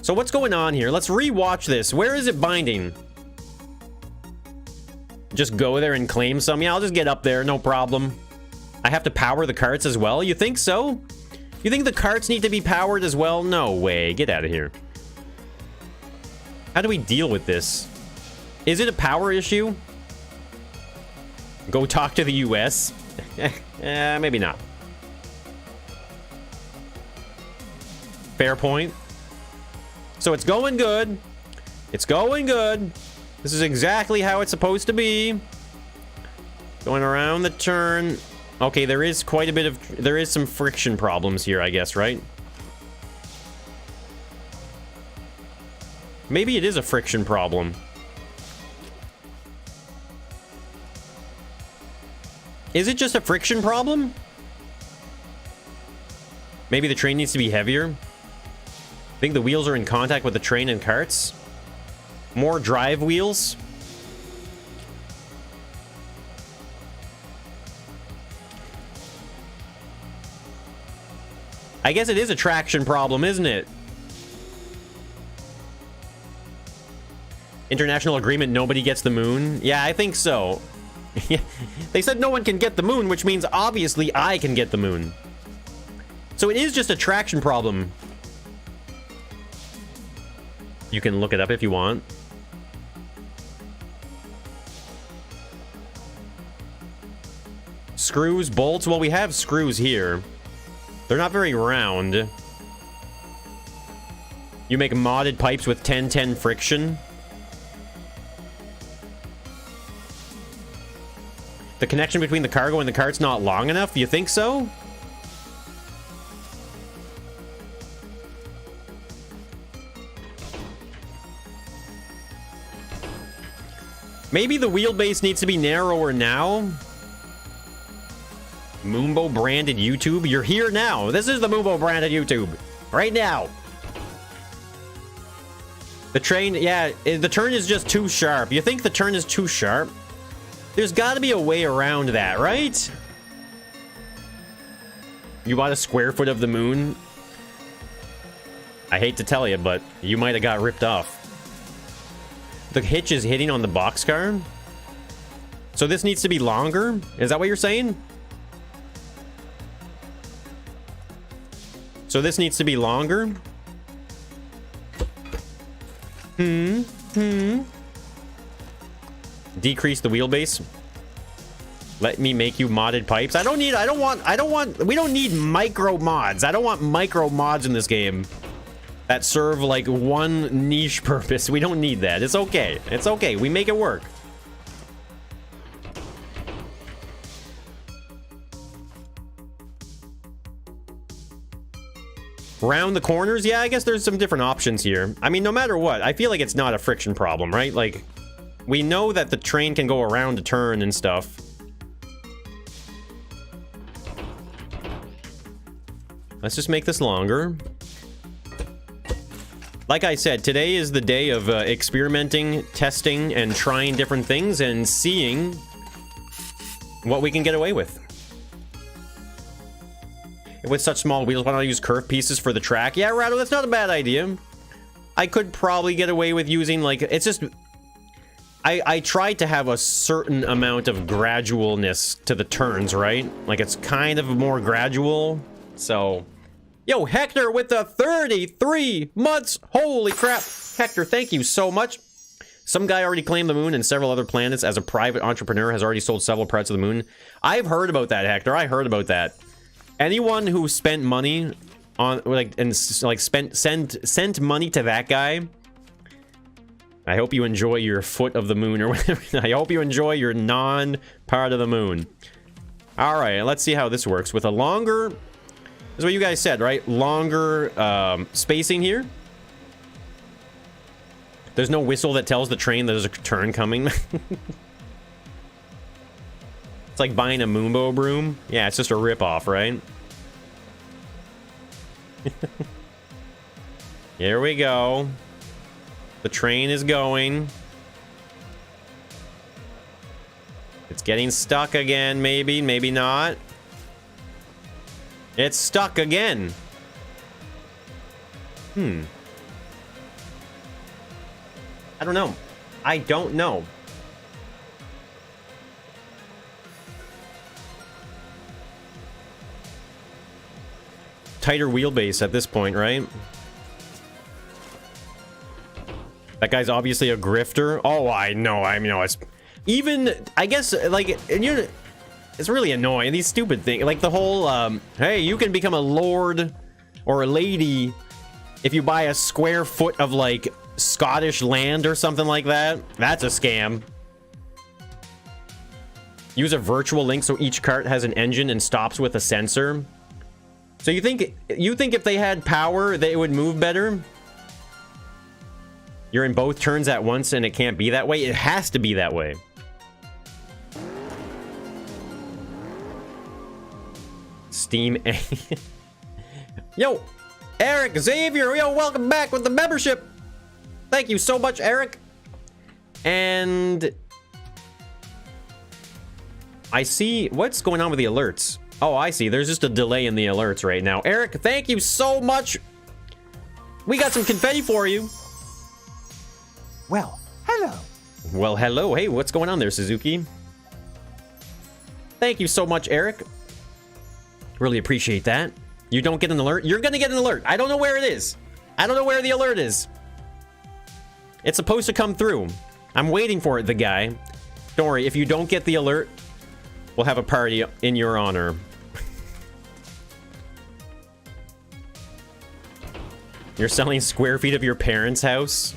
So what's going on here? Let's re-watch this. Where is it binding? Just go there and claim some? Yeah, I'll just get up there, no problem. I have to power the carts as well? You think so? You think the carts need to be powered as well? No way. Get out of here. How do we deal with this? Is it a power issue? Go talk to the US? Maybe not. Fair point. So it's going good. It's going good. This is exactly how it's supposed to be. Going around the turn. Okay, there is quite a bit of... There is some friction problems here, I guess, right? Maybe it is a friction problem. Is it just a friction problem? Maybe the train needs to be heavier? Think the wheels are in contact with the train and carts? More drive wheels? I guess it is a traction problem, isn't it? International agreement, nobody gets the moon? Yeah, I think so. They said no one can get the moon, which means obviously I can get the moon. So it is just a traction problem. You can look it up if you want. Screws, bolts. Well, we have screws here. They're not very round. You make modded pipes with 10-10 friction. The connection between the cargo and the cart's not long enough? You think so? Maybe the wheelbase needs to be narrower now? Moonbo branded YouTube? You're here now. This is the Moonbo branded YouTube. Right now. The train, yeah, the turn is just too sharp. You think the turn is too sharp? There's got to be a way around that, right? You bought a square foot of the moon? I hate to tell you, but you might have got ripped off. the hitch is hitting on the boxcar. So this needs to be longer? Is that what you're saying? So this needs to be longer? Decrease the wheelbase. Let me make you modded pipes. We don't need micro mods. I don't want micro mods in this game that serve like one niche purpose. We don't need that. It's okay. It's okay. We make it work. Round the corners? Yeah, I guess there's some different options here. I mean, no matter what, I feel like it's not a friction problem, right? Like, we know that the train can go around a turn and stuff. Let's just make this longer. Like I said, today is the day of experimenting, testing, and trying different things and seeing what we can get away with. With such small wheels, why don't I use curved pieces for the track? Yeah, Rado, that's not a bad idea. I could probably get away with using, like, it's just... I tried to have a certain amount of gradualness to the turns, right? Like, it's kind of more gradual, so... Yo, Hector with the 33 months! Holy crap! Hector, thank you so much! Some guy already claimed the moon and several other planets as a private entrepreneur has already sold several parts of the moon. I've heard about that, Hector. I heard about that. Anyone who spent money on, like, and, like, sent money to that guy... I hope you enjoy your foot of the moon, or whatever. I hope you enjoy your non-part of the moon. Alright, let's see how this works. With a longer... This is what you guys said, right? Longer spacing here. There's no whistle that tells the train there's a turn coming. It's like buying a Moombo broom. Yeah, it's just a ripoff, right? Here we go. The train is going. It's getting stuck again, maybe, maybe not. It's stuck again. I don't know. I don't know. Tighter wheelbase at this point, right? That guy's obviously a grifter. Oh, I know. I mean, it's even, I guess, like, it's really annoying. These stupid things, like the whole, hey, you can become a lord or a lady if you buy a square foot of, like, Scottish land or something like that. That's a scam. Use a virtual link so each cart has an engine and stops with a sensor. So you think if they had power, they would move better? You're in both turns at once and it can't be that way? It has to be that way. Steam A. Yo, Eric, Xavier, yo, welcome back with the membership. Thank you so much, Eric. And I see what's going on with the alerts. Oh, I see. There's just a delay in the alerts right now. Eric, thank you so much. We got some confetti for you. Well, hello. Well, hello. Hey, what's going on there, Suzuki? Thank you so much, Eric. Really appreciate that. You don't get an alert? You're gonna get an alert. I don't know where it is. I don't know where the alert is. It's supposed to come through. I'm waiting for it, the guy. Don't worry, if you don't get the alert, we'll have a party in your honor. You're selling square feet of your parents' house?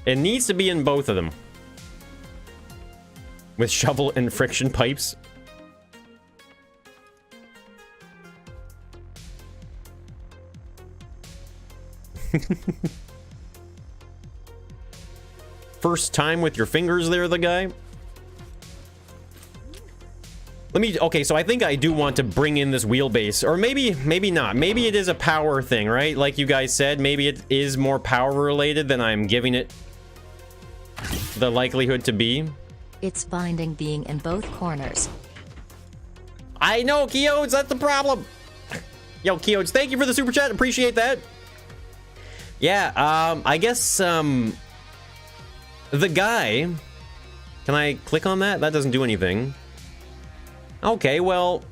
It needs to be in both of them. With shovel and friction pipes. First time with your fingers there, the guy. Okay, so I think I do want to bring in this wheelbase. Or maybe not. Maybe it is a power thing, right? Like you guys said, maybe it is more power related than I'm giving it the likelihood to be. It's binding being in both corners. I know, Keodes, that's the problem. Yo, Keodes, thank you for the super chat. Appreciate that. Yeah, I guess, the guy... Can I click on that? That doesn't do anything. Okay, well...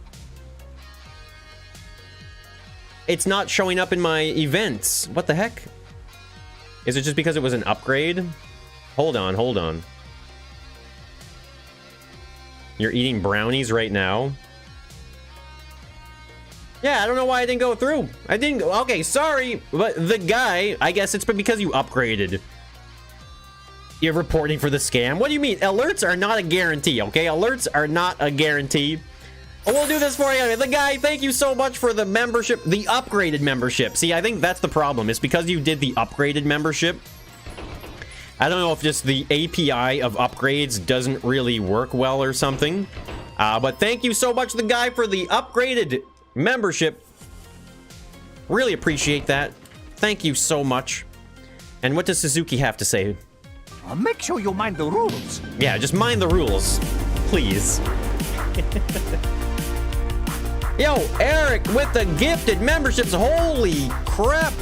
It's not showing up in my events. What the heck? Is it just because it was an upgrade? Hold on, hold on. You're eating brownies right now? Yeah, I don't know why I didn't go through. I didn't go... Okay, sorry, but the guy... I guess it's because you upgraded. You're reporting for the scam? What do you mean? Alerts are not a guarantee, okay? Alerts are not a guarantee. Oh, we'll do this for you. The guy, thank you so much for the membership. The upgraded membership. See, I think that's the problem. It's because you did the upgraded membership. I don't know if just the API of upgrades doesn't really work well or something. But thank you so much, the guy, for the upgraded membership. Really appreciate that. Thank you so much. And what does Suzuki have to say? Make sure you mind the rules. Yeah, just mind the rules, please. Yo, Eric with the gifted memberships. Holy crap.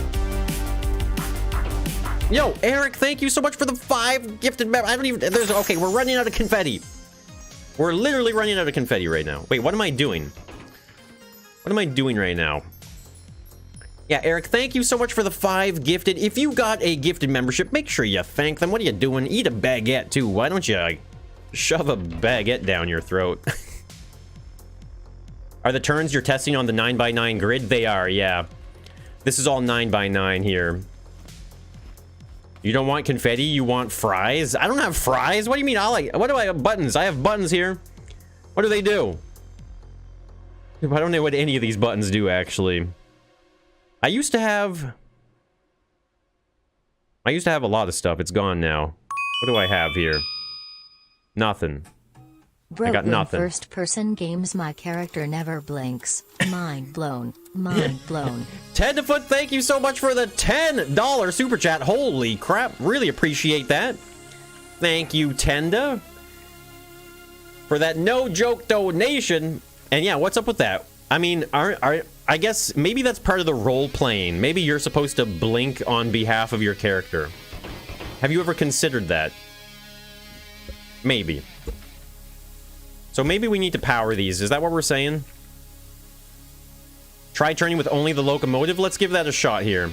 Yo, Eric, thank you so much for the 5 gifted members. I don't even... Okay, we're running out of confetti. We're literally running out of confetti right now. Wait, what am I doing? What am I doing right now? Yeah, Eric, thank you so much for the 5 gifted. If you got a gifted membership, make sure you thank them. What are you doing? Eat a baguette, too. Why don't you shove a baguette down your throat? Are the turns you're testing on the 9x9 grid? They are, yeah. This is all 9x9 here. You don't want confetti? You want fries? I don't have fries. What do you mean? What do I have? Buttons. I have buttons here. What do they do? I don't know what any of these buttons do, actually. I used to have a lot of stuff. It's gone now. What do I have here? Nothing. I got nothing. First person games, my character never blinks. Mind blown. Mind blown. Tenderfoot, thank you so much for the $10 super chat. Holy crap. Really appreciate that. Thank you, Tenda, for that no joke donation. And yeah, what's up with that? I mean, I guess maybe that's part of the role playing. Maybe you're supposed to blink on behalf of your character. Have you ever considered that? Maybe. So maybe we need to power these. Is that what we're saying? Try turning with only the locomotive? Let's give that a shot here.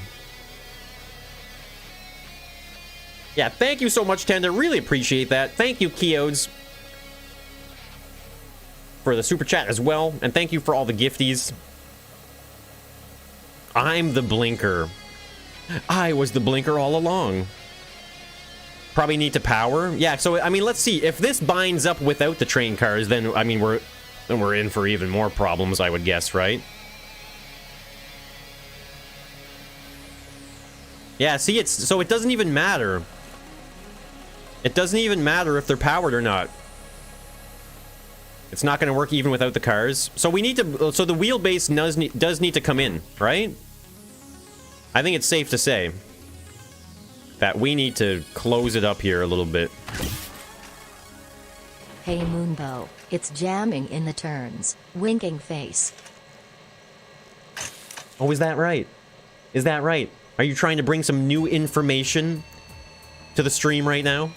Yeah, thank you so much, Tenda. Really appreciate that. Thank you, Keodes, for the super chat as well. And thank you for all the gifties. I'm the blinker. I was the blinker all along. Probably need to power. Yeah, so, I mean, let's see. If this binds up without the train cars, then, I mean, we're in for even more problems, I would guess, right? Yeah, see, so it doesn't even matter. It doesn't even matter if they're powered or not. It's not going to work even without the cars. So we need to... So the wheelbase does need to come in, right? I think it's safe to say that we need to close it up here a little bit. Hey Moonbow, it's jamming in the turns. Winking face. Oh, is that right? Is that right? Are you trying to bring some new information to the stream right now?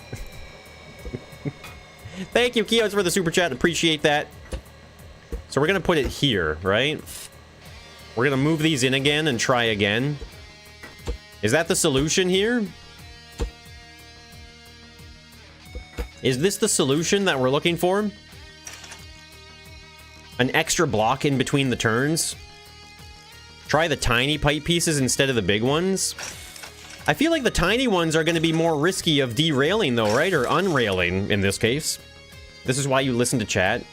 Thank you, Keodes, for the super chat. Appreciate that. So we're going to put it here, right? We're going to move these in again and try again. Is that the solution here? Is this the solution that we're looking for? An extra block in between the turns? Try the tiny pipe pieces instead of the big ones? I feel like the tiny ones are going to be more risky of derailing though, right? Or unrailing in this case. This is why you listen to chat.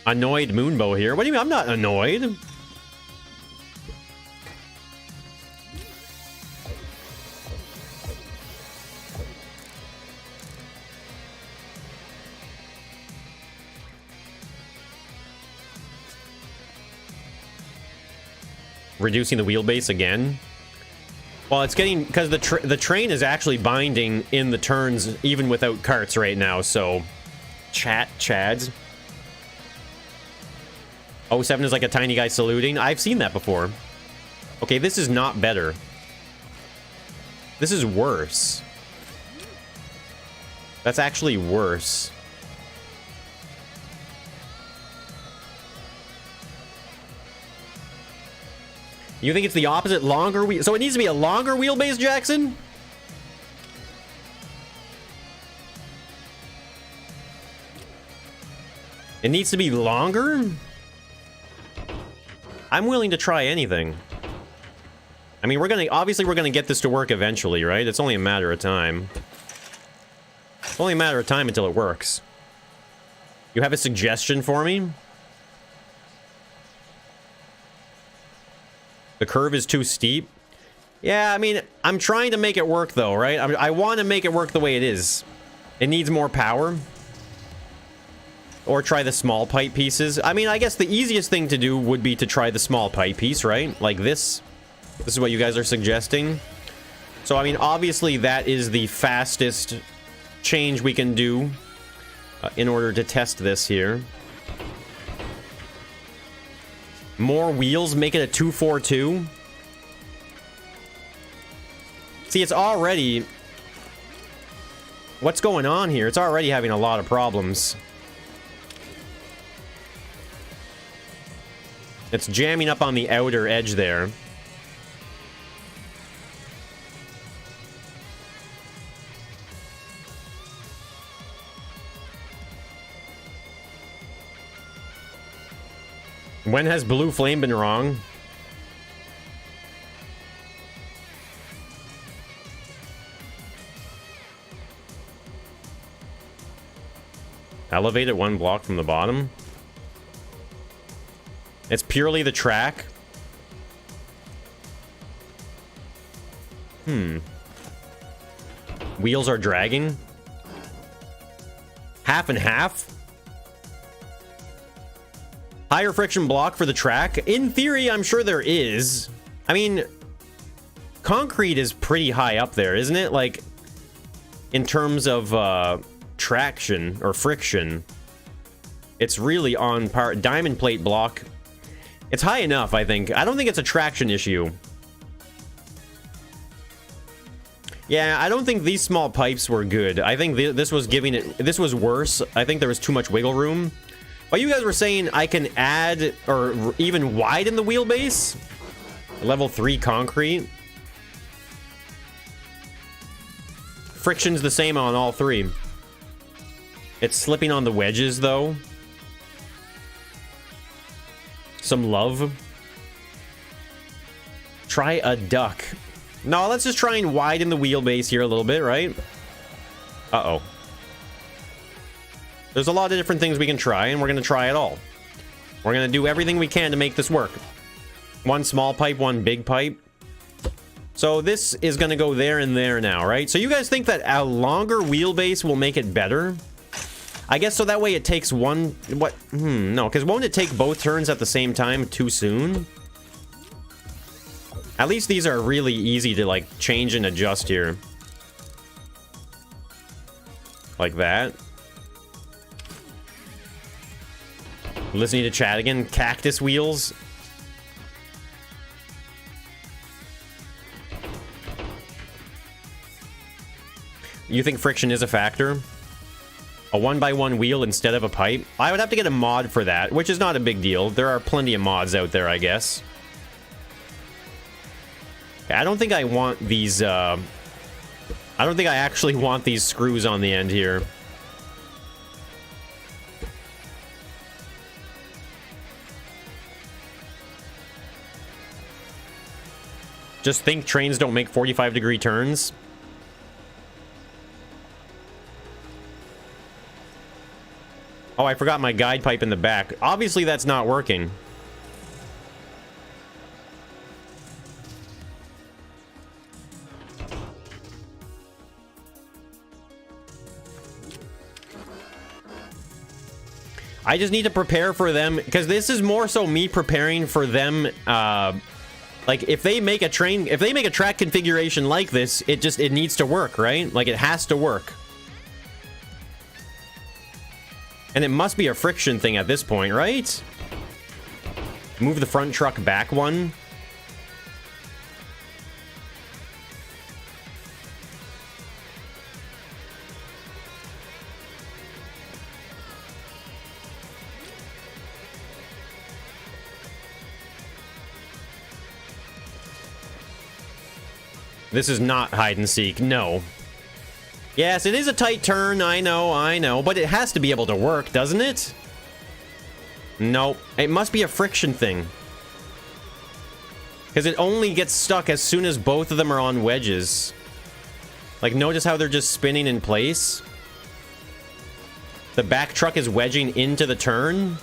Annoyed Moonbow here. What do you mean? I'm not annoyed. Reducing the wheelbase again. Well, it's getting... Because the train is actually binding in the turns even without carts right now, so... Chads. 07 is like a tiny guy saluting. I've seen that before. Okay, this is not better. This is worse. That's actually worse. You think it's the opposite? Longer wheel? So it needs to be a longer wheelbase, Jackson? It needs to be longer? I'm willing to try anything. I mean, obviously we're gonna get this to work eventually, right? It's only a matter of time. It's only a matter of time until it works. You have a suggestion for me? The curve is too steep. Yeah, I mean, I'm trying to make it work though, right? I want to make it work the way it is. It needs more power. Or try the small pipe pieces. I mean, I guess the easiest thing to do would be to try the small pipe piece, right? Like this. This is what you guys are suggesting. So, I mean, obviously that is the fastest change we can do in order to test this here. More wheels, make it a 242. See, it's already... What's going on here? It's already having a lot of problems. It's jamming up on the outer edge there. When has Blue Flame been wrong? Elevate it one block from the bottom. It's purely the track. Wheels are dragging. Half and half. Higher friction block for the track. In theory, I'm sure there is. I mean, concrete is pretty high up there, isn't it? Like, in terms of traction or friction, it's really on par. Diamond plate block. It's high enough, I think. I don't think it's a traction issue. Yeah, I don't think these small pipes were good. I think this was giving it... This was worse. I think there was too much wiggle room. But you guys were saying I can add or even widen the wheelbase? Level 3 concrete. Friction's the same on all three. It's slipping on the wedges, though. Some love. Try a duck. No, let's just try and widen the wheelbase here a little bit, right? Uh-oh. There's a lot of different things we can try, and we're going to try it all. We're going to do everything we can to make this work. One small pipe, one big pipe. So this is going to go there and there now, right? So you guys think that a longer wheelbase will make it better? I guess so that way it takes one... What? No, because won't it take both turns at the same time too soon? At least these are really easy to, like, change and adjust here. Like that. Listening to chat again. Cactus wheels. You think friction is a factor? A 1x1 wheel instead of a pipe? I would have to get a mod for that, which is not a big deal. There are plenty of mods out there, I guess. I don't think I want these, I don't think I actually want these screws on the end here. Just think trains don't make 45-degree turns. Oh, I forgot my guide pipe in the back. Obviously, that's not working. I just need to prepare for them, because this is more so me preparing for them. Like, if they make a track configuration like this, it needs to work, right? Like, it has to work. And it must be a friction thing at this point, right? Move the front truck back one. This is not hide and seek, no. Yes, it is a tight turn, I know, but it has to be able to work, doesn't it? Nope, it must be a friction thing. Because it only gets stuck as soon as both of them are on wedges. Like, notice how they're just spinning in place? The back truck is wedging into the turn.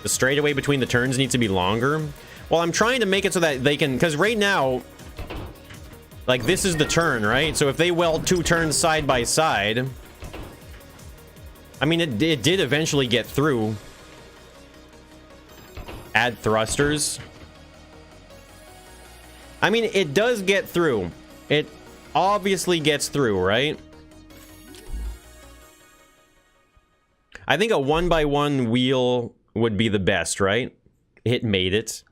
The straightaway between the turns needs to be longer. Well, I'm trying to make it so that they can... Because right now... Like, this is the turn, right? So if they weld two turns side by side... I mean, it did eventually get through. Add thrusters. I mean, it does get through. It obviously gets through, right? I think a 1x1 wheel would be the best, right? It made it.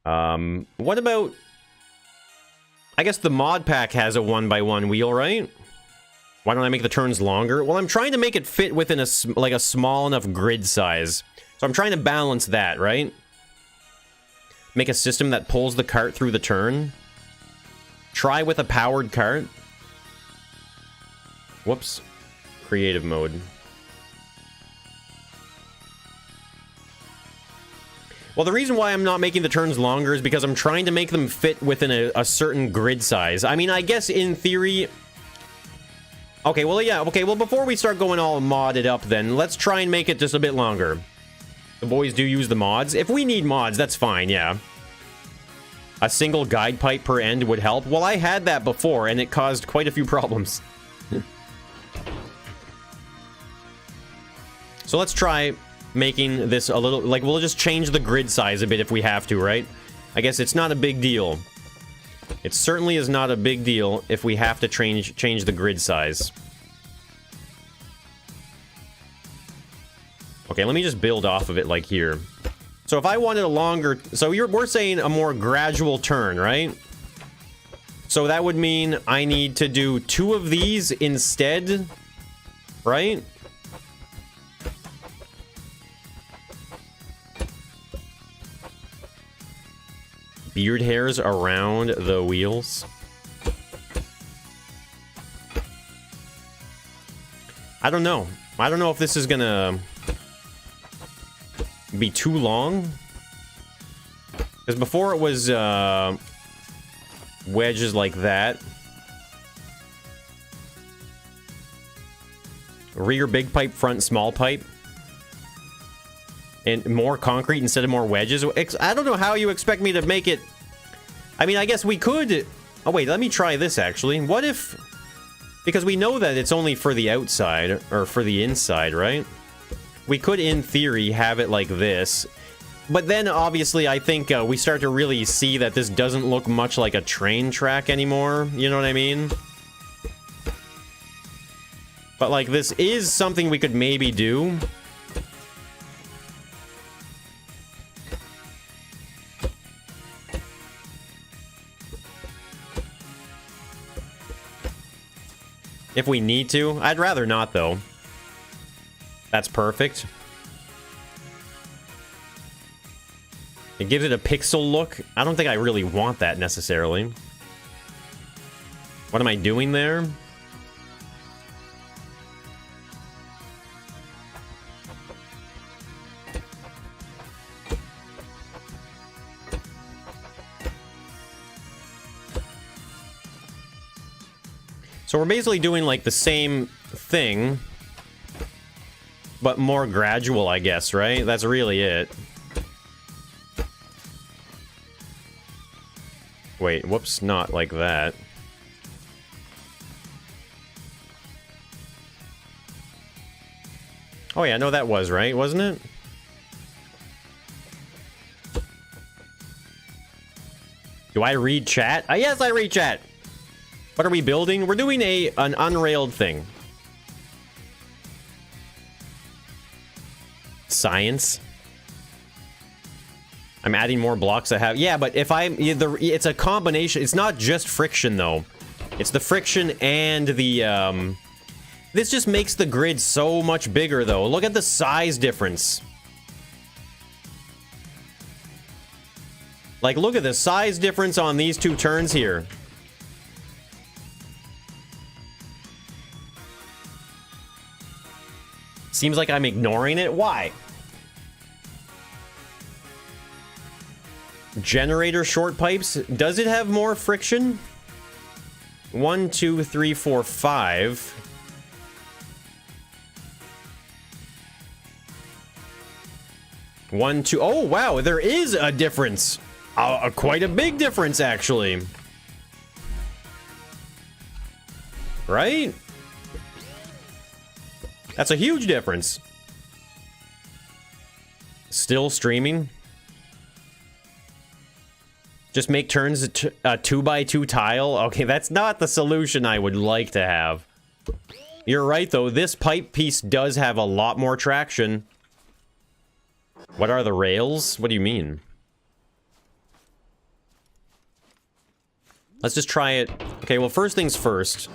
What about... I guess the mod pack has a 1x1 wheel, right? Why don't I make the turns longer? Well, I'm trying to make it fit within a small enough grid size. So I'm trying to balance that, right? Make a system that pulls the cart through the turn. Try with a powered cart. Whoops. Creative mode. Well, the reason why I'm not making the turns longer is because I'm trying to make them fit within a certain grid size. I mean, I guess in theory... Okay, well, yeah, okay, well, before we start going all modded up then, let's try and make it just a bit longer. The boys do use the mods. If we need mods, that's fine, yeah. A single guide pipe per end would help. Well, I had that before, and it caused quite a few problems. So let's try... making this a little... Like, we'll just change the grid size a bit if we have to, right? I guess it's not a big deal. It certainly is not a big deal if we have to change the grid size. Okay, let me just build off of it, like, here. So if I wanted a longer... So we're saying a more gradual turn, right? So that would mean I need to do 2 of these instead, right? Beard hairs around the wheels. I don't know. I don't know if this is gonna be too long. Because before it was wedges like that. Rear big pipe, front small pipe. And more concrete instead of more wedges. I don't know how you expect me to make it... I mean, I guess we could... Oh, wait, let me try this, actually. What if... Because we know that it's only for the outside, or for the inside, right? We could, in theory, have it like this. But then, obviously, I think we start to really see that this doesn't look much like a train track anymore. You know what I mean? But, like, this is something we could maybe do. If we need to. I'd rather not, though. That's perfect. It gives it a pixel look. I don't think I really want that, necessarily. What am I doing there? So we're basically doing, like, the same thing, but more gradual, I guess, right? That's really it. Wait, whoops, not like that. Oh yeah, no, that was right, wasn't it? Do I read chat? Yes, I read chat! What are we building? We're doing an unrailed thing. Science. I'm adding more blocks I have. Yeah, but if it's a combination. It's not just friction though. It's the friction and the this just makes the grid so much bigger though. Look at the size difference. Like, look at the size difference on these two turns here. Seems like I'm ignoring it. Why? Generator short pipes. Does it have more friction? 1, 2, 3, 4, 5. One, two. Oh, wow. There is a difference. Quite a big difference, actually. Right? That's a huge difference. Still streaming. Just make turns a 2x2 tile. Okay, that's not the solution I would like to have. You're right, though. This pipe piece does have a lot more traction. What are the rails? What do you mean? Let's just try it. Okay, well, first things first.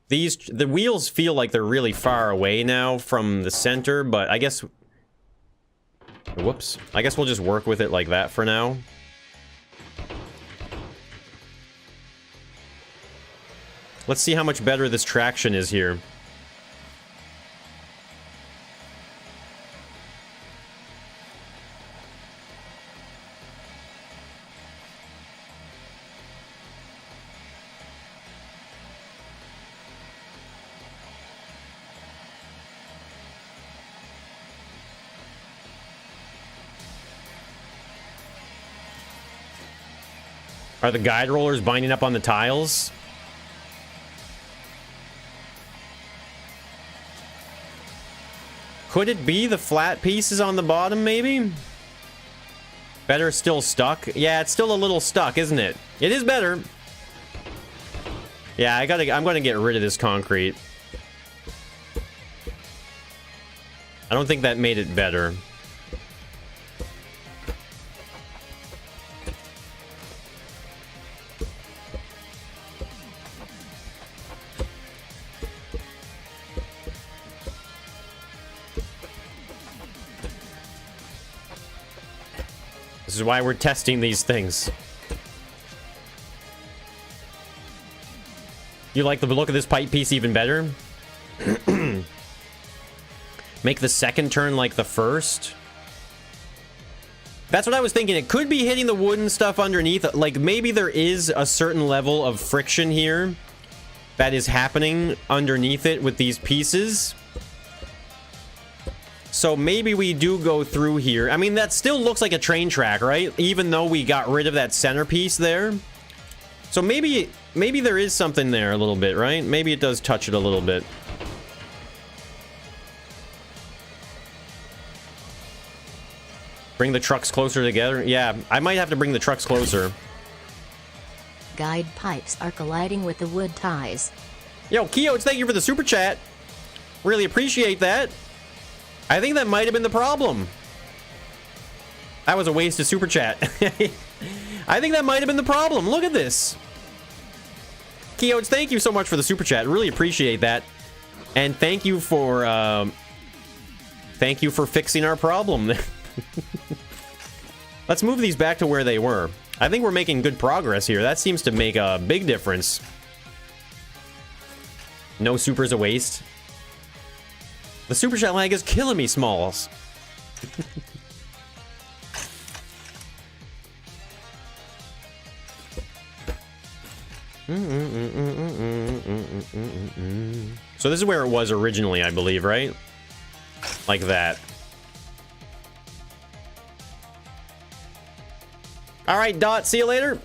The wheels feel like they're really far away now from the center, but I guess... Whoops. I guess we'll just work with it like that for now. Let's see how much better this traction is here. Are the guide rollers binding up on the tiles? Could it be the flat pieces on the bottom, maybe? Better still stuck? Yeah, it's still a little stuck, isn't it? It is better. Yeah, I'm gonna get rid of this concrete. I don't think that made it better. This is why we're testing these things. You like the look of this pipe piece even better? Make the second turn like the first? That's what I was thinking. It could be hitting the wooden stuff underneath. Like, maybe there is a certain level of friction here that is happening underneath it with these pieces. So maybe we do go through here. I mean, that still looks like a train track, right? Even though we got rid of that centerpiece there. So maybe there is something there a little bit, right? Maybe it does touch it a little bit. Bring the trucks closer together. Yeah, I might have to bring the trucks closer. Guide pipes are colliding with the wood ties. Yo, Keotes, thank you for the super chat. Really appreciate that. I think that might have been the problem. That was a waste of super chat. I think that might have been the problem. Look at this. Keotes, thank you so much for the super chat. Really appreciate that. And thank you for fixing our problem. Let's move these back to where they were. I think we're making good progress here. That seems to make a big difference. No super's a waste. The super chat lag is killing me, Smalls. So this is where it was originally, I believe, right? Like that. All right, Dot, see you later.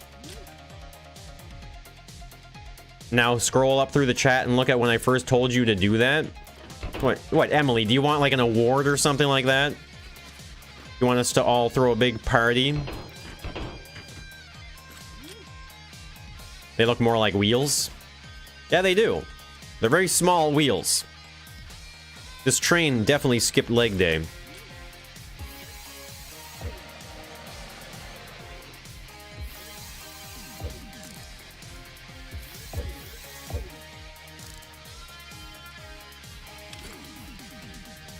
Now scroll up through the chat and look at when I first told you to do that. What, Emily, do you want like an award or something like that? You want us to all throw a big party? They look more like wheels. Yeah, they do. They're very small wheels. This train definitely skipped leg day.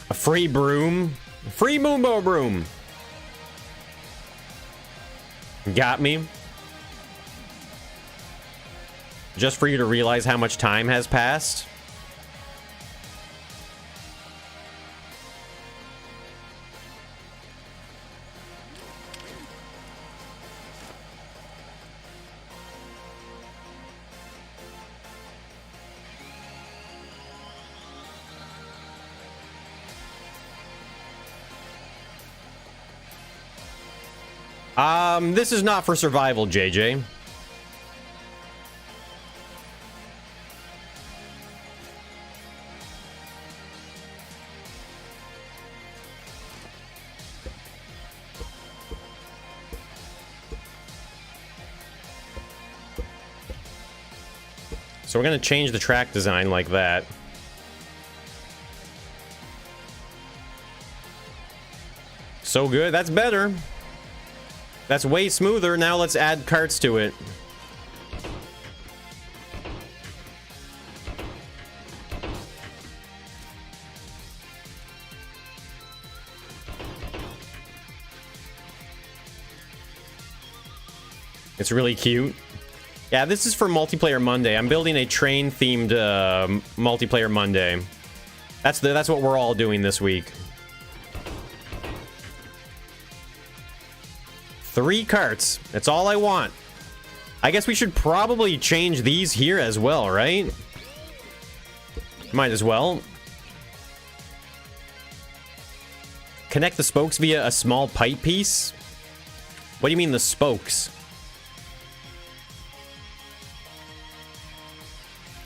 A free broom. Free Moombo broom. Got me. Just for you to realize how much time has passed. This is not for survival, JJ. So we're going to change the track design like that. So good. That's better. That's way smoother. Now let's add carts to it. It's really cute. Yeah, this is for Multiplayer Monday. I'm building a train-themed Multiplayer Monday. That's what we're all doing this week. 3 carts. That's all I want. I guess we should probably change these here as well, right? Might as well. Connect the spokes via a small pipe piece? What do you mean the spokes?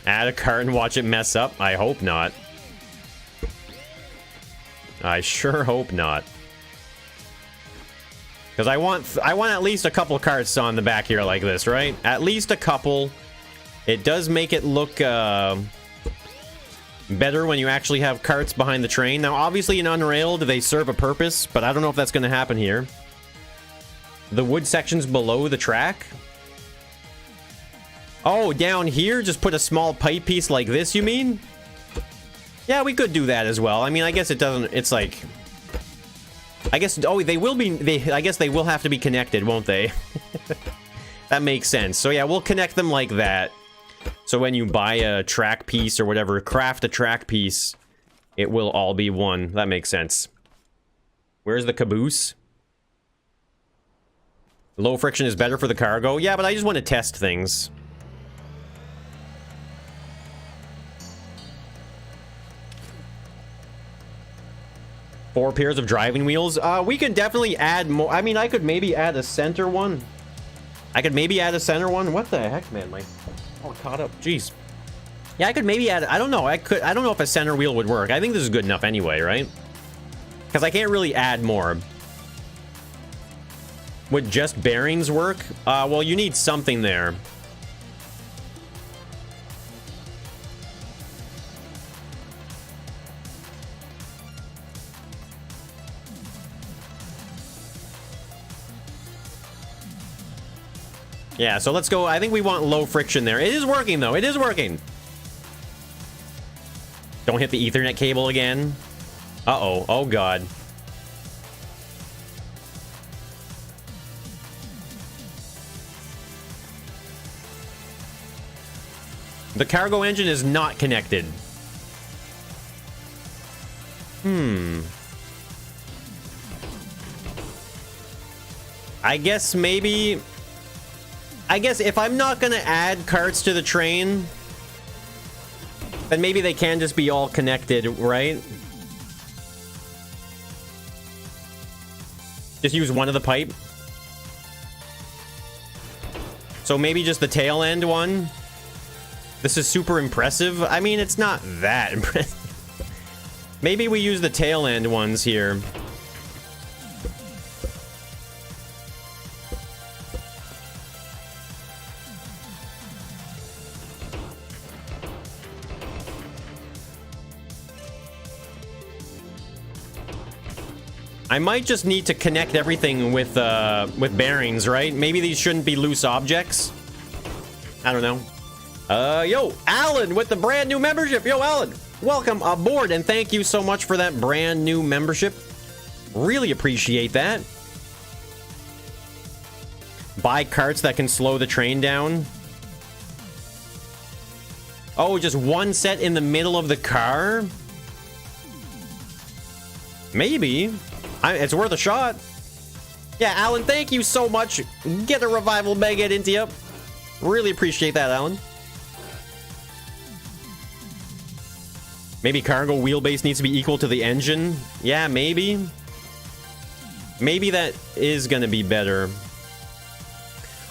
Add a cart and watch it mess up? I hope not. I sure hope not. Because I want at least a couple carts on the back here like this, right? At least a couple. It does make it look better when you actually have carts behind the train. Now, obviously in Unrailed, they serve a purpose, but I don't know if that's going to happen here. The wood sections below the track? Oh, down here, just put a small pipe piece like this, you mean? Yeah, we could do that as well. I mean, I guess it doesn't, it's like... I guess, oh, they will be, I guess they will have to be connected, won't they? That makes sense. So yeah, we'll connect them like that. So when you buy a track piece or whatever, craft a track piece, it will all be one. That makes sense. Where's the caboose? Low friction is better for the cargo. Yeah, but I just want to test things. Four pairs of driving wheels. We can definitely add more. I mean, I could maybe add a center one. What the heck, man? My all caught up. Jeez. Yeah, I could maybe add. I don't know. I don't know if a center wheel would work. I think this is good enough anyway, right? Because I can't really add more. Would just bearings work? Well, you need something there. Yeah, so let's go. I think we want low friction there. It is working, though. It is working. Don't hit the Ethernet cable again. Uh-oh. Oh, God. The cargo engine is not connected. I guess maybe... I guess if I'm not gonna add carts to the train, then maybe they can just be all connected, right? Just use one of the pipe. So maybe just the tail end one. This is super impressive. I mean, it's not that impressive. Maybe we use the tail end ones here. I might just need to connect everything with bearings, right? Maybe these shouldn't be loose objects. I don't know. Yo, Alan with the brand new membership. Yo, Alan, welcome aboard, and thank you so much for that brand new membership. Really appreciate that. Buy carts that can slow the train down. Oh, just one set in the middle of the car? Maybe. It's worth a shot. Yeah, Alan, thank you so much. Get a revival baguette into you. Really appreciate that, Alan. Maybe cargo wheelbase needs to be equal to the engine. Yeah, maybe. Maybe that is going to be better.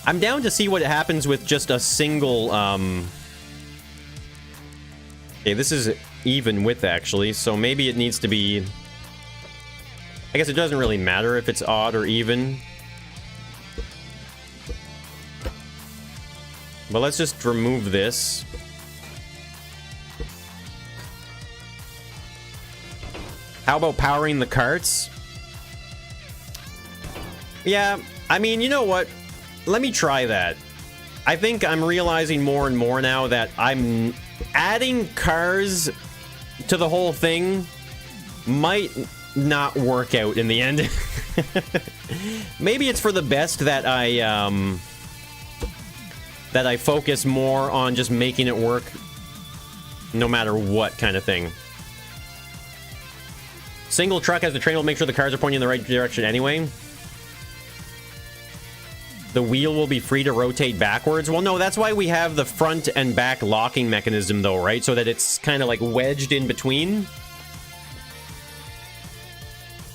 I'm down to see what happens with just a single... Okay, this is even width, actually, so maybe it needs to be... I guess it doesn't really matter if it's odd or even. But let's just remove this. How about powering the carts? Yeah, I mean, you know what? Let me try that. I think I'm realizing more and more now that I'm adding cars to the whole thing might not work out in the end. Maybe it's for the best that I focus more on just making it work no matter what kind of thing. Single truck as the train will make sure the cars are pointing in the right direction anyway. The wheel will be free to rotate backwards. Well, no, that's why we have the front and back locking mechanism, though, right? So that it's kind of like wedged in between.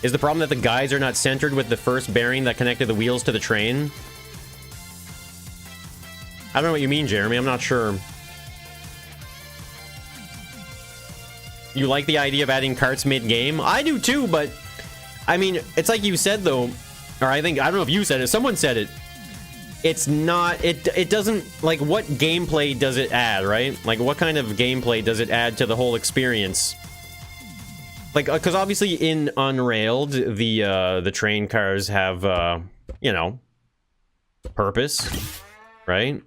Is the problem that the guides are not centered with the first bearing that connected the wheels to the train? I don't know what you mean, Jeremy. I'm not sure. You like the idea of adding carts mid-game? I do too, but... I mean, it's like you said, though. Or I don't know if you said it. Someone said it. It's not... It doesn't... Like, what gameplay does it add, right? Like, what kind of gameplay does it add to the whole experience? Like, because obviously in Unrailed, the train cars have, you know, purpose, right?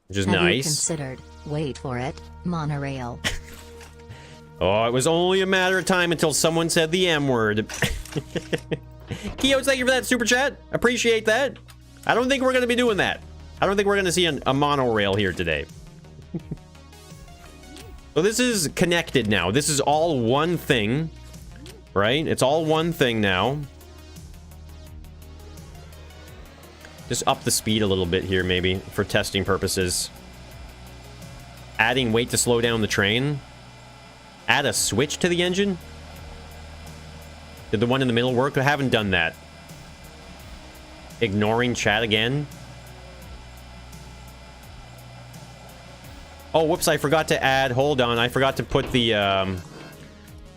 Which is Have nice. you considered, wait for it, monorail? Oh, it was only a matter of time until someone said the M word. Kiyos, thank you for that super chat. Appreciate that. I don't think we're going to be doing that. I don't think we're going to see a monorail here today. So this is connected now. This is all one thing, right? It's all one thing now. Just up the speed a little bit here, maybe, for testing purposes. Adding weight to slow down the train. Add a switch to the engine. Did the one in the middle work? I haven't done that. Ignoring chat again. Oh, whoops, I forgot to add... Hold on, I forgot to put the...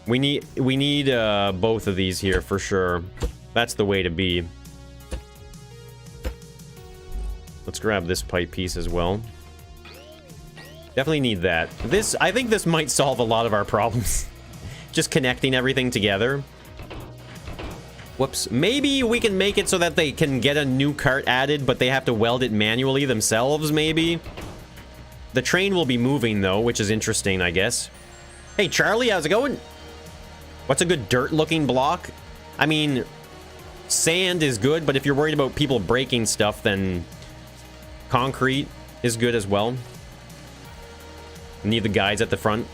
We need both of these here, for sure. That's the way to be. Let's grab this pipe piece as well. Definitely need that. I think this might solve a lot of our problems. Just connecting everything together. Whoops. Maybe we can make it so that they can get a new cart added, but they have to weld it manually themselves, maybe? The train will be moving, though, which is interesting, I guess. Hey, Charlie, how's it going? What's a good dirt-looking block? I mean, sand is good, but if you're worried about people breaking stuff, then concrete is good as well. Need the guides at the front.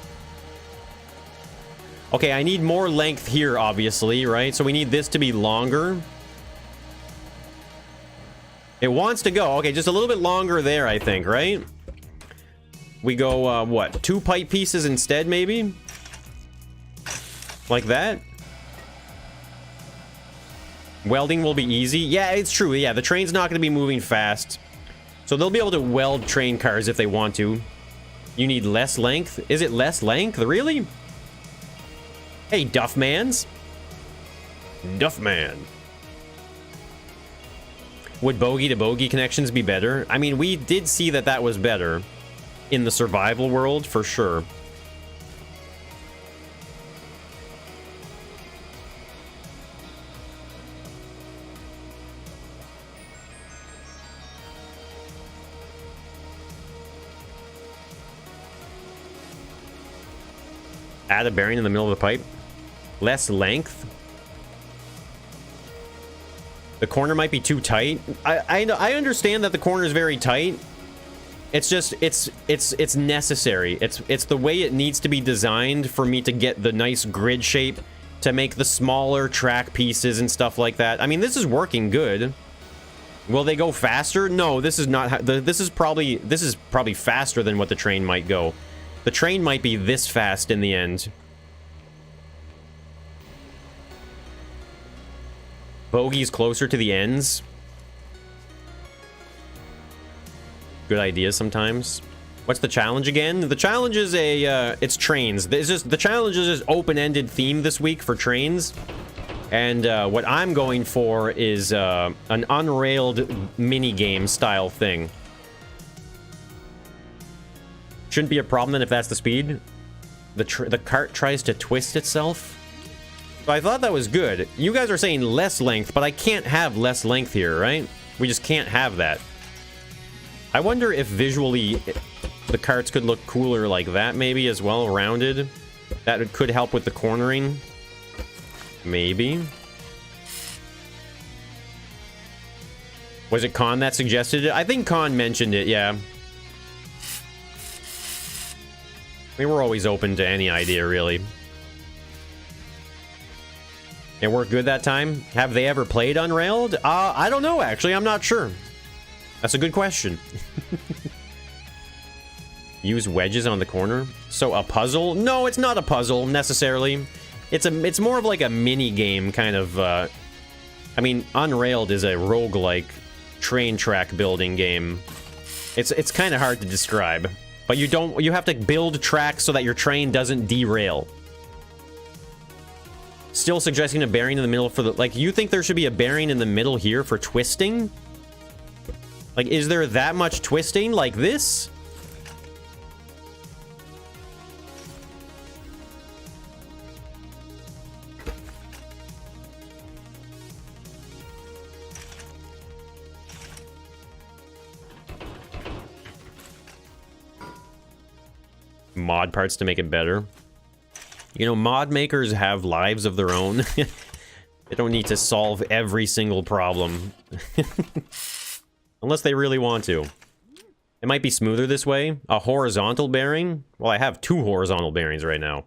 Okay, I need more length here, obviously, right? So we need this to be longer. It wants to go. Okay, just a little bit longer there, I think, right? We go, what? 2 pipe pieces instead, maybe? Like that? Welding will be easy. Yeah, it's true. Yeah, the train's not going to be moving fast. So they'll be able to weld train cars if they want to. You need less length? Is it less length? Really? Hey, Duffmans. Duffman. Would bogey-to-bogey connections be better? I mean, we did see that that was better in the survival world, for sure. Add a bearing in the middle of the pipe. Less length. The corner might be too tight. I understand that the corner is very tight. It's just it's necessary. It's the way it needs to be designed for me to get the nice grid shape to make the smaller track pieces and stuff like that. I mean, this is working good. Will they go faster? No, this is not. This is probably faster than what the train might go. The train might be this fast in the end. Bogies closer to the ends. Good ideas sometimes. What's the challenge again? The challenge is it's trains. The challenge is just open-ended theme this week for trains. And what I'm going for is an unrailed mini-game style thing. Shouldn't be a problem then if that's the speed. The cart tries to twist itself. So I thought that was good. You guys are saying less length, but I can't have less length here, right? We just can't have that. I wonder if visually the carts could look cooler like that maybe as well, rounded. That could help with the cornering. Maybe. Was it Khan that suggested it? I think Khan mentioned it, yeah. I mean, we're always open to any idea, really. It worked good that time? Have they ever played Unrailed? I don't know, actually. I'm not sure. That's a good question. Use wedges on the corner? So a puzzle? No, it's not a puzzle, necessarily. It's more of like a mini-game kind of... I mean, Unrailed is a roguelike train track building game. It's kind of hard to describe. But you have to build tracks so that your train doesn't derail. Still suggesting a bearing in the middle for the... Like, you think there should be a bearing in the middle here for twisting? Like, is there that much twisting like this? Mod parts to make it better. You know, mod makers have lives of their own. They don't need to solve every single problem. Unless they really want to. It might be smoother this way. A horizontal bearing? Well, I have 2 horizontal bearings right now.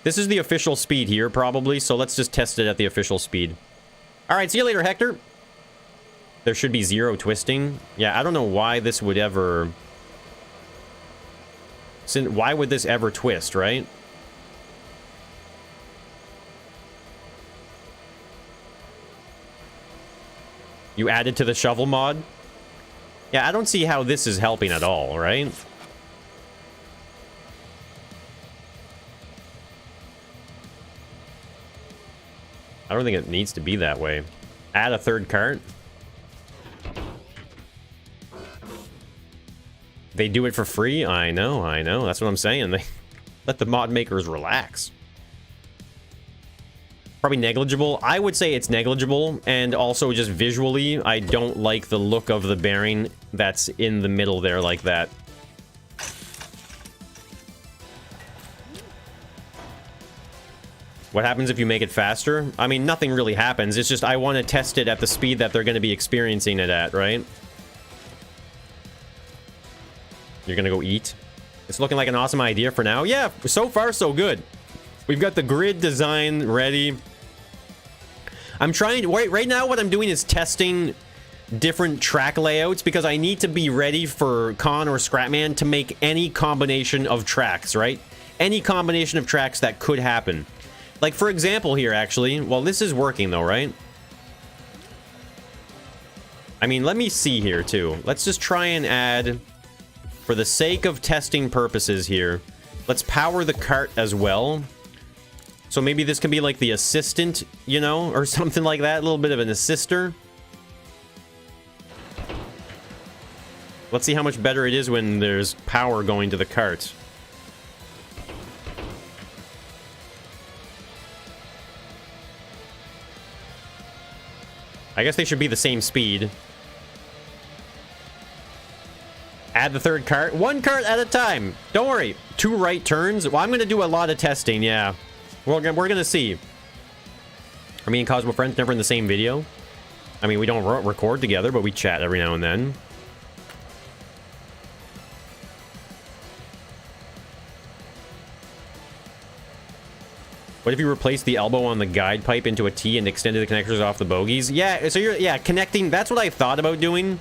This is the official speed here, probably, so let's just test it at the official speed. Alright, see you later, Hector! There should be 0 twisting. Yeah, I don't know why this would ever... Why would this ever twist, right? You added to the shovel mod? Yeah, I don't see how this is helping at all, right? I don't think it needs to be that way. Add a 3rd cart? They do it for free? I know. That's what I'm saying. They let the mod makers relax. Probably negligible. I would say it's negligible, and also just visually, I don't like the look of the bearing that's in the middle there like that. What happens if you make it faster? I mean, nothing really happens. It's just I want to test it at the speed that they're going to be experiencing it at, right? You're gonna go eat? It's looking like an awesome idea for now. Yeah, so far so good. We've got the grid design ready. I'm trying... Right now what I'm doing is testing different track layouts because I need to be ready for Con or Scrapman to make any combination of tracks, right? Any combination of tracks that could happen. Like, for example here, actually. Well, this is working though, right? I mean, let me see here, too. Let's just try and add... For the sake of testing purposes here, let's power the cart as well. So maybe this can be like the assistant, you know, or something like that. A little bit of an assister. Let's see how much better it is when there's power going to the cart. I guess they should be the same speed. Add the third cart. One cart at a time. Don't worry. 2 right turns. Well, I'm going to do a lot of testing, yeah. We're going to see. I mean, Cosmo Friends never in the same video. I mean, we don't record together, but we chat every now and then. What if you replace the elbow on the guide pipe into a T and extended the connectors off the bogies? Yeah, so yeah, connecting, that's what I thought about doing.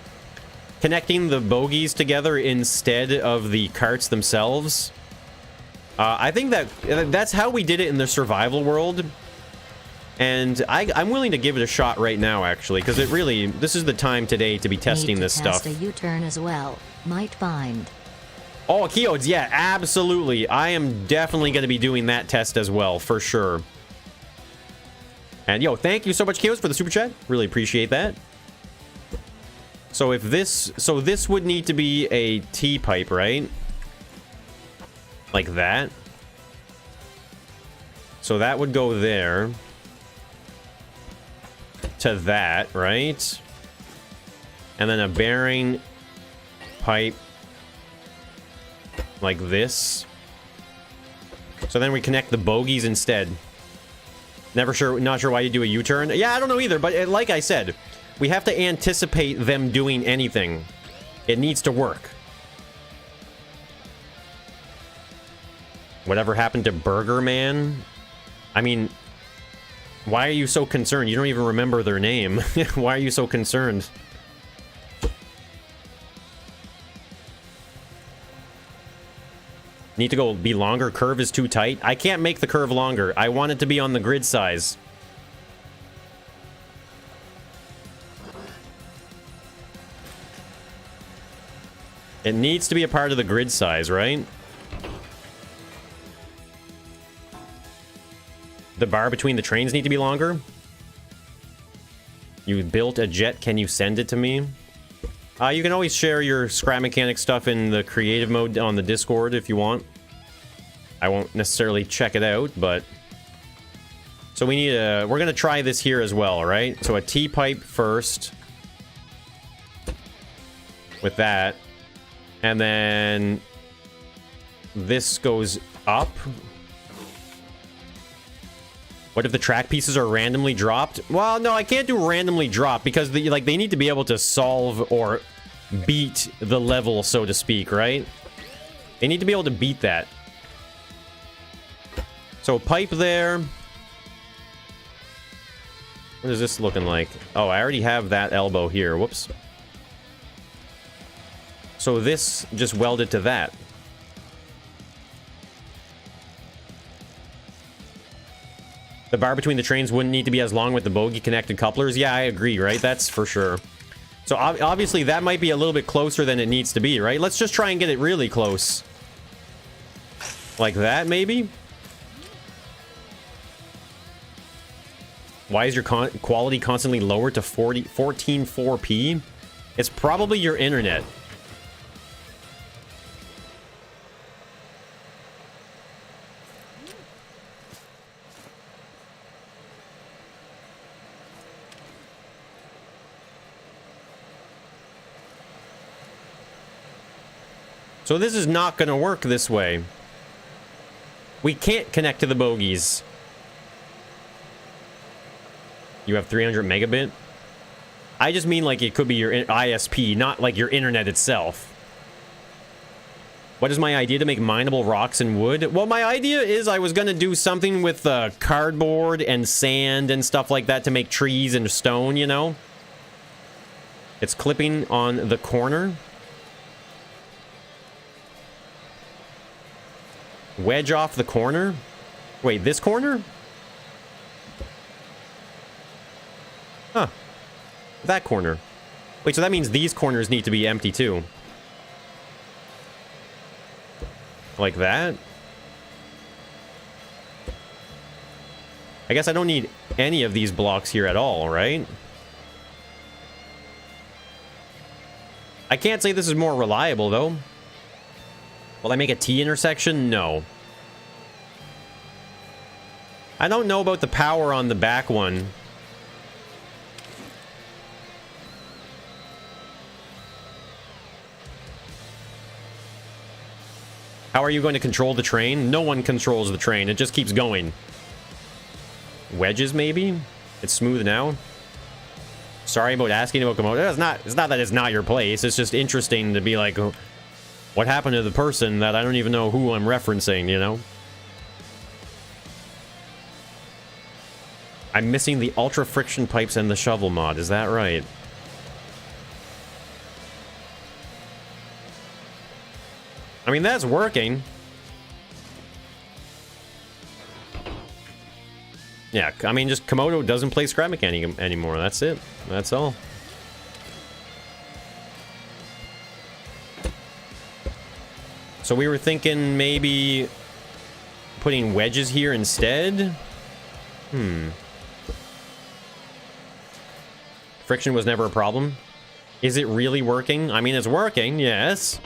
Connecting the bogies together instead of the carts themselves. I think that's how we did it in the survival world. And I'm willing to give it a shot right now, actually, because this is the time today to be testing this stuff. Need to test a U-turn as well. Might bind. Oh, Keodes, yeah, absolutely. I am definitely going to be doing that test as well, for sure. And yo, thank you so much, Keodes, for the super chat. Really appreciate that. So this would need to be a T-pipe, right? Like that. So that would go there. To that, right? And then a bearing pipe like this. So then we connect the bogies instead. Not sure why you do a U-turn. Yeah, I don't know either, but like I said, we have to anticipate them doing anything. It needs to work. Whatever happened to Burger Man? I mean, why are you so concerned? You don't even remember their name. Why are you so concerned? Need to go be longer. Curve is too tight. I can't make the curve longer. I want it to be on the grid size. It needs to be a part of the grid size, right? The bar between the trains need to be longer. You built a jet. Can you send it to me? You can always share your scrap mechanic stuff in the creative mode on the Discord if you want. I won't necessarily check it out, but... So we need a... We're going to try this here as well, right? So a T-pipe first. With that. And then this goes up. What if the track pieces are randomly dropped? Well, no, I can't do randomly drop because they need to be able to solve or beat the level, so to speak, right? They need to be able to beat that. So pipe there. What is this looking like? Oh, I already have that elbow here. Whoops. So this just welded to that. The bar between the trains wouldn't need to be as long with the bogie connected couplers. Yeah, I agree, right? That's for sure. So obviously that might be a little bit closer than it needs to be, right? Let's just try and get it really close. Like that, maybe? Why is your quality constantly lowered to 14.4p? It's probably your internet. So this is not going to work this way. We can't connect to the bogies. You have 300 megabit? I just mean like it could be your ISP, not like your internet itself. What is my idea to make mineable rocks and wood? Well, my idea is I was going to do something with cardboard and sand and stuff like that to make trees and stone, you know? It's clipping on the corner. Wedge off the corner? Wait, this corner? Huh. That corner. Wait, so that means these corners need to be empty too. Like that? I guess I don't need any of these blocks here at all, right? I can't say this is more reliable, though. Will I make a T intersection? No. I don't know about the power on the back one. How are you going to control the train? No one controls the train. It just keeps going. Wedges, maybe? It's smooth now. Sorry about asking about Locomotive. It's not that it's not your place. It's just interesting to be like, what happened to the person that I don't even know who I'm referencing, you know? I'm missing the ultra friction pipes and the shovel mod. Is that right? I mean, that's working. Yeah, I mean, just Komodo doesn't play scrap mechanic anymore. That's it. That's all. So we were thinking maybe putting wedges here instead. Friction was never a problem. Is it really working? I mean, it's working, yes.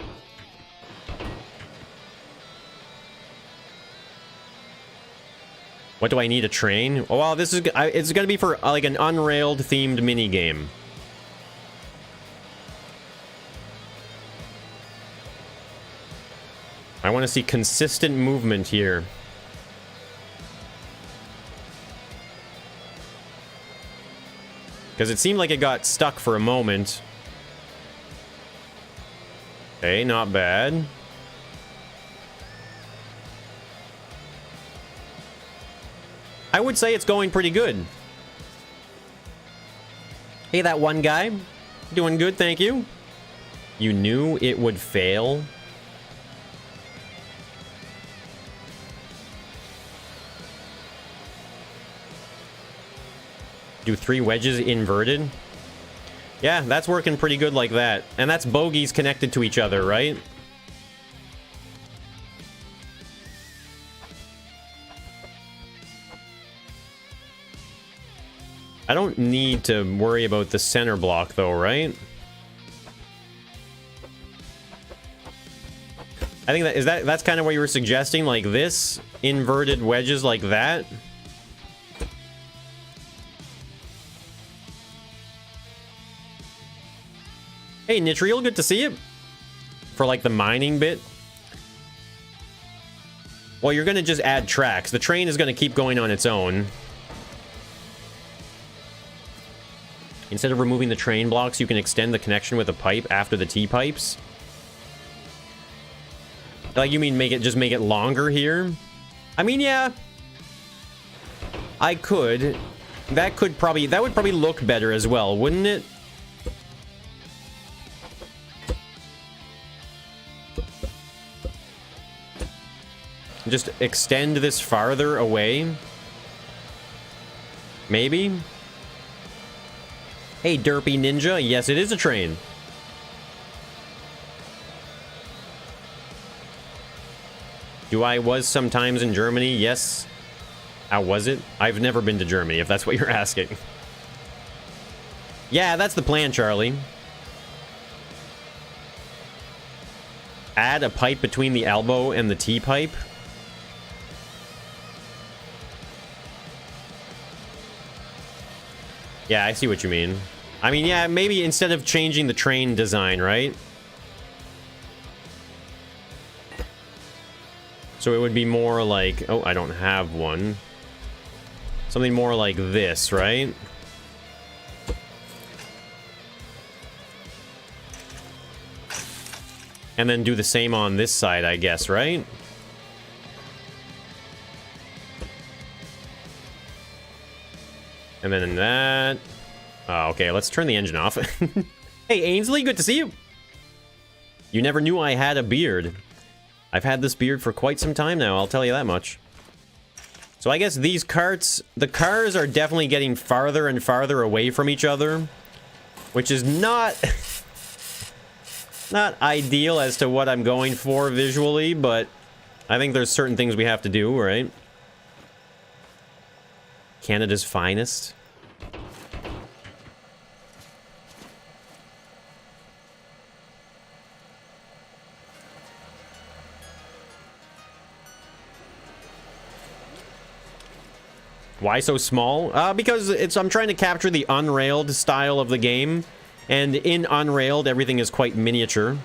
What do I need a train? Oh, well, this is it's gonna be for like an unrailed themed mini game. I want to see consistent movement here. Because it seemed like it got stuck for a moment. Okay, not bad. I would say it's going pretty good. Hey, that one guy. Doing good, thank you. You knew it would fail? Do 3 wedges inverted? Yeah, that's working pretty good like that. And that's bogies connected to each other, right? I don't need to worry about the center block, though, right? I think that's kind of what you were suggesting, like this, inverted wedges like that. Hey, Nitriel, good to see you. For like the mining bit. Well, you're gonna just add tracks. The train is gonna keep going on its own. Instead of removing the train blocks, you can extend the connection with a pipe after the T-pipes. Like, you mean just make it longer here? I mean, yeah. I could. That would probably look better as well, wouldn't it? Just extend this farther away. Maybe? Hey, Derpy Ninja. Yes, it is a train. I was sometimes in Germany? Yes. How was it? I've never been to Germany, if that's what you're asking. Yeah, that's the plan, Charlie. Add a pipe between the elbow and the T-pipe. Yeah, I see what you mean. I mean, yeah, maybe instead of changing the train design, right? So it would be more like... Oh, I don't have one. Something more like this, right? And then do the same on this side, I guess, right? And then in that... Oh, okay, let's turn the engine off. Hey, Ainsley, good to see you. You never knew I had a beard. I've had this beard for quite some time now, I'll tell you that much. So I guess these carts... The cars are definitely getting farther and farther away from each other. Which is not... not ideal as to what I'm going for visually, but... I think there's certain things we have to do, right? Canada's finest. Why so small? Because I'm trying to capture the unrailed style of the game, and in unrailed everything is quite miniature.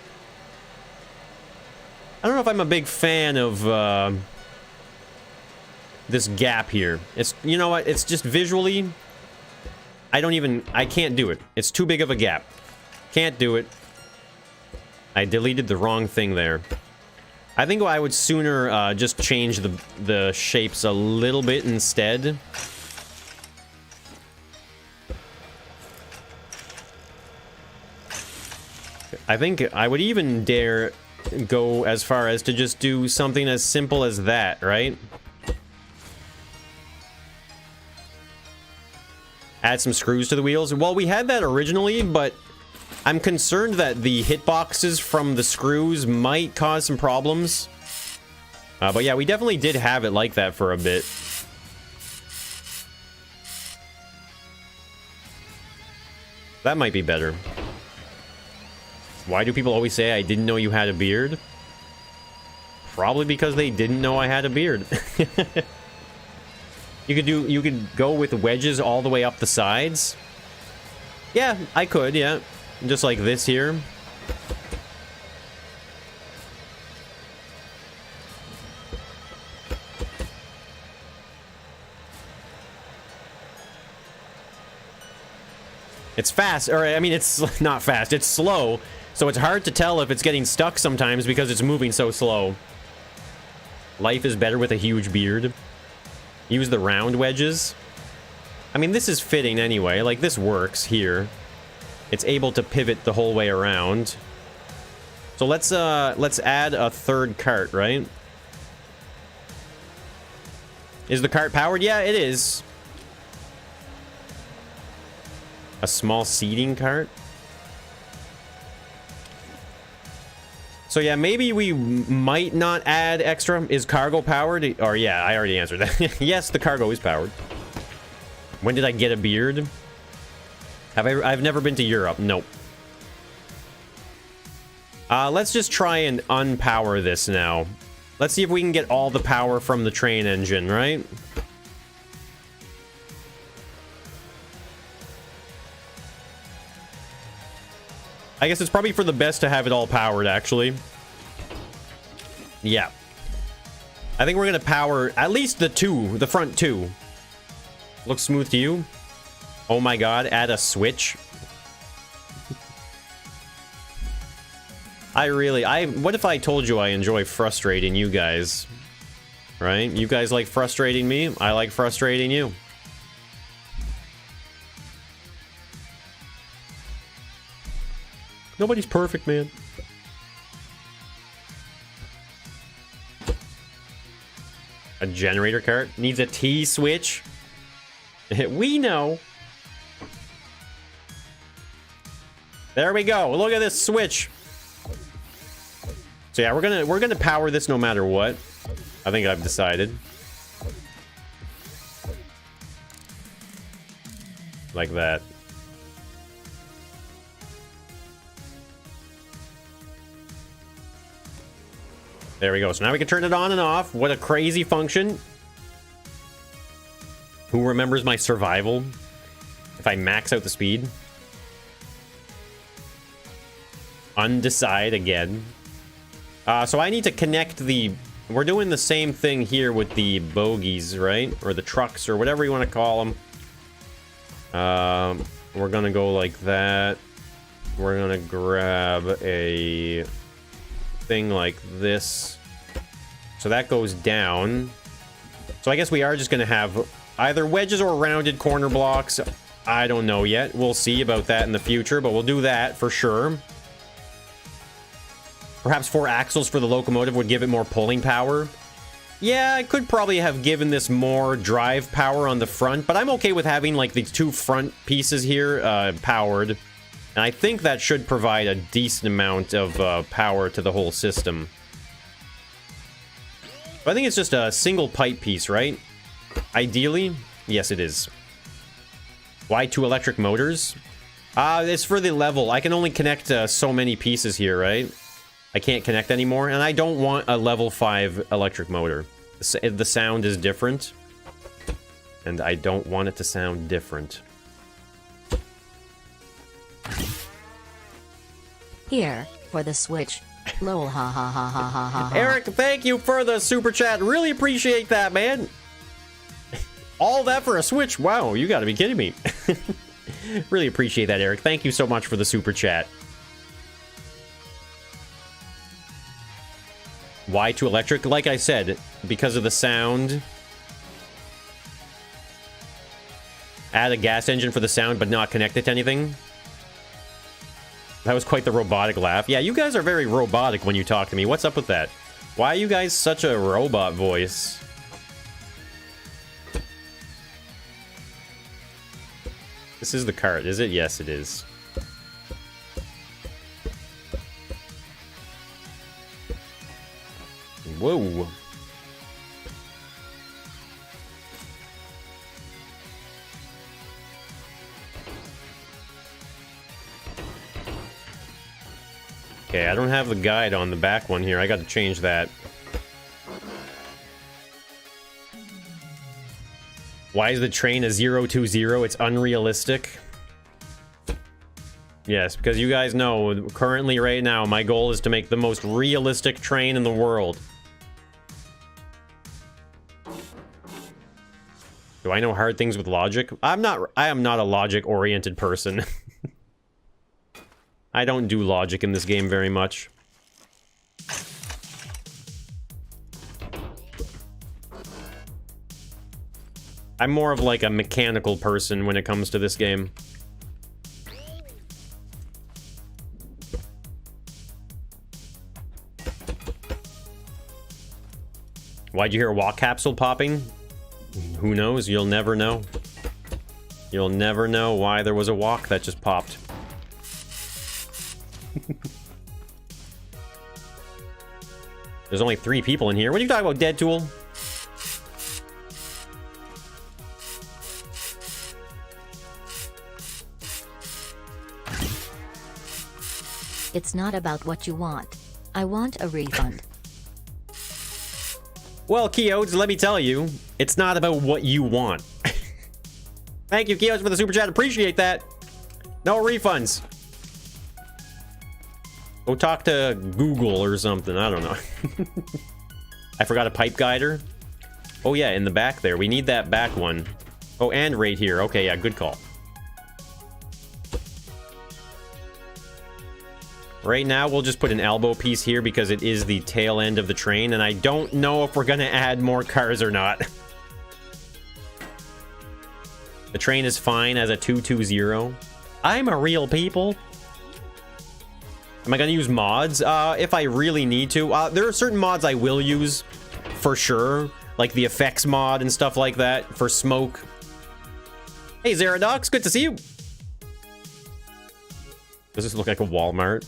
I don't know if I'm a big fan of this gap here. It's, you know what? It's just visually, I can't do it. It's too big of a gap. Can't do it. I deleted the wrong thing there. I think I would sooner just change the shapes a little bit instead. I think I would even dare go as far as to just do something as simple as that, right? Add some screws to the wheels. Well, we had that originally, but I'm concerned that the hitboxes from the screws might cause some problems. But yeah, we definitely did have it like that for a bit. That might be better. Why do people always say I didn't know you had a beard? Probably because they didn't know I had a beard. You could go with wedges all the way up the sides. Yeah, I could, yeah. Just like this here. It's fast, or I mean, it's not fast, it's slow. So it's hard to tell if it's getting stuck sometimes because it's moving so slow. Life is better with a huge beard. Use the round wedges. I mean, this is fitting anyway. Like, this works here. It's able to pivot the whole way around. So let's add a third cart, right? Is the cart powered? Yeah, it is. A small seating cart. So yeah, maybe we might not add extra. Is cargo powered? Or yeah, I already answered that. Yes, the cargo is powered. When did I get a beard? I've never been to Europe. Nope. Let's just try and unpower this now. Let's see if we can get all the power from the train engine, right? I guess it's probably for the best to have it all powered, actually. Yeah. I think we're gonna power at least the front two. Looks smooth to you? Oh my god, add a switch. What if I told you I enjoy frustrating you guys? Right? You guys like frustrating me, I like frustrating you. Nobody's perfect, man. A generator cart needs a T switch. We know. There we go. Look at this switch. So yeah, we're gonna power this no matter what. I think I've decided. Like that. There we go. So now we can turn it on and off. What a crazy function. Who remembers my survival? If I max out the speed. Undecide again. So I need to connect the... We're doing the same thing here with the bogies, right? Or the trucks, or whatever you want to call them. We're going to go like that. We're going to grab a... thing like this. So that goes down. So I guess we are just going to have either wedges or rounded corner blocks. I don't know yet. We'll see about that in the future, but we'll do that for sure. Perhaps 4 axles for the locomotive would give it more pulling power. Yeah, I could probably have given this more drive power on the front, but I'm okay with having like the 2 front pieces here powered. And I think that should provide a decent amount of power to the whole system. But I think it's just a single pipe piece, right? Ideally, yes it is. Why 2 electric motors? It's for the level. I can only connect so many pieces here, right? I can't connect anymore, and I don't want a level 5 electric motor. The sound is different, and I don't want it to sound different. Here, for the switch. Lol ha ha ha ha ha ha. Eric, thank you for the super chat. Really appreciate that, man. All that for a Switch? Wow, you gotta be kidding me. Really appreciate that, Eric. Thank you so much for the super chat. Why too electric? Like I said, because of the sound. Add a gas engine for the sound, but not connect it to anything. That was quite the robotic laugh. Yeah, you guys are very robotic when you talk to me. What's up with that? Why are you guys such a robot voice? This is the cart, is it? Yes, it is. Whoa. Okay, I don't have the guide on the back one here. I got to change that. Why is the train a 020? It's unrealistic. Yes, because you guys know, currently right now, my goal is to make the most realistic train in the world. Do I know hard things with logic? I am not a logic-oriented person. I don't do logic in this game very much. I'm more of like a mechanical person when it comes to this game. Why'd you hear a walk capsule popping? Who knows? You'll never know. You'll never know why there was a walk that just popped. There's only 3 people in here. What are you talking about, Dead Tool? It's not about what you want. I want a refund. Well, Keodes, let me tell you, it's not about what you want. Thank you, Keodes, for the super chat. Appreciate that. No refunds. Go talk to Google or something. I don't know. I forgot a pipe guider. Oh, yeah, in the back there. We need that back one. Oh, and right here. Okay, yeah, good call. Right now, we'll just put an elbow piece here because it is the tail end of the train, and I don't know if we're going to add more cars or not. The train is fine as a 220. I'm a real people. Am I going to use mods? If I really need to. There are certain mods I will use, for sure. Like the effects mod and stuff like that, for smoke. Hey, Zeradox, good to see you. Does this look like a Walmart?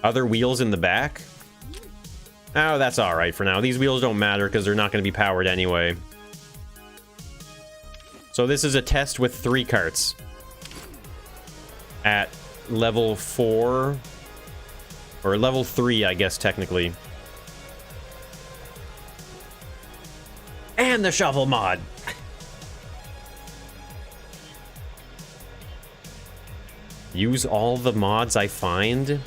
Other wheels in the back? Oh, that's alright for now. These wheels don't matter because they're not going to be powered anyway. So this is a test with 3 carts. At level 4. Or level 3, I guess, technically. And the shovel mod! Use all the mods I find.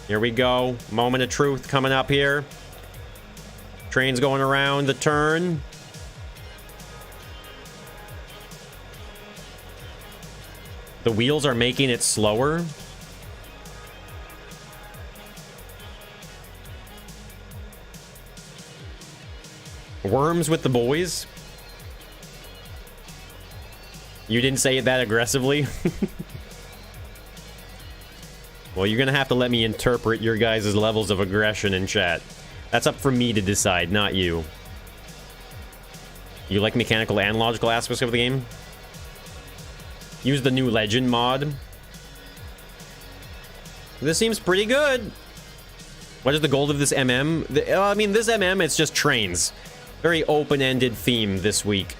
Here we go. Moment of truth coming up here. Train's going around the turn. The wheels are making it slower. Worms with the boys. You didn't say it that aggressively. Well, you're gonna have to let me interpret your guys' levels of aggression in chat. That's up for me to decide, not you. You like mechanical and logical aspects of the game? Use the new Legend mod. This seems pretty good. What is the goal of this MM? I mean, this MM, it's just trains. Very open-ended theme this week.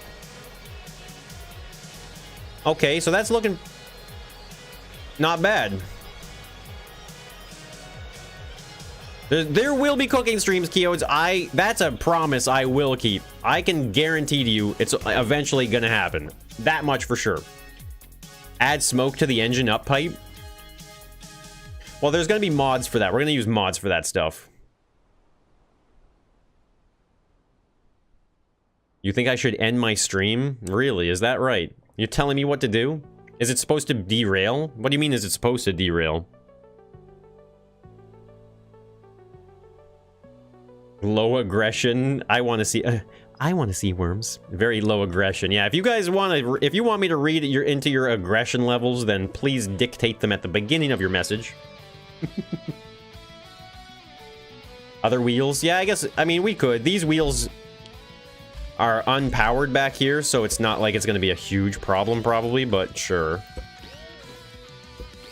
Okay, so that's looking not bad. There will be cooking streams, Keodes. That's a promise I will keep. I can guarantee to you it's eventually gonna happen. That much for sure. Add smoke to the engine up pipe. Well, there's going to be mods for that. We're going to use mods for that stuff. You think I should end my stream? Really? Is that right? You're telling me what to do? Is it supposed to derail? What do you mean is it supposed to derail? Low aggression. I want to see worms. Very low aggression. Yeah, if you guys want to, if you want me to read into your aggression levels, then please dictate them at the beginning of your message. Other wheels? Yeah, I mean, we could. These wheels are unpowered back here, so it's not like it's going to be a huge problem, probably, but sure.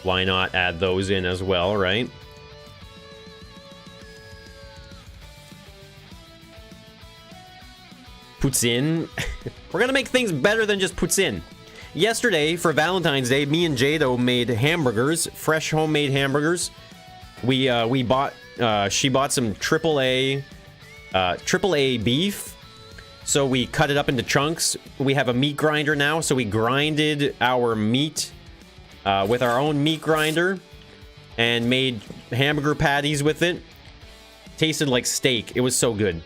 Why not add those in as well, right? Puts in. We're gonna make things better than just puts in. Yesterday, for Valentine's Day, me and Jado made hamburgers, fresh homemade hamburgers. We bought, she bought some AAA beef. So we cut it up into chunks. We have a meat grinder now, so we grinded our meat with our own meat grinder and made hamburger patties with it. Tasted like steak. It was so good.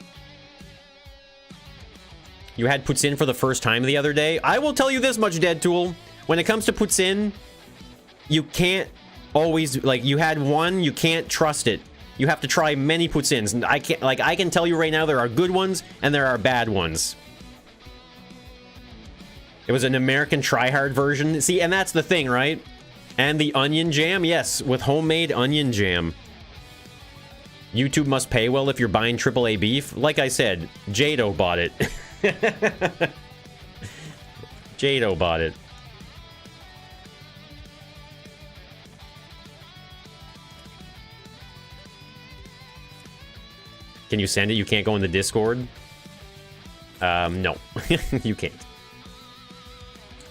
You had puts in for the first time the other day. I will tell you this much, Dead Tool. When it comes to puts in, you can't always, like, you had one, you can't trust it. You have to try many puts ins. And I can tell you right now, there are good ones and there are bad ones. It was an American try-hard version. See, and that's the thing, right? And the onion jam, yes, with homemade onion jam. YouTube must pay well if you're buying AAA beef. Like I said, Jado bought it. Jado bought it. Can you send it? You can't go in the Discord? No. You can't.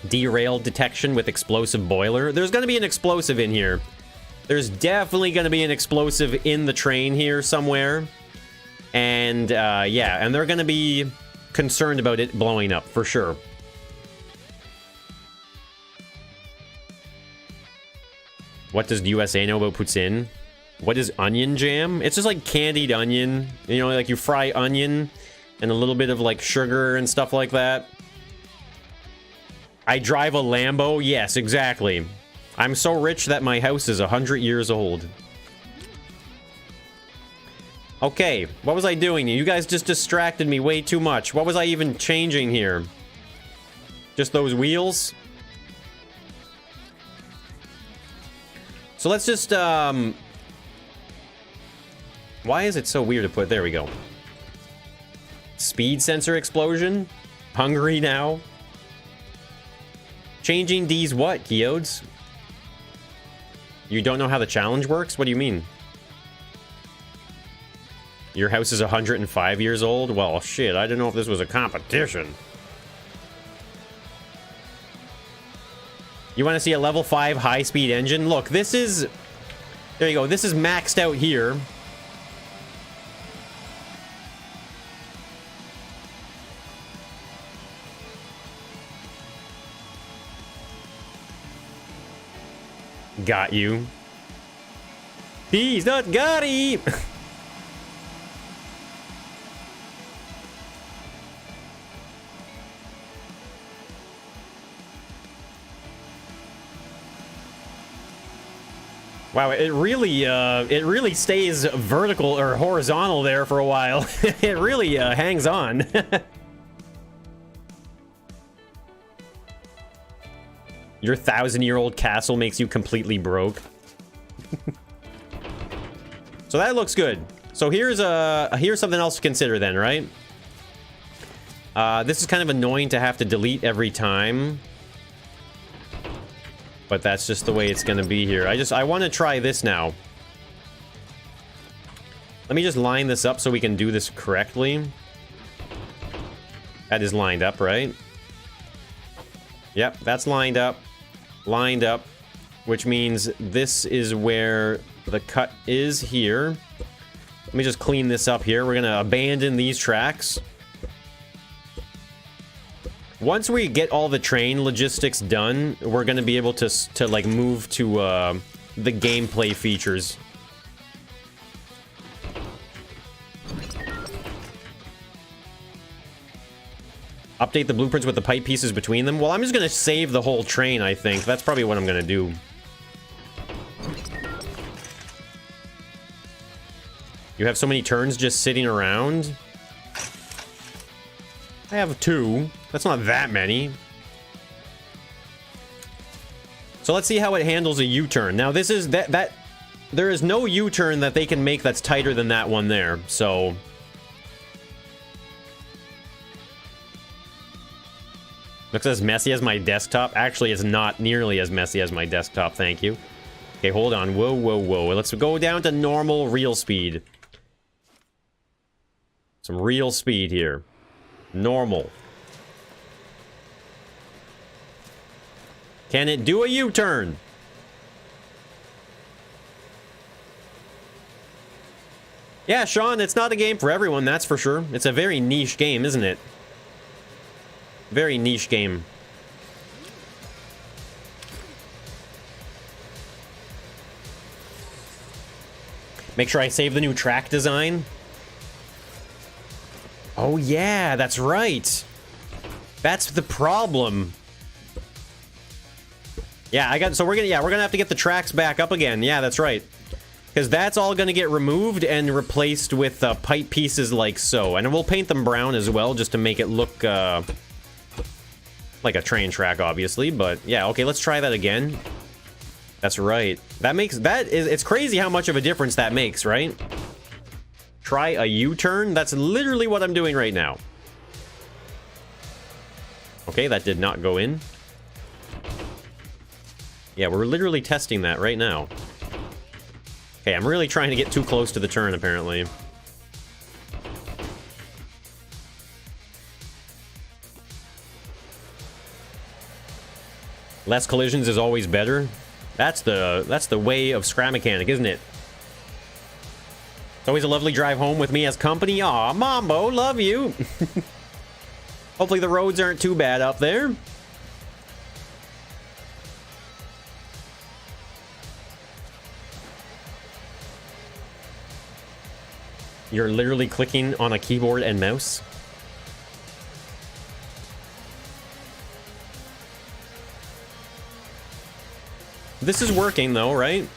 Derail detection with explosive boiler. There's going to be an explosive in here. There's definitely going to be an explosive in the train here somewhere. And, yeah, and they're going to be concerned about it blowing up, for sure. What does the USA know about puts in? What is onion jam? It's just like candied onion. You know, like you fry onion and a little bit of like sugar and stuff like that. I drive a Lambo. Yes, exactly. I'm so rich that my house is 100 years old. Okay, what was I doing? You guys just distracted me way too much. What was I even changing here? Just those wheels? So let's just, why is it so weird to put... There we go. Speed sensor explosion? Hungry now? Changing D's what, Geodes? You don't know how the challenge works? What do you mean? Your house is 105 years old? Well, shit, I didn't know if this was a competition. You want to see a level 5 high-speed engine? Look, this is... There you go. This is maxed out here. Got you. He's not got him! Wow, it really stays vertical or horizontal there for a while. It really hangs on. Your 1,000-year-old castle makes you completely broke. So that looks good. So here's something else to consider then, right? This is kind of annoying to have to delete every time. But that's just the way it's gonna be here. I want to try this now. Let me just line this up so we can do this correctly. That is lined up, right? Yep, that's lined up. Lined up. Which means this is where the cut is here. Let me just clean this up here. We're gonna abandon these tracks. Once we get all the train logistics done, we're gonna be able to like move to the gameplay features. Update the blueprints with the pipe pieces between them. Well, I'm just gonna save the whole train, I think. That's probably what I'm gonna do. You have so many turns just sitting around. I have 2. That's not that many. So let's see how it handles a U-turn. Now this is that there is no U-turn that they can make that's tighter than that one there. So looks as messy as my desktop. Actually, it's not nearly as messy as my desktop, thank you. Okay, hold on. Whoa, whoa, whoa. Let's go down to normal real speed. Some real speed here. Normal. Can it do a U-turn? Yeah, Sean, it's not a game for everyone, that's for sure. It's a very niche game, isn't it? Very niche game. Make sure I save the new track design. Oh yeah, that's right. That's the problem. Yeah, so we're gonna have to get the tracks back up again. Yeah, that's right. Because that's all gonna get removed and replaced with pipe pieces like so. And we'll paint them brown as well, just to make it look like a train track, obviously. But yeah, okay, let's try that again. That's right. It's crazy how much of a difference that makes, right? Try a U-turn? That's literally what I'm doing right now. Okay, that did not go in. Yeah, we're literally testing that right now. Okay, I'm really trying to get too close to the turn, apparently. Less collisions is always better. That's the way of Scrap Mechanic, isn't it? It's always a lovely drive home with me as company. Aw, Mambo, love you. Hopefully the roads aren't too bad up there. You're literally clicking on a keyboard and mouse. This is working though, right?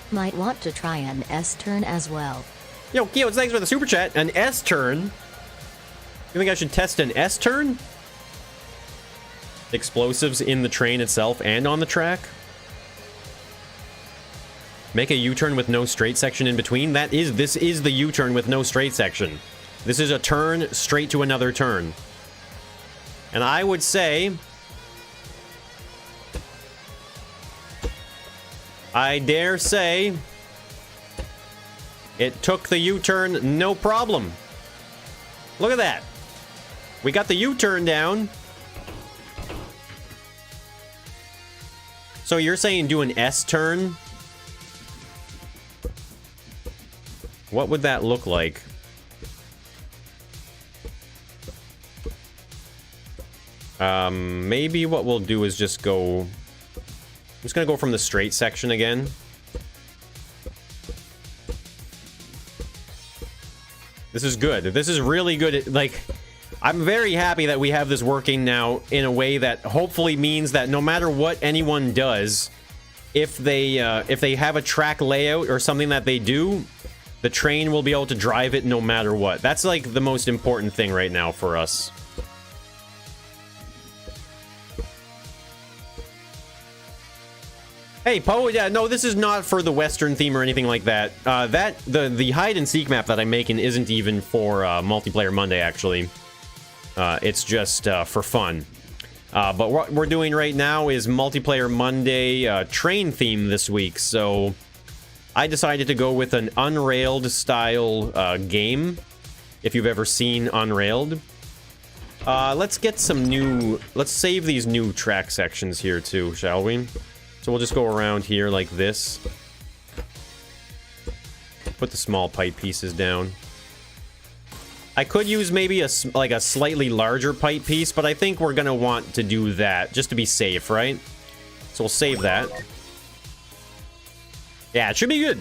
Might want to try an S-turn as well. Yo, Keo, thanks for the super chat. An S-turn? You think I should test an S-turn? Explosives in the train itself and on the track? Make a U-turn with no straight section in between? This is the U-turn with no straight section. This is a turn straight to another turn. And I would say... I dare say... it took the U-turn no problem. Look at that. We got the U-turn down. So you're saying do an S-turn? What would that look like? Maybe what we'll do is just go... I'm just gonna go from the straight section again. This is good. This is really good. Like, I'm very happy that we have this working now in a way that hopefully means that no matter what anyone does, if they have a track layout or something that they do, the train will be able to drive it no matter what. That's like the most important thing right now for us. Hey, Poe, yeah, no, this is not for the Western theme or anything like that. The hide-and-seek map that I'm making isn't even for Multiplayer Monday, actually. It's just for fun. But what we're doing right now is Multiplayer Monday train theme this week, so I decided to go with an Unrailed style game, if you've ever seen Unrailed. Let's get some new... Let's save these new track sections here, too, shall we? So we'll just go around here like this. Put the small pipe pieces down. I could use maybe a slightly larger pipe piece, but I think we're gonna want to do that just to be safe, right? So we'll save that. Yeah, it should be good.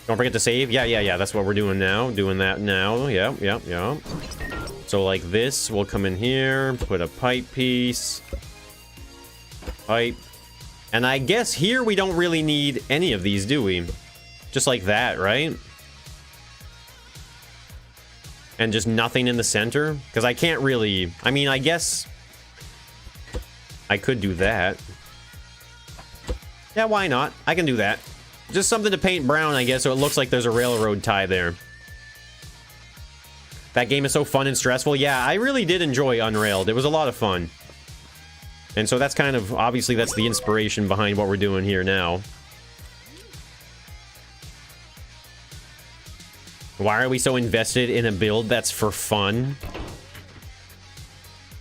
Don't forget to save. Yeah. That's what we're doing now. Doing that now. Yeah. So like this, we'll come in here, put a pipe piece. Pipe. And I guess here we don't really need any of these, do we? Just like that, right? And just nothing in the center? Because I can't really... I mean, I guess... I could do that. Yeah, why not? I can do that. Just something to paint brown, I guess, so it looks like there's a railroad tie there. That game is so fun and stressful. Yeah, I really did enjoy Unrailed. It was a lot of fun. And so that's kind of... Obviously, that's the inspiration behind what we're doing here now. Why are we so invested in a build that's for fun?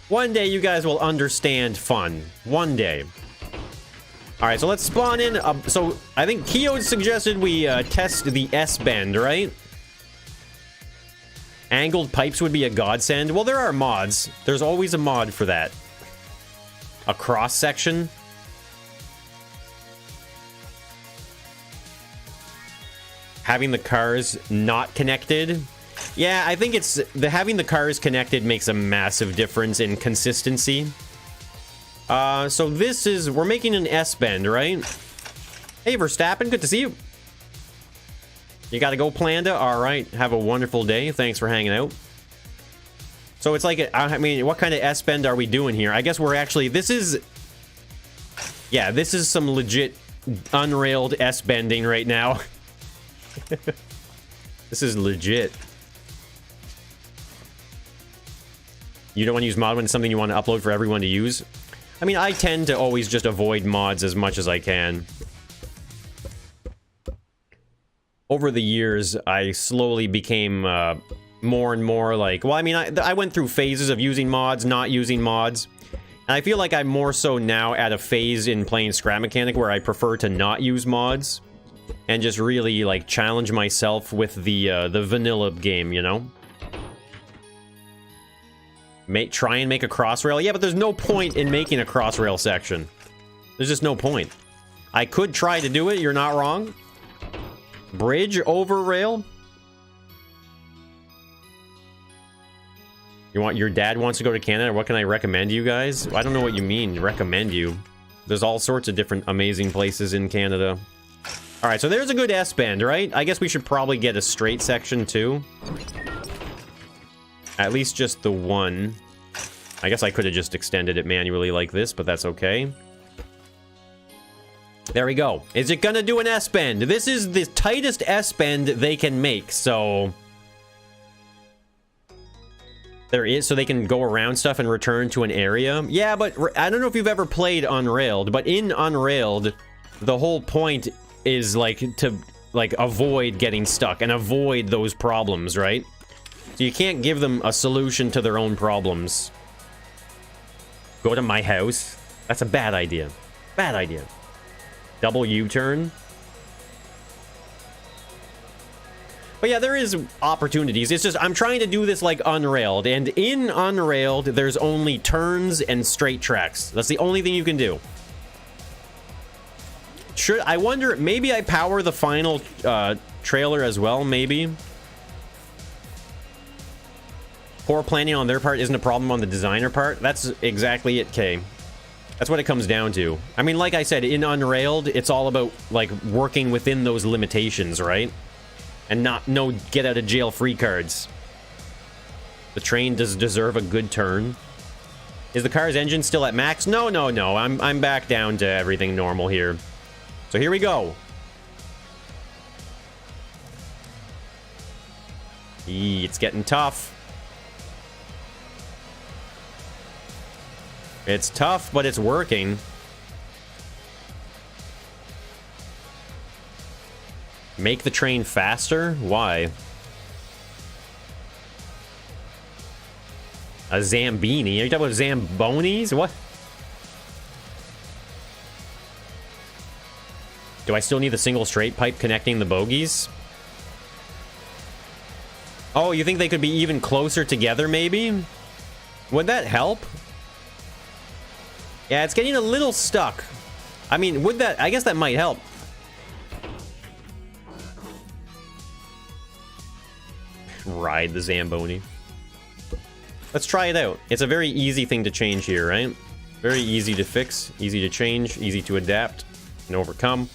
One day you guys will understand fun. One day. Alright, so let's spawn in. So I think Keo suggested we test the S-bend, right? Angled pipes would be a godsend. Well, there are mods. There's always a mod for that. A cross section. Having the cars not connected. Yeah, I think it's having the cars connected makes a massive difference in consistency. So this is, we're making an S-bend, right? Hey, Verstappen, good to see you. You gotta go, Planda? All right, have a wonderful day. Thanks for hanging out. So it's like, I mean, what kind of S-bend are we doing here? I guess we're actually, this is... Yeah, this is some legit unrailed S-bending right now. This is legit. You don't want to use mod when it's something you want to upload for everyone to use? I mean, I tend to always just avoid mods as much as I can. Over the years, I slowly became more and more like... Well, I mean, I went through phases of using mods, not using mods. And I feel like I'm more so now at a phase in playing Scrap Mechanic where I prefer to not use mods. And just really, like, challenge myself with the vanilla game, you know? Try and make a crossrail. Yeah, but there's no point in making a crossrail section. There's just no point. I could try to do it, you're not wrong. Bridge over rail? Your dad wants to go to Canada? What can I recommend you guys? I don't know what you mean, recommend you. There's all sorts of different amazing places in Canada. Alright, so there's a good S-bend, right? I guess we should probably get a straight section, too. At least just the one. I guess I could have just extended it manually like this, but that's okay. There we go. Is it gonna do an S-bend? This is the tightest S-bend they can make, so... There is, so they can go around stuff and return to an area. Yeah, but I don't know if you've ever played Unrailed, but in Unrailed, the whole point is, like, to, like, avoid getting stuck and avoid those problems, right? So you can't give them a solution to their own problems. Go to my house? That's a bad idea. Bad idea. Double U-turn? But yeah, there is opportunities. It's just, I'm trying to do this like Unrailed, and in Unrailed, there's only turns and straight tracks. That's the only thing you can do. I wonder, maybe I power the final trailer as well, maybe? Poor planning on their part isn't a problem on the designer part. That's exactly it, Kay. That's what it comes down to. I mean, like I said, in Unrailed, it's all about, like, working within those limitations, right? And no get-out-of-jail-free cards. The train does deserve a good turn. Is the car's engine still at max? No. I'm back down to everything normal here. So here we go. It's getting tough. It's tough, but it's working. Make the train faster? Why? A Zambini? Are you talking about Zambonis? What? Do I still need the single straight pipe connecting the bogies? Oh, you think they could be even closer together, maybe? Would that help? Yeah, it's getting a little stuck. I mean, would that... I guess that might help. tried the Zamboni. Let's try it out. It's a very easy thing to change here, right? Very easy to fix, easy to change, easy to adapt and overcome.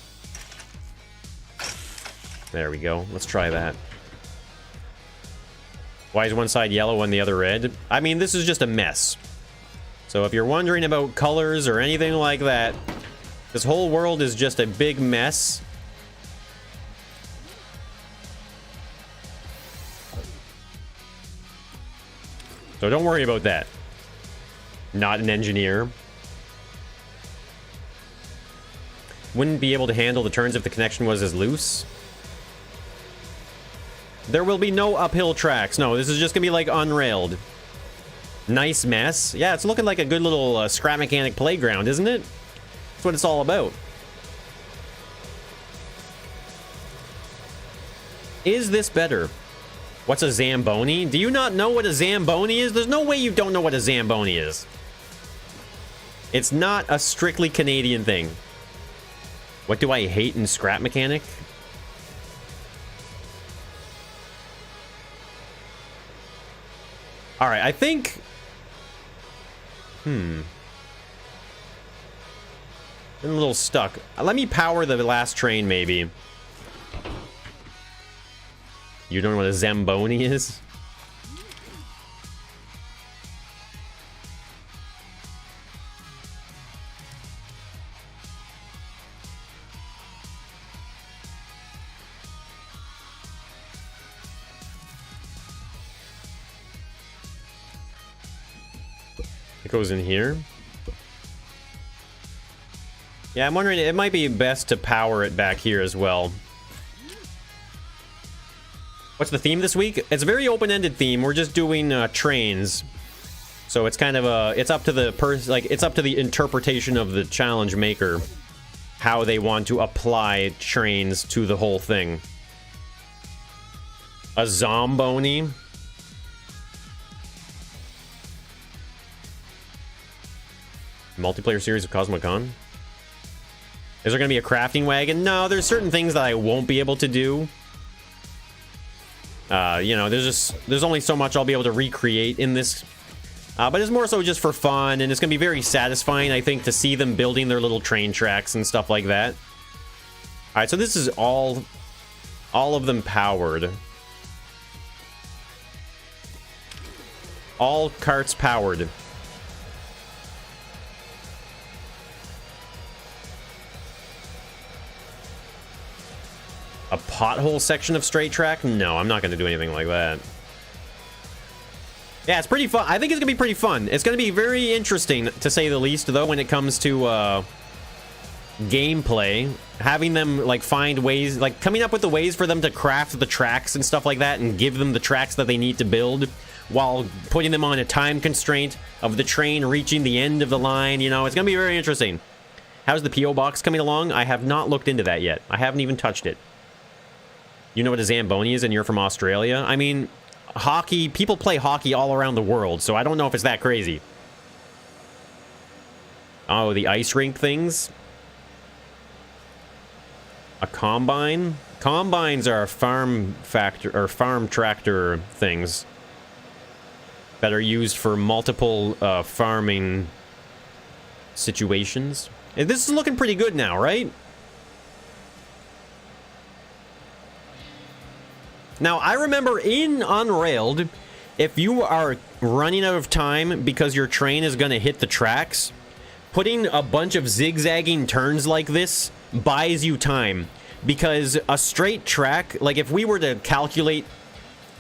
There we go. Let's try that. Why is one side yellow and the other red? I mean, this is just a mess. So if you're wondering about colors or anything like that, this whole world is just a big mess. So don't worry about that. Not an engineer. Wouldn't be able to handle the turns if the connection was as loose. There will be no uphill tracks. No, this is just gonna be like unrailed. Nice mess. Yeah, it's looking like a good little scrap mechanic playground, isn't it? That's what it's all about. Is this better? What's a Zamboni? Do you not know what a Zamboni is? There's no way you don't know what a Zamboni is. It's not a strictly Canadian thing. What do I hate in scrap mechanic? Alright, I think... I'm a little stuck. Let me power the last train, maybe. You don't know what a Zamboni is? It goes in here. Yeah, I'm wondering, it might be best to power it back here as well. What's the theme this week? It's a very open-ended theme. We're just doing trains. So it's kind of a, it's up to the it's up to the interpretation of the challenge maker how they want to apply trains to the whole thing. A Zomboni. Multiplayer series of Cosmocon. Is there going to be a crafting wagon? No, there's certain things that I won't be able to do. You know, there's only so much I'll be able to recreate in this. But it's more so just for fun, and it's going to be very satisfying, I think, to see them building their little train tracks and stuff like that. Alright, so this is all of them powered. All carts powered. A pothole section of straight track? No, I'm not going to do anything like that. Yeah, it's pretty fun. I think it's going to be pretty fun. It's going to be very interesting, to say the least, though, when it comes to gameplay. Having them, like, find ways, like, coming up with the ways for them to craft the tracks and stuff like that and give them the tracks that they need to build while putting them on a time constraint of the train reaching the end of the line. You know, it's going to be very interesting. How's the P.O. box coming along? I have not looked into that yet. I haven't even touched it. You know what a Zamboni is and you're from Australia? I mean, hockey, people play hockey all around the world, so I don't know if it's that crazy. Oh, the ice rink things? A combine? Combines are farm tractor things that are used for multiple farming situations. And this is looking pretty good now, right? Now, I remember in Unrailed, if you are running out of time because your train is going to hit the tracks, putting a bunch of zigzagging turns like this buys you time. Because a straight track, like if we were to calculate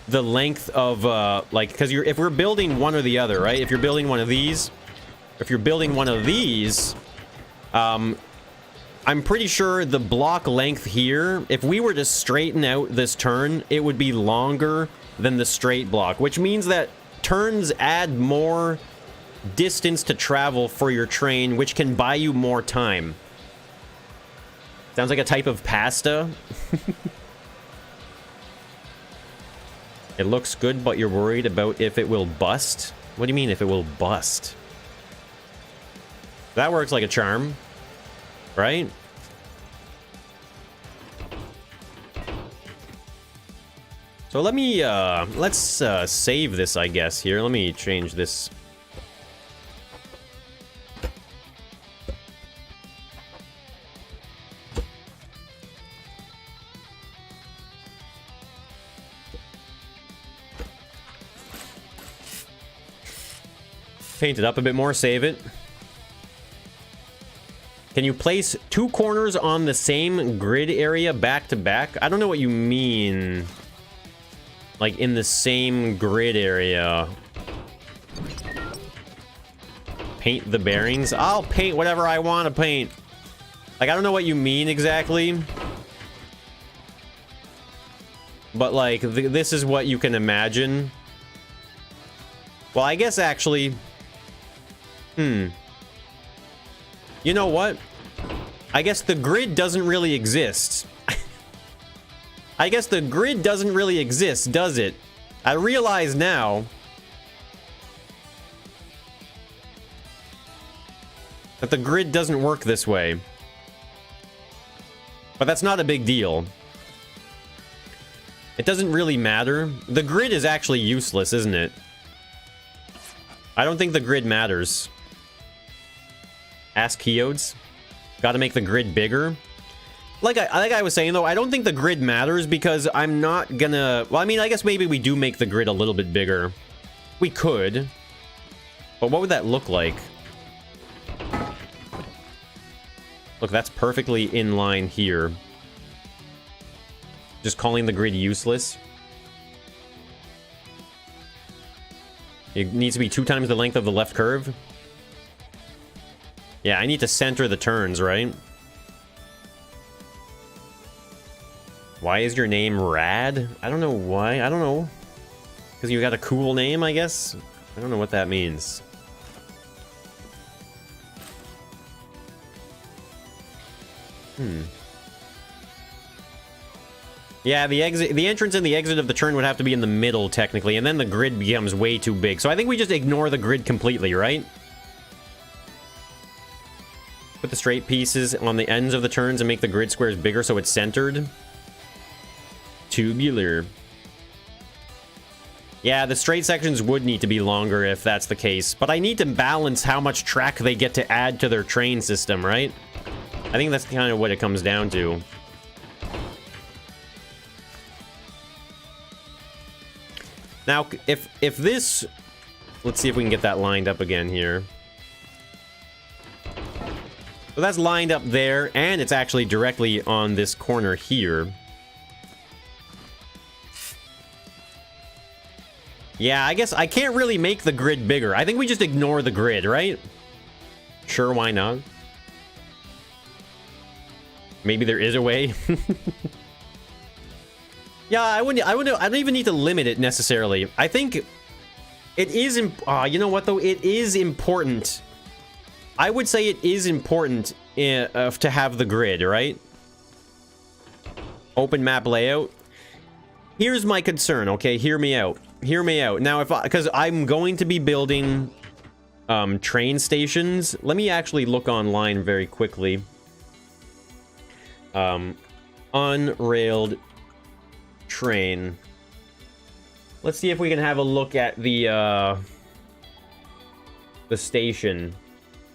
the length of, like, because if we're building one or the other, right? If you're building one of these, if you're building one of these, I'm pretty sure the block length here, if we were to straighten out this turn, it would be longer than the straight block, which means that turns add more distance to travel for your train, which can buy you more time. Sounds like a type of pasta. It looks good, but you're worried about if it will bust? What do you mean if it will bust? That works like a charm. Right? So let me, let's save this, I guess, here. Let me change this. Paint it up a bit more, save it. Can you place 2 corners on the same grid area back to back? I don't know what you mean. Like in the same grid area. Paint the bearings? I'll paint whatever I want to paint. Like, I don't know what you mean exactly. But like, this is what you can imagine. Well, I guess actually... You know what? I guess the grid doesn't really exist. I guess the grid doesn't really exist, does it? I realize now that the grid doesn't work this way. But that's not a big deal. It doesn't really matter. The grid is actually useless, isn't it? I don't think the grid matters. Ask Keodes. Got to make the grid bigger. Like I was saying, though, I don't think the grid matters because I'm not gonna... Well, I mean, I guess maybe we do make the grid a little bit bigger. We could. But what would that look like? Look, that's perfectly in line here. Just calling the grid useless. It needs to be 2 times the length of the left curve. Yeah, I need to center the turns, right? Why is your name Rad? I don't know why. I don't know. Because you got a cool name, I guess? I don't know what that means. Yeah, the entrance and the exit of the turn would have to be in the middle, technically, and then the grid becomes way too big. So I think we just ignore the grid completely, right? Put the straight pieces on the ends of the turns and make the grid squares bigger so it's centered. Tubular. Yeah, the straight sections would need to be longer if that's the case. But I need to balance how much track they get to add to their train system, right? I think that's kind of what it comes down to. Now, if this... Let's see if we can get that lined up again here. So that's lined up there, and it's actually directly on this corner here. Yeah, I guess I can't really make the grid bigger. I think we just ignore the grid, right? Sure, why not? Maybe there is a way. Yeah, I don't even need to limit it necessarily. I think it is, you know what though? It is important. I would say it is important to have the grid, right? Open map layout. Here's my concern, okay? Hear me out. Hear me out. Now, because I'm going to be building train stations. Let me actually look online very quickly. Unrailed train. Let's see if we can have a look at the station.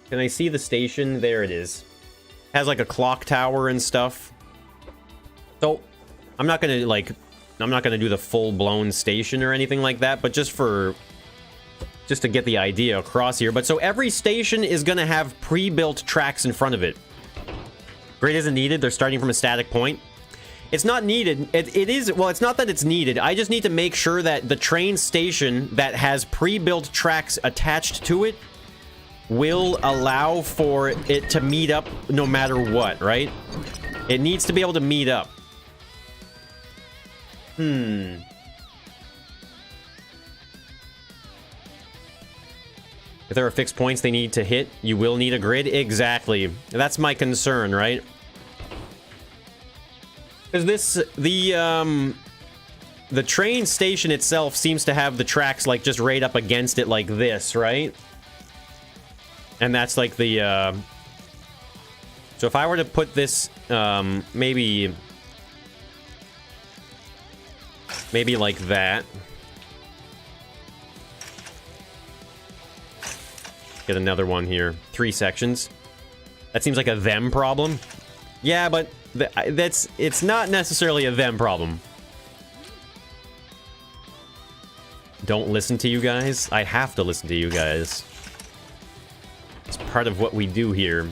Can I see the station? There it is. Has like a clock tower and stuff. So I'm not gonna do the full-blown station or anything like that, but just to get the idea across here. But so every station is gonna have pre-built tracks in front of it. Grid isn't needed. They're starting from a static point. It's not needed. It is, well, it's not that it's needed. I just need to make sure that the train station that has pre-built tracks attached to it will allow for it to meet up no matter what, right? It needs to be able to meet up. If there are fixed points they need to hit, you will need a grid. Exactly. That's my concern, right? Because the train station itself seems to have the tracks like just right up against it like this, right? And that's like the so if I were to put this maybe Maybe like that. Get another one here. 3 sections. That seems like a them problem. Yeah, but it's not necessarily a them problem. Don't listen to you guys? I have to listen to you guys. It's part of what we do here.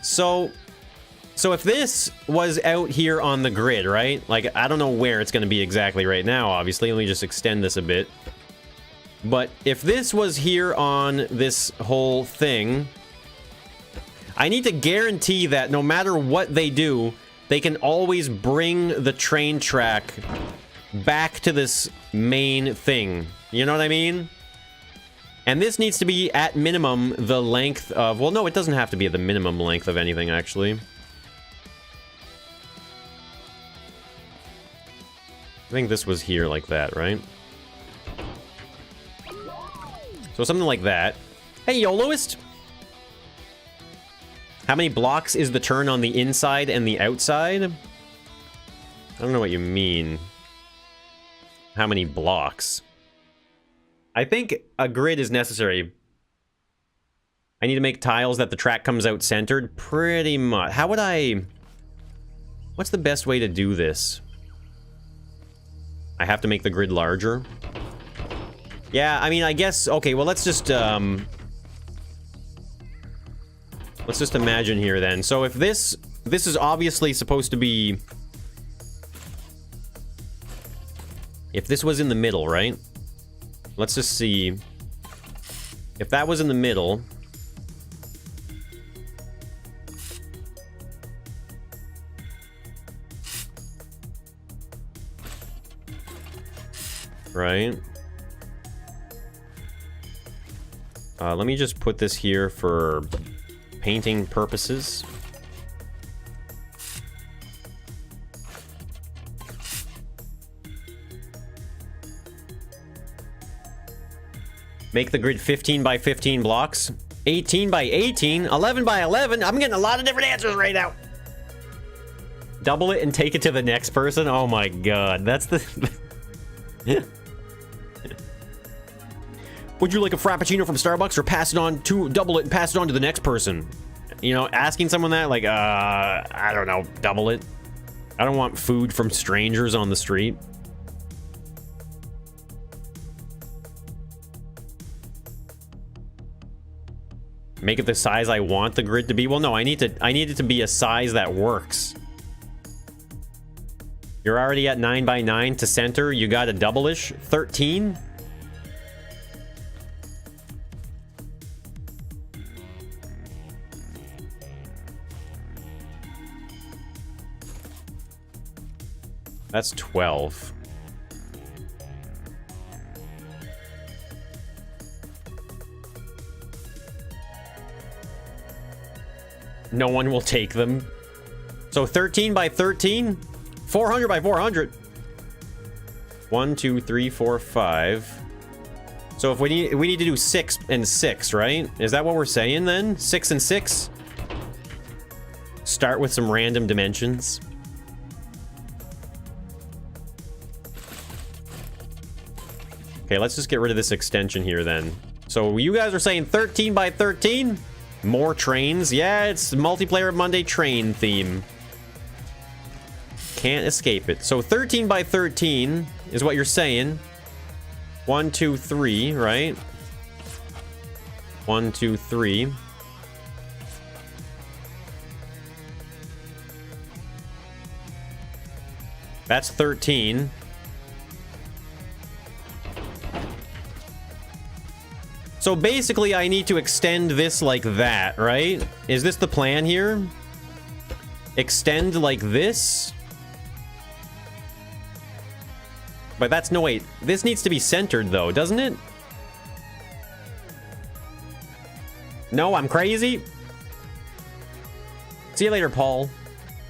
So if this was out here on the grid, right? Like, I don't know where it's going to be exactly right now, obviously. Let me just extend this a bit. But if this was here on this whole thing, I need to guarantee that no matter what they do, they can always bring the train track back to this main thing. You know what I mean? And this needs to be, at minimum, the length of... Well, no, it doesn't have to be the minimum length of anything, actually. I think this was here like that, right? So something like that. Hey, YOLOist! How many blocks is the turn on the inside and the outside? I don't know what you mean. How many blocks? I think a grid is necessary. I need to make tiles that the track comes out centered. Pretty much. How would I... What's the best way to do this? I have to make the grid larger. Yeah, I mean, I guess... Okay, well, let's just imagine here, then. So if this is obviously supposed to be... If this was in the middle, right? Let's just see. If that was in the middle... Right? Let me just put this here for painting purposes. Make the grid 15 by 15 blocks. 18 by 18. 11 by 11. I'm getting a lot of different answers right now. Double it and take it to the next person. Oh my god. That's the... Would you like a Frappuccino from Starbucks or pass it on to... Double it and pass it on to the next person? You know, asking someone that, like, I don't know, double it. I don't want food from strangers on the street. Make it the size I want the grid to be? Well, no, I need it to be a size that works. You're already at 9 by 9 to center. You got a double-ish. 13? That's 12. No one will take them. So 13 by 13? 400 by 400. 1, 2, 3, 4, 5. So if we need to do 6 and 6, right? Is that what we're saying then? 6 and 6? Start with some random dimensions. Okay, let's just get rid of this extension here then. So you guys are saying 13 by 13? More trains? Yeah, it's multiplayer Monday train theme. Can't escape it. So 13 by 13 is what you're saying. 1, 2, 3, right? 1, 2, 3. That's 13. So basically, I need to extend this like that, right? Is this the plan here? Extend like this? But that's... No, wait. This needs to be centered, though, doesn't it? No, I'm crazy? See you later, Paul.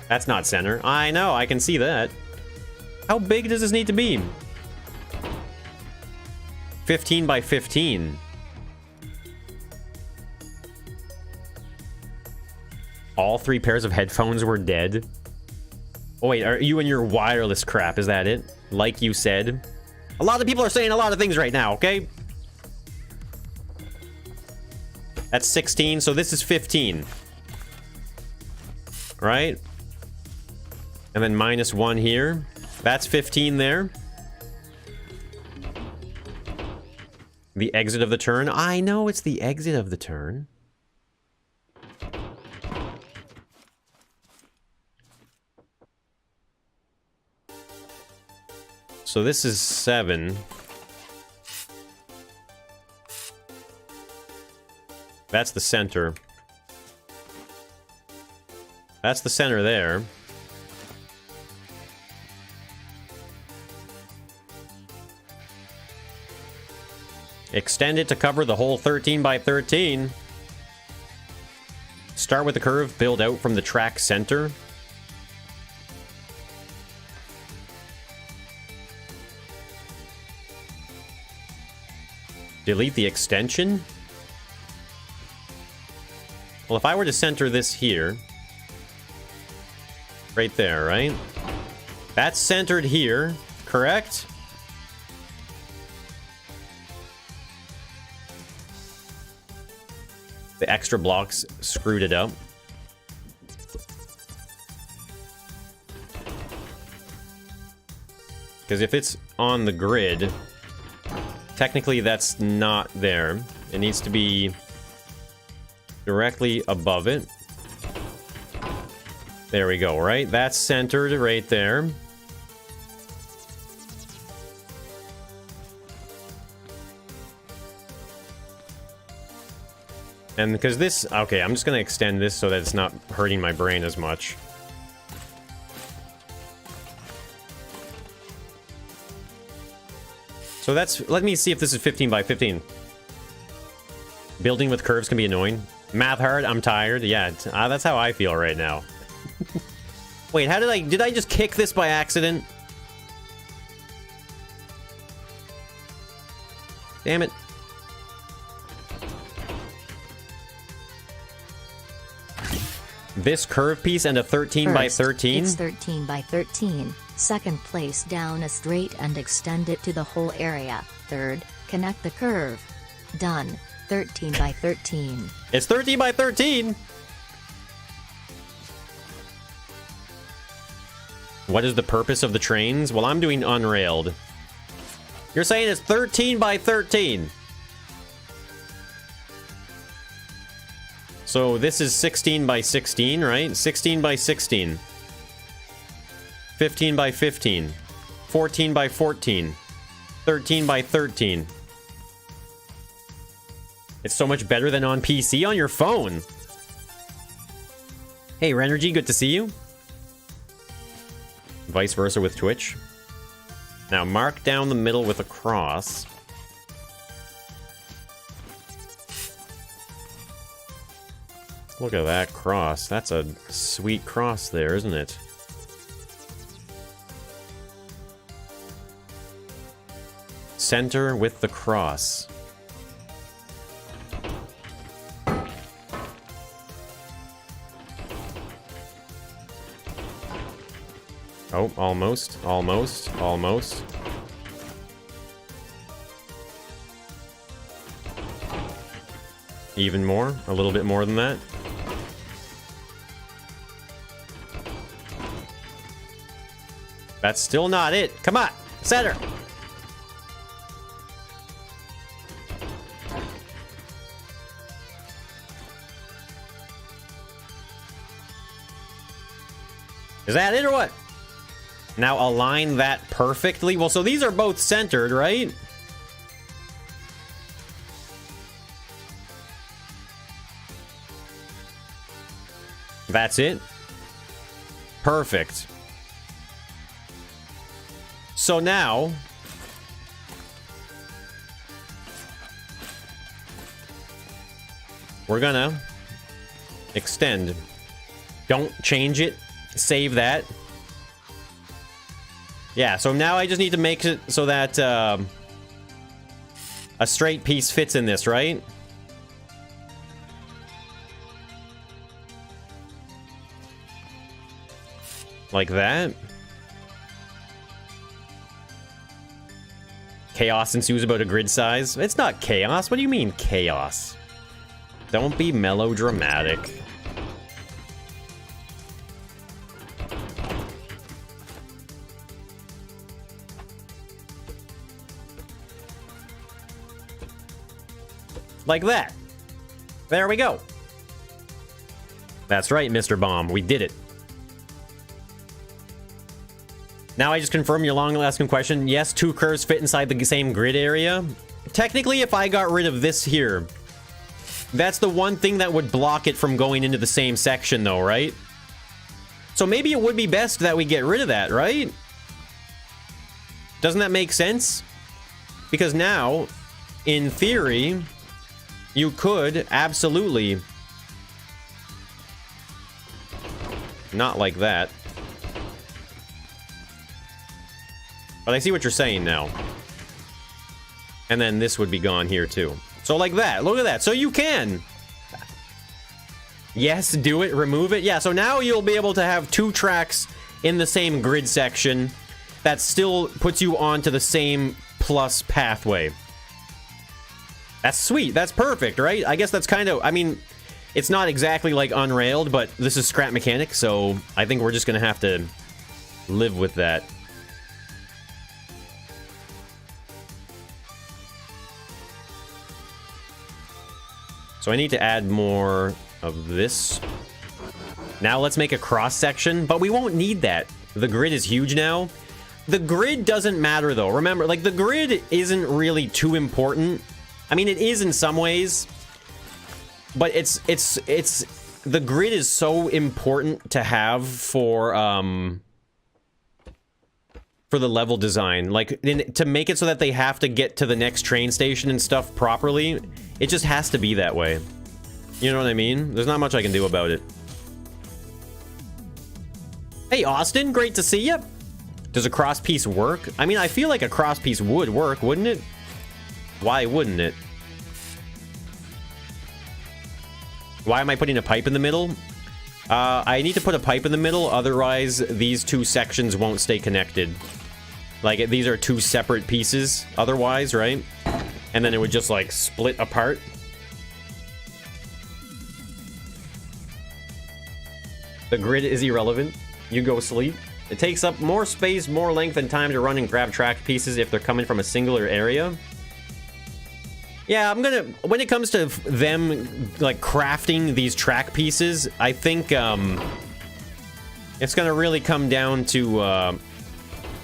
That's not center. I know, I can see that. How big does this need to be? 15 by 15. All 3 pairs of headphones were dead. Oh wait, are you and your wireless crap, is that it? Like you said. A lot of people are saying a lot of things right now, okay? That's 16, so this is 15. Right? And then -1 here. That's 15 there. The exit of the turn. I know it's the exit of the turn. So this is 7. That's the center. That's the center there. Extend it to cover the whole 13 by 13. Start with the curve, build out from the track center. Delete the extension. Well, if I were to center this here, right there, right? That's centered here, correct? The extra blocks screwed it up. Because if it's on the grid, technically that's not there. It needs to be directly above it. There we go, right? That's centered right there. And because this... Okay, I'm just going to extend this so that it's not hurting my brain as much. So that's... Let me see if this is 15 by 15. Building with curves can be annoying. Math hard, I'm tired. Yeah, that's how I feel right now. Wait, how did I... Did I just kick this by accident? Damn it. This curve piece and a 13 by 13? It's 13 by 13. Second, place down a straight and extend it to the whole area. Third, connect the curve. Done. 13 by 13. It's 13 by 13! What is the purpose of the trains? Well, I'm doing unrailed. You're saying it's 13 by 13. So this is 16 by 16, right? 16 by 16. 15 by 15. 14 by 14. 13 by 13. It's so much better than on PC on your phone. Hey, Renergy, good to see you. Vice versa with Twitch. Now mark down the middle with a cross. Look at that cross. That's a sweet cross there, isn't it? Center with the cross. Oh, almost, almost, almost. Even more, a little bit more than that. That's still not it. Come on, center. Is that it or what? Now align that perfectly. Well, so these are both centered, right? That's it. Perfect. So now, we're gonna extend. Don't change it. Save that. Yeah, so now I just need to make it so that a straight piece fits in this, right? Like that. Chaos ensues about a grid size. It's not chaos. What do you mean chaos? Don't be melodramatic. Like that. There we go. That's right, Mr. Bomb. We did it. Now I just confirm your long-lasting question. Yes, 2 curves fit inside the same grid area. Technically, if I got rid of this here, that's the one thing that would block it from going into the same section, though, right? So maybe it would be best that we get rid of that, right? Doesn't that make sense? Because now, in theory, you could absolutely... Not like that. But I see what you're saying now. And then this would be gone here too. So like that. Look at that. So you can. Yes, do it. Remove it. Yeah, so now you'll be able to have 2 tracks in the same grid section that still puts you onto the same plus pathway. That's sweet. That's perfect, right? I guess that's kind of... I mean, it's not exactly like Unrailed, but this is scrap mechanic, so I think we're just going to have to live with that. So I need to add more of this. Now let's make a cross section, but we won't need that. The grid is huge now. The grid doesn't matter though. Remember, like the grid isn't really too important. I mean, it is in some ways, but it's the grid is so important to have for the level design, like to make it so that they have to get to the next train station and stuff properly. It just has to be that way. You know what I mean? There's not much I can do about it. Hey, Austin, great to see you. Does a cross piece work? I mean, I feel like a cross piece would work, wouldn't it? Why wouldn't it? Why am I putting a pipe in the middle? I need to put a pipe in the middle, otherwise these 2 sections won't stay connected. Like, these are 2 separate pieces, otherwise, right? And then it would just, like, split apart. The grid is irrelevant. You go sleep. It takes up more space, more length, and time to run and grab track pieces if they're coming from a singular area. Yeah, I'm gonna... When it comes to them, like, crafting these track pieces, I think, it's gonna really come down to,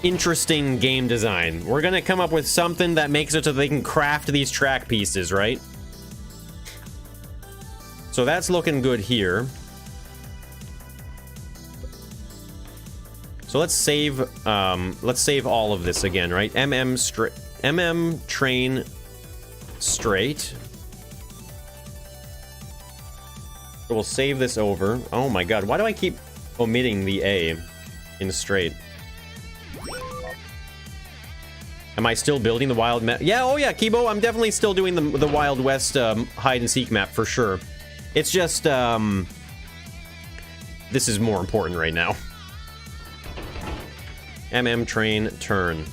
interesting game design. We're gonna come up with something that makes it so they can craft these track pieces, right? So that's looking good here. So let's save all of this again, right? MM train straight. So we'll save this over. Oh my god, why do I keep omitting the A in straight? Am I still building the Wild map? Yeah, oh yeah, Kibo, I'm definitely still doing the Wild West hide and seek map for sure. It's just this is more important right now. MM train turn.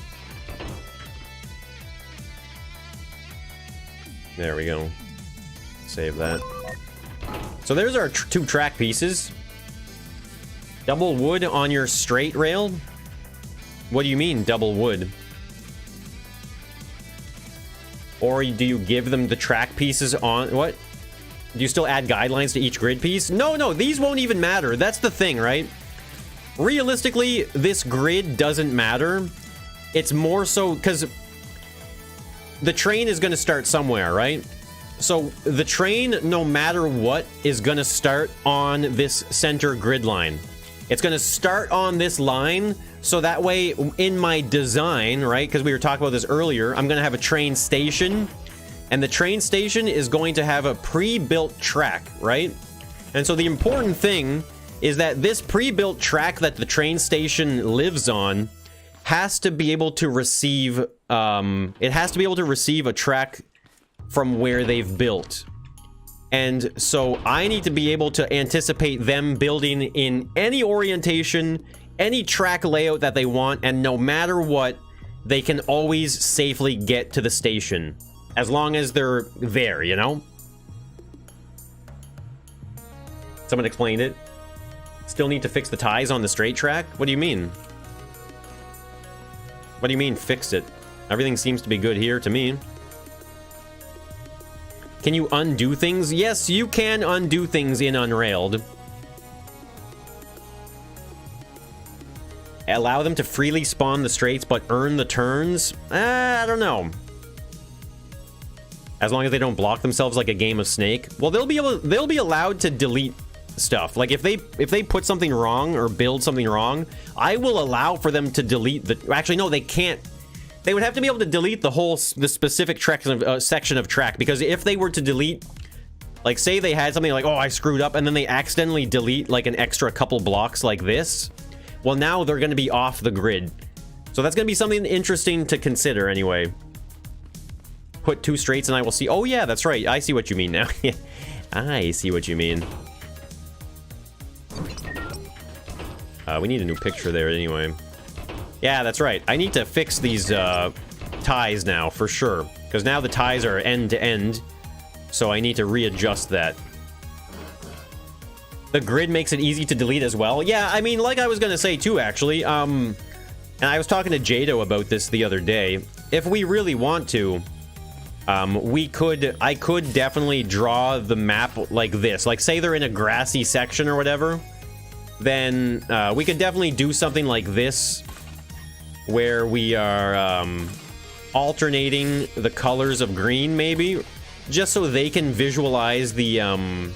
There we go. Save that. So there's our 2 track pieces. Double wood on your straight rail? What do you mean, double wood? Or do you give them the track pieces on... What? Do you still add guidelines to each grid piece? No, these won't even matter. That's the thing, right? Realistically, this grid doesn't matter. It's more so because the train is going to start somewhere, right? So the train, no matter what, is going to start on this center grid line. It's going to start on this line, so that way in my design, right, because we were talking about this earlier, I'm going to have a train station, and the train station is going to have a pre-built track, right? And so the important thing is that this pre-built track that the train station lives on has to be able to receive, it has to be able to receive a track from where they've built. And so I need to be able to anticipate them building in any orientation any track layout that they want, and no matter what, they can always safely get to the station. As long as they're there, you know? Someone explained it. Still need to fix the ties on the straight track? What do you mean? What do you mean, fix it? Everything seems to be good here to me. Can you undo things? Yes, you can undo things in Unrailed. Allow them to freely spawn the straights, but earn the turns? I don't know. As long as they don't block themselves like a game of Snake. Well, they'll be allowed to delete stuff. Like if they put something wrong or build something wrong, I will allow for them to delete the... Actually, no, they can't. They would have to be able to delete the specific section of track, because if they were to delete, like say they had something like, oh, I screwed up, and then they accidentally delete like an extra couple blocks like this, well, now they're going to be off the grid. So that's going to be something interesting to consider anyway. Put 2 straights and I will see. Oh yeah, that's right. I see what you mean now. I see what you mean. We need a new picture there anyway. Yeah, that's right. I need to fix these ties now, for sure. Because now the ties are end to end. So I need to readjust that. The grid makes it easy to delete as well. Yeah, I mean, like I was going to say too, actually. And I was talking to Jado about this the other day. If we really want to, I could definitely draw the map like this. Like, say they're in a grassy section or whatever. Then we could definitely do something like this, where we are alternating the colors of green, maybe, just so they can visualize the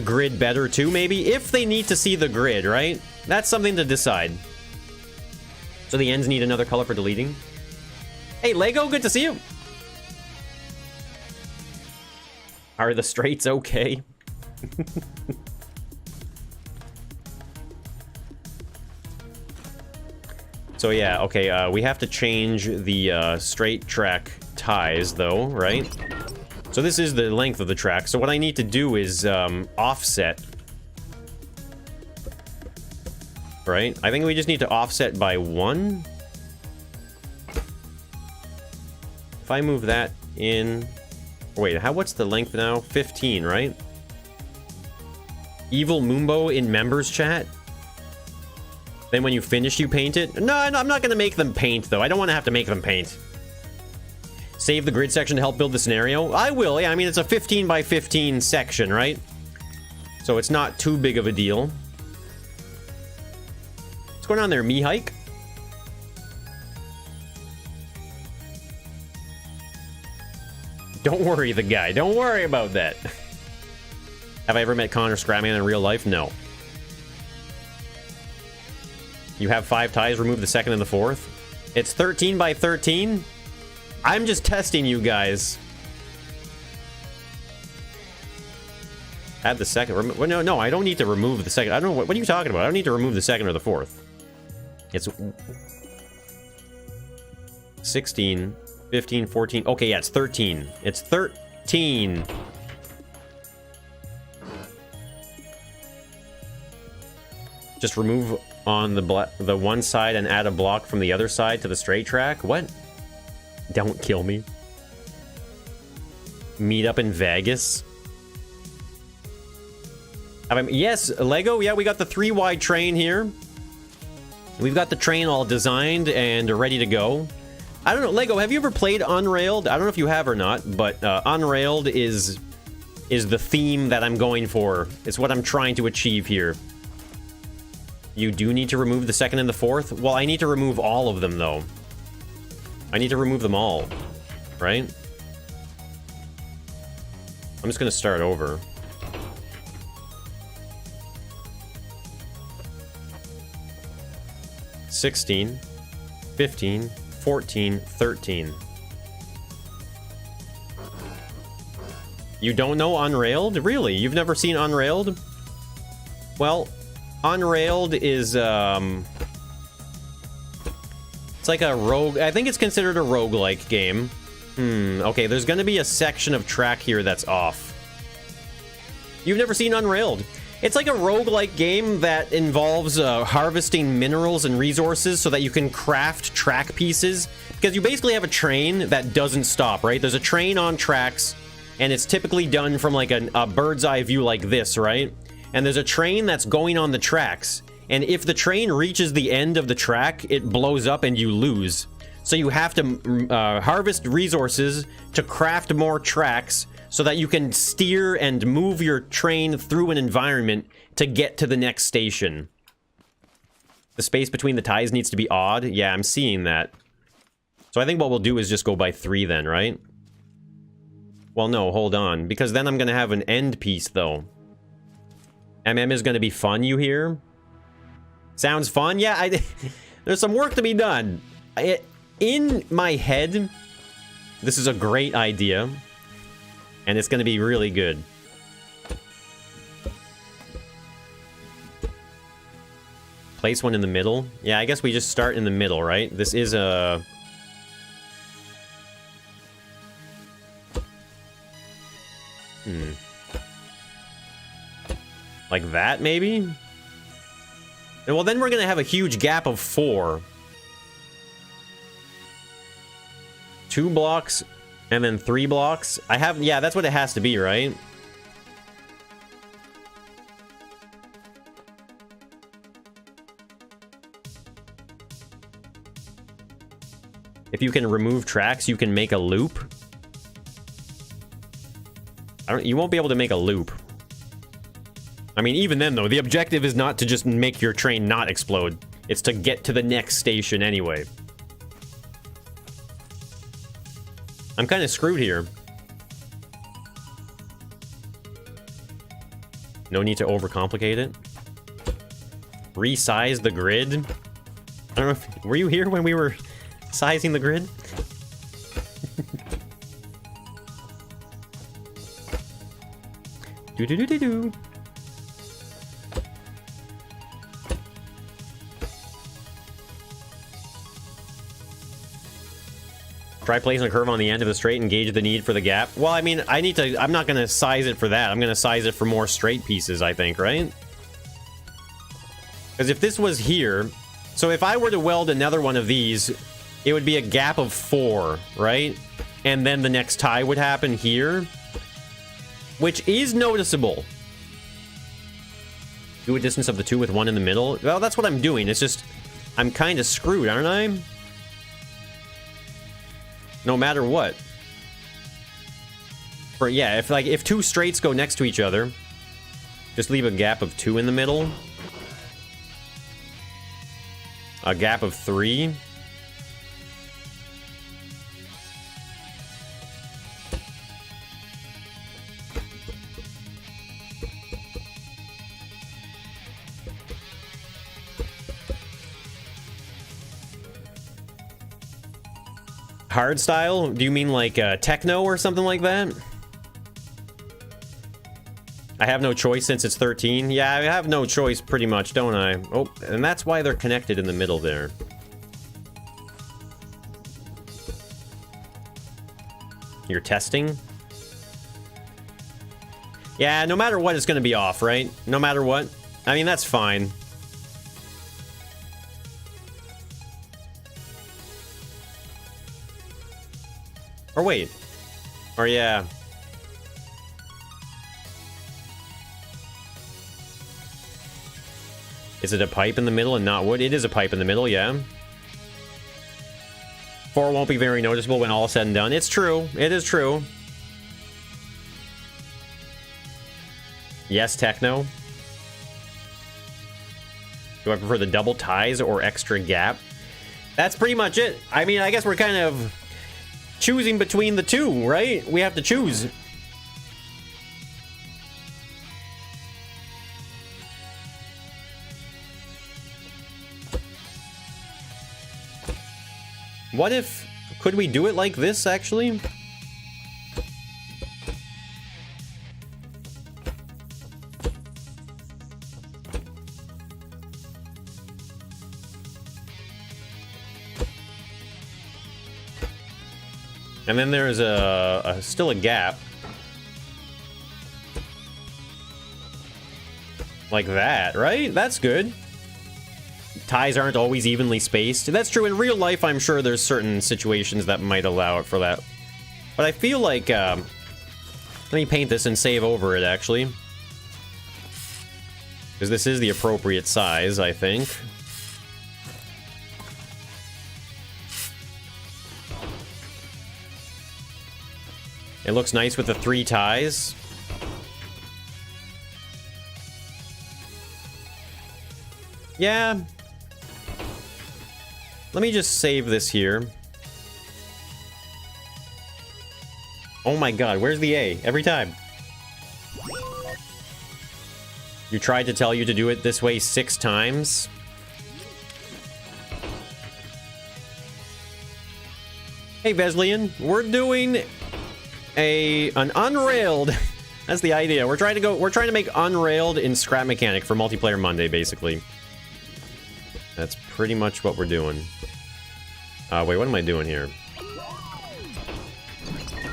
grid better too, maybe, if they need to see the grid, right? That's something to decide. So the ends need another color for deleting. Hey, Lego, good to see you. Are the straights okay? So yeah, okay, we have to change the straight track ties, though, right? So this is the length of the track. So what I need to do is offset. Right? I think we just need to offset by 1. If I move that in... Wait, what's the length now? 15, right? Evil Mumbo in members chat? Then when you finish, you paint it? No, I'm not going to make them paint, though. I don't want to have to make them paint. Save the grid section to help build the scenario? I will, yeah. I mean, it's a 15 by 15 section, right? So it's not too big of a deal. What's going on there, me-hike? Don't worry, the guy. Don't worry about that. Have I ever met Connor Scrapman in real life? No. You have 5 ties, remove the second and the fourth. It's 13 by 13? I'm just testing you guys. Add the second. No, I don't need to remove the second. I don't know. What are you talking about? I don't need to remove the second or the fourth. It's 16, 15, 14. Okay, yeah, it's 13. It's 13. Just remove on the one side and add a block from the other side to the straight track? What? Don't kill me. Meet up in Vegas? Yes, Lego, yeah, we got the 3-wide train here. We've got the train all designed and ready to go. I don't know, Lego, have you ever played Unrailed? I don't know if you have or not, but Unrailed is the theme that I'm going for. It's what I'm trying to achieve here. You do need to remove the second and the fourth? Well, I need to remove all of them, though. I need to remove them all, right? I'm just going to start over. $16, 15, 14, 13. You don't know Unrailed? Really? You've never seen Unrailed? Well, Unrailed is, it's like a rogue... I think it's considered a roguelike game. Okay, there's gonna be a section of track here that's off. You've never seen Unrailed? It's like a roguelike game that involves harvesting minerals and resources so that you can craft track pieces. Because you basically have a train that doesn't stop, right? There's a train on tracks, and it's typically done from like a bird's eye view like this, right? And there's a train that's going on the tracks. And if the train reaches the end of the track, it blows up and you lose. So you have to harvest resources to craft more tracks so that you can steer and move your train through an environment to get to the next station. The space between the ties needs to be odd. Yeah, I'm seeing that. So I think what we'll do is just go by 3 then, right? Well, no, hold on. Because then I'm going to have an end piece, though. MM is going to be fun, you hear? Sounds fun? Yeah, there's some work to be done. In my head, this is a great idea. And it's going to be really good. Place one in the middle. Yeah, I guess we just start in the middle, right? This is a... Like that, maybe? And well, then we're going to have a huge gap of 4. 2 blocks... And then 3 blocks. Yeah, that's what it has to be, right? If you can remove tracks, you can make a loop. You won't be able to make a loop. I mean, even then, though, the objective is not to just make your train not explode. It's to get to the next station anyway. I'm kind of screwed here. No need to overcomplicate it. Resize the grid. I don't know if... Were you here when we were sizing the grid? Do-do-do-do-do. Try placing a curve on the end of the straight and gauge the need for the gap. Well, I mean, I'm not going to size it for that. I'm going to size it for more straight pieces, I think, right? Because if this was here... So if I were to weld another one of these, it would be a gap of 4, right? And then the next tie would happen here. Which is noticeable. Do a distance of the 2 with 1 in the middle. Well, that's what I'm doing. It's just... I'm kind of screwed, aren't I? No matter what. For yeah, if 2 straights go next to each other, just leave a gap of 2 in the middle. A gap of 3. Hard style? Do you mean like techno or something like that? I have no choice since it's 13. Yeah, I have no choice pretty much, don't I? Oh, and that's why they're connected in the middle there. You're testing? Yeah, no matter what, it's going to be off, right? No matter what. I mean, that's fine. Or wait. Or yeah. Is it a pipe in the middle and not wood? It is a pipe in the middle, yeah. 4 won't be very noticeable when all is said and done. It's true. It is true. Yes, techno. Do I prefer the double ties or extra gap? That's pretty much it. I mean, I guess we're kind of choosing between the 2, right? We have to choose. What if... Could we do it like this, actually? And then there's still a gap. like that, right? That's good. Ties aren't always evenly spaced. That's true. In real life, I'm sure there's certain situations that might allow it for that. But I feel like, let me paint this and save over it, actually. Because this is the appropriate size, I think. It looks nice with the 3 ties. Yeah. Let me just save this here. Oh my god, where's the A? Every time. You tried to tell you to do it this way 6 times? Hey, Veslian, we're doing an unrailed. That's the idea. We're trying to make unrailed in Scrap Mechanic for Multiplayer Monday, basically. That's pretty much what we're doing. Wait, what am I doing here?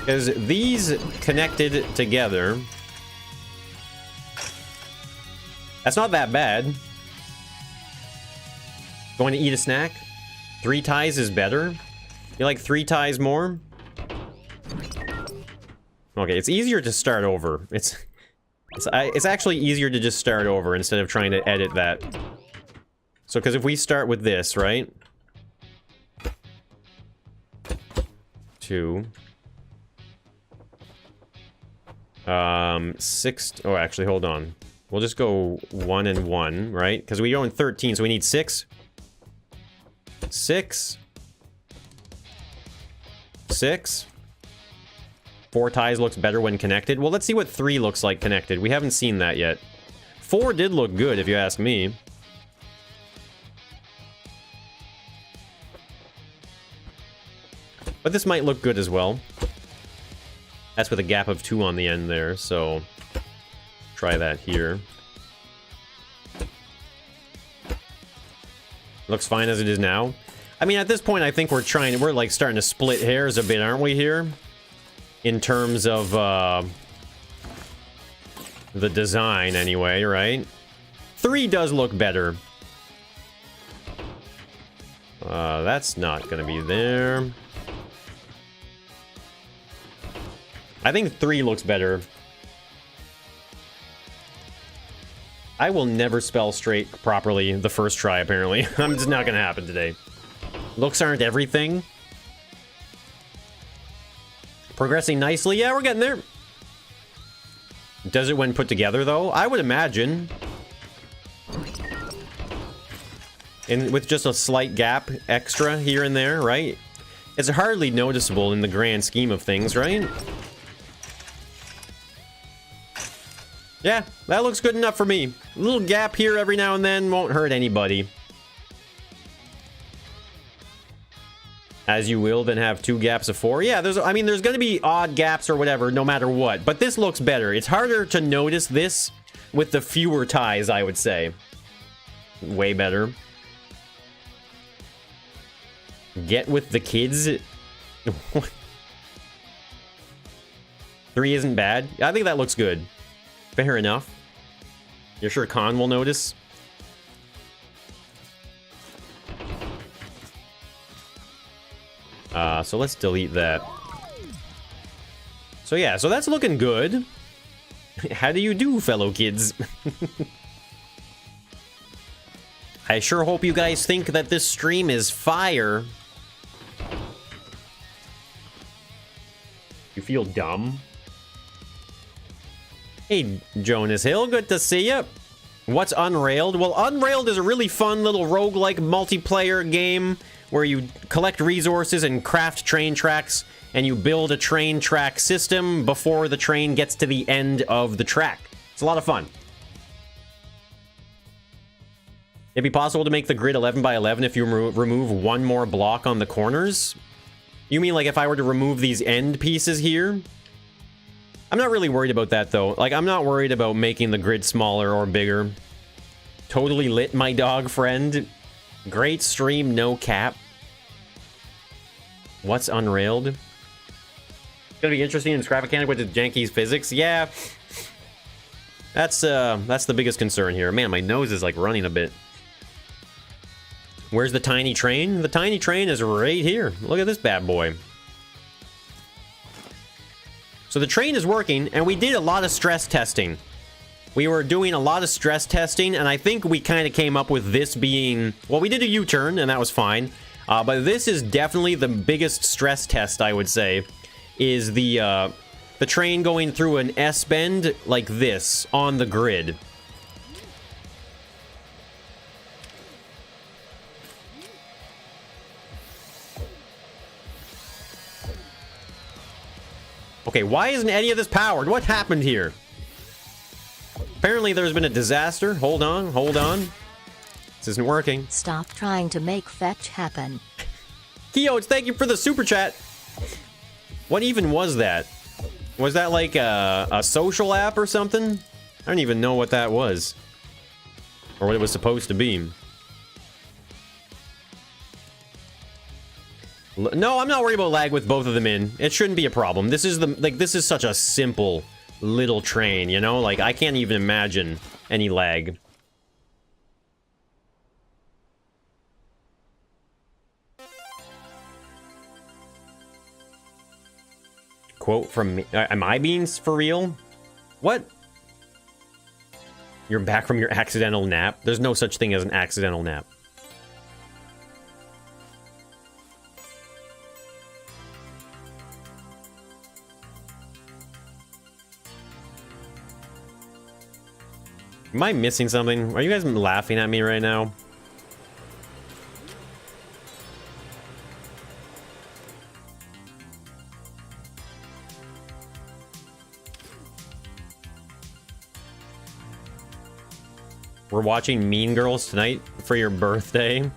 Because these connected together... That's not that bad. Going to eat a snack? 3 ties is better? You like 3 ties more? Okay, it's easier to start over. It's actually easier to just start over instead of trying to edit that. So, because if we start with this, right? 2. 6. Oh, actually, hold on. We'll just go 1 and 1, right? Because we go in 13, so we need 6. 6. 6. 4 ties looks better when connected. Well, let's see what 3 looks like connected. We haven't seen that yet. 4 did look good, if you ask me. But this might look good as well. That's with a gap of 2 on the end there, so... Try that here. Looks fine as it is now. I mean, at this point, I think we're like starting to split hairs a bit, aren't we here? In terms of, the design, anyway, right? 3 does look better. That's not gonna be there. I think 3 looks better. I will never spell straight properly the first try, apparently. It's not gonna happen today. Looks aren't everything. Progressing nicely. Yeah, we're getting there. Does it when put together, though? I would imagine. And with just a slight gap extra here and there, right? It's hardly noticeable in the grand scheme of things, right? Yeah, that looks good enough for me. A little gap here every now and then won't hurt anybody. As you will then have 2 gaps of 4. Yeah, there's gonna be odd gaps or whatever, no matter what. But this looks better. It's harder to notice this with the fewer ties, I would say. Way better. Get with the kids. 3 isn't bad. I think that looks good. Fair enough. You're sure Khan will notice? So let's delete that. So yeah, so that's looking good. How do you do, fellow kids? I sure hope you guys think that this stream is fire. You feel dumb? Hey, Jonas Hill, good to see you. What's Unrailed? Well, Unrailed is a really fun little roguelike multiplayer game where you collect resources and craft train tracks, and you build a train track system before the train gets to the end of the track. It's a lot of fun. It'd be possible to make the grid 11 by 11 if you remove 1 more block on the corners? You mean like if I were to remove these end pieces here? I'm not really worried about that, though. Like, I'm not worried about making the grid smaller or bigger. Totally lit, my dog friend. Great stream, no cap. What's Unrailed? It's gonna be interesting in Scrap Mechanic with the janky physics. Yeah. That's the biggest concern here. Man, my nose is like running a bit. Where's the tiny train? The tiny train is right here. Look at this bad boy. So the train is working, and we did a lot of stress testing. We were doing a lot of stress testing, and I think we kind of came up with this being... Well, we did a U-turn, and that was fine. But this is definitely the biggest stress test, I would say, is the train going through an S-bend like this on the grid. Okay, why isn't any of this powered? What happened here? Apparently there's been a disaster. Hold on, hold on. This isn't working. Stop trying to make fetch happen. Keodes, thank you for the super chat. What even was that? Was that like a social app or something? I don't even know what that was. Or what it was supposed to be. No, I'm not worried about lag with both of them in. It shouldn't be a problem. This is this is such a simple little train, you know? Like, I can't even imagine any lag. Quote from me. Am I being for real? What? You're back from your accidental nap? There's no such thing as an accidental nap. Am I missing something? Are you guys laughing at me right now? We're watching Mean Girls tonight for your birthday.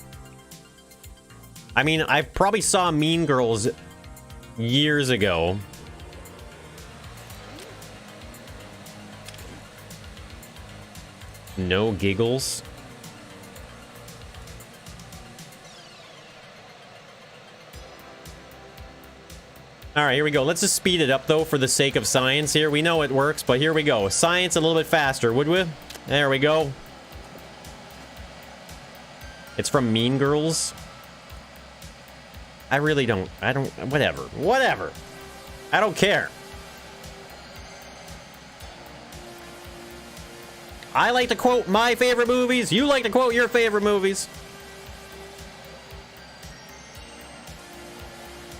I mean, I probably saw Mean Girls years ago. No giggles. Alright, here we go. Let's just speed it up, though, for the sake of science here. We know it works, but here we go. Science a little bit faster, would we? There we go. It's from Mean Girls. I really don't... Whatever. Whatever. I don't care. I like to quote my favorite movies. You like to quote your favorite movies.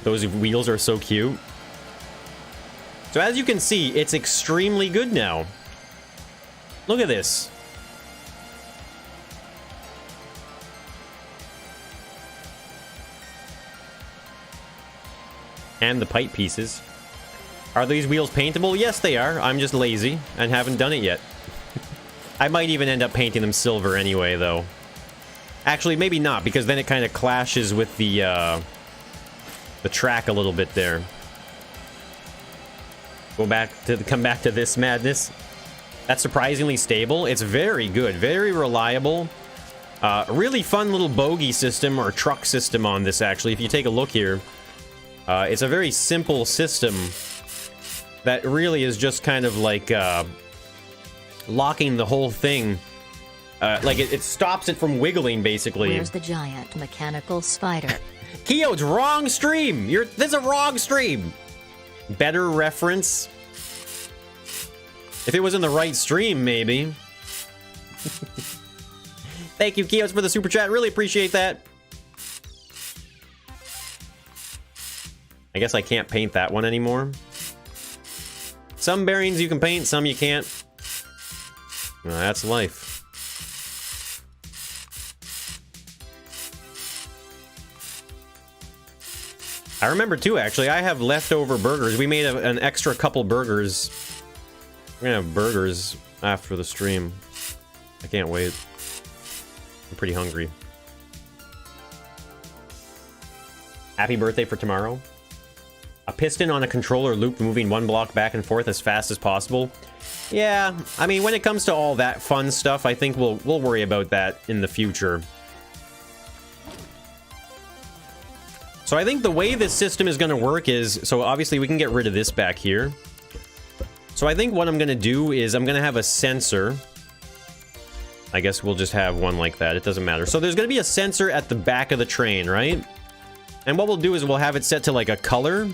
Those wheels are so cute. So as you can see, it's extremely good now. Look at this. And the pipe pieces. Are these wheels paintable? Yes, they are. I'm just lazy and haven't done it yet. I might even end up painting them silver anyway, though. Actually, maybe not, because then it kind of clashes with the track a little bit there. Come back to this madness. That's surprisingly stable. It's very good, very reliable. Really fun little bogey system or truck system on this, actually. If you take a look here, it's a very simple system that really is just kind of like locking the whole thing. Like it stops it from wiggling, basically. Where's the giant mechanical spider? Keo's wrong stream. This is a wrong stream. Better reference. If it was in the right stream, maybe. Thank you, Keo's, for the super chat. Really appreciate that. I guess I can't paint that one anymore. Some bearings you can paint, some you can't. Well, that's life. I remember too, actually, I have leftover burgers. We made an extra couple burgers. We're gonna have burgers after the stream. I can't wait. I'm pretty hungry. Happy birthday for tomorrow. A piston on a controller loop moving one block back and forth as fast as possible. Yeah, I mean, when it comes to all that fun stuff, I think we'll worry about that in the future. So I think the way this system is going to work is, so obviously we can get rid of this back here. So I think what I'm gonna do is I'm gonna have a sensor. I guess we'll just have one like that. It doesn't matter. So there's gonna be a sensor at the back of the train, right? And what we'll do is we'll have it set to like a color.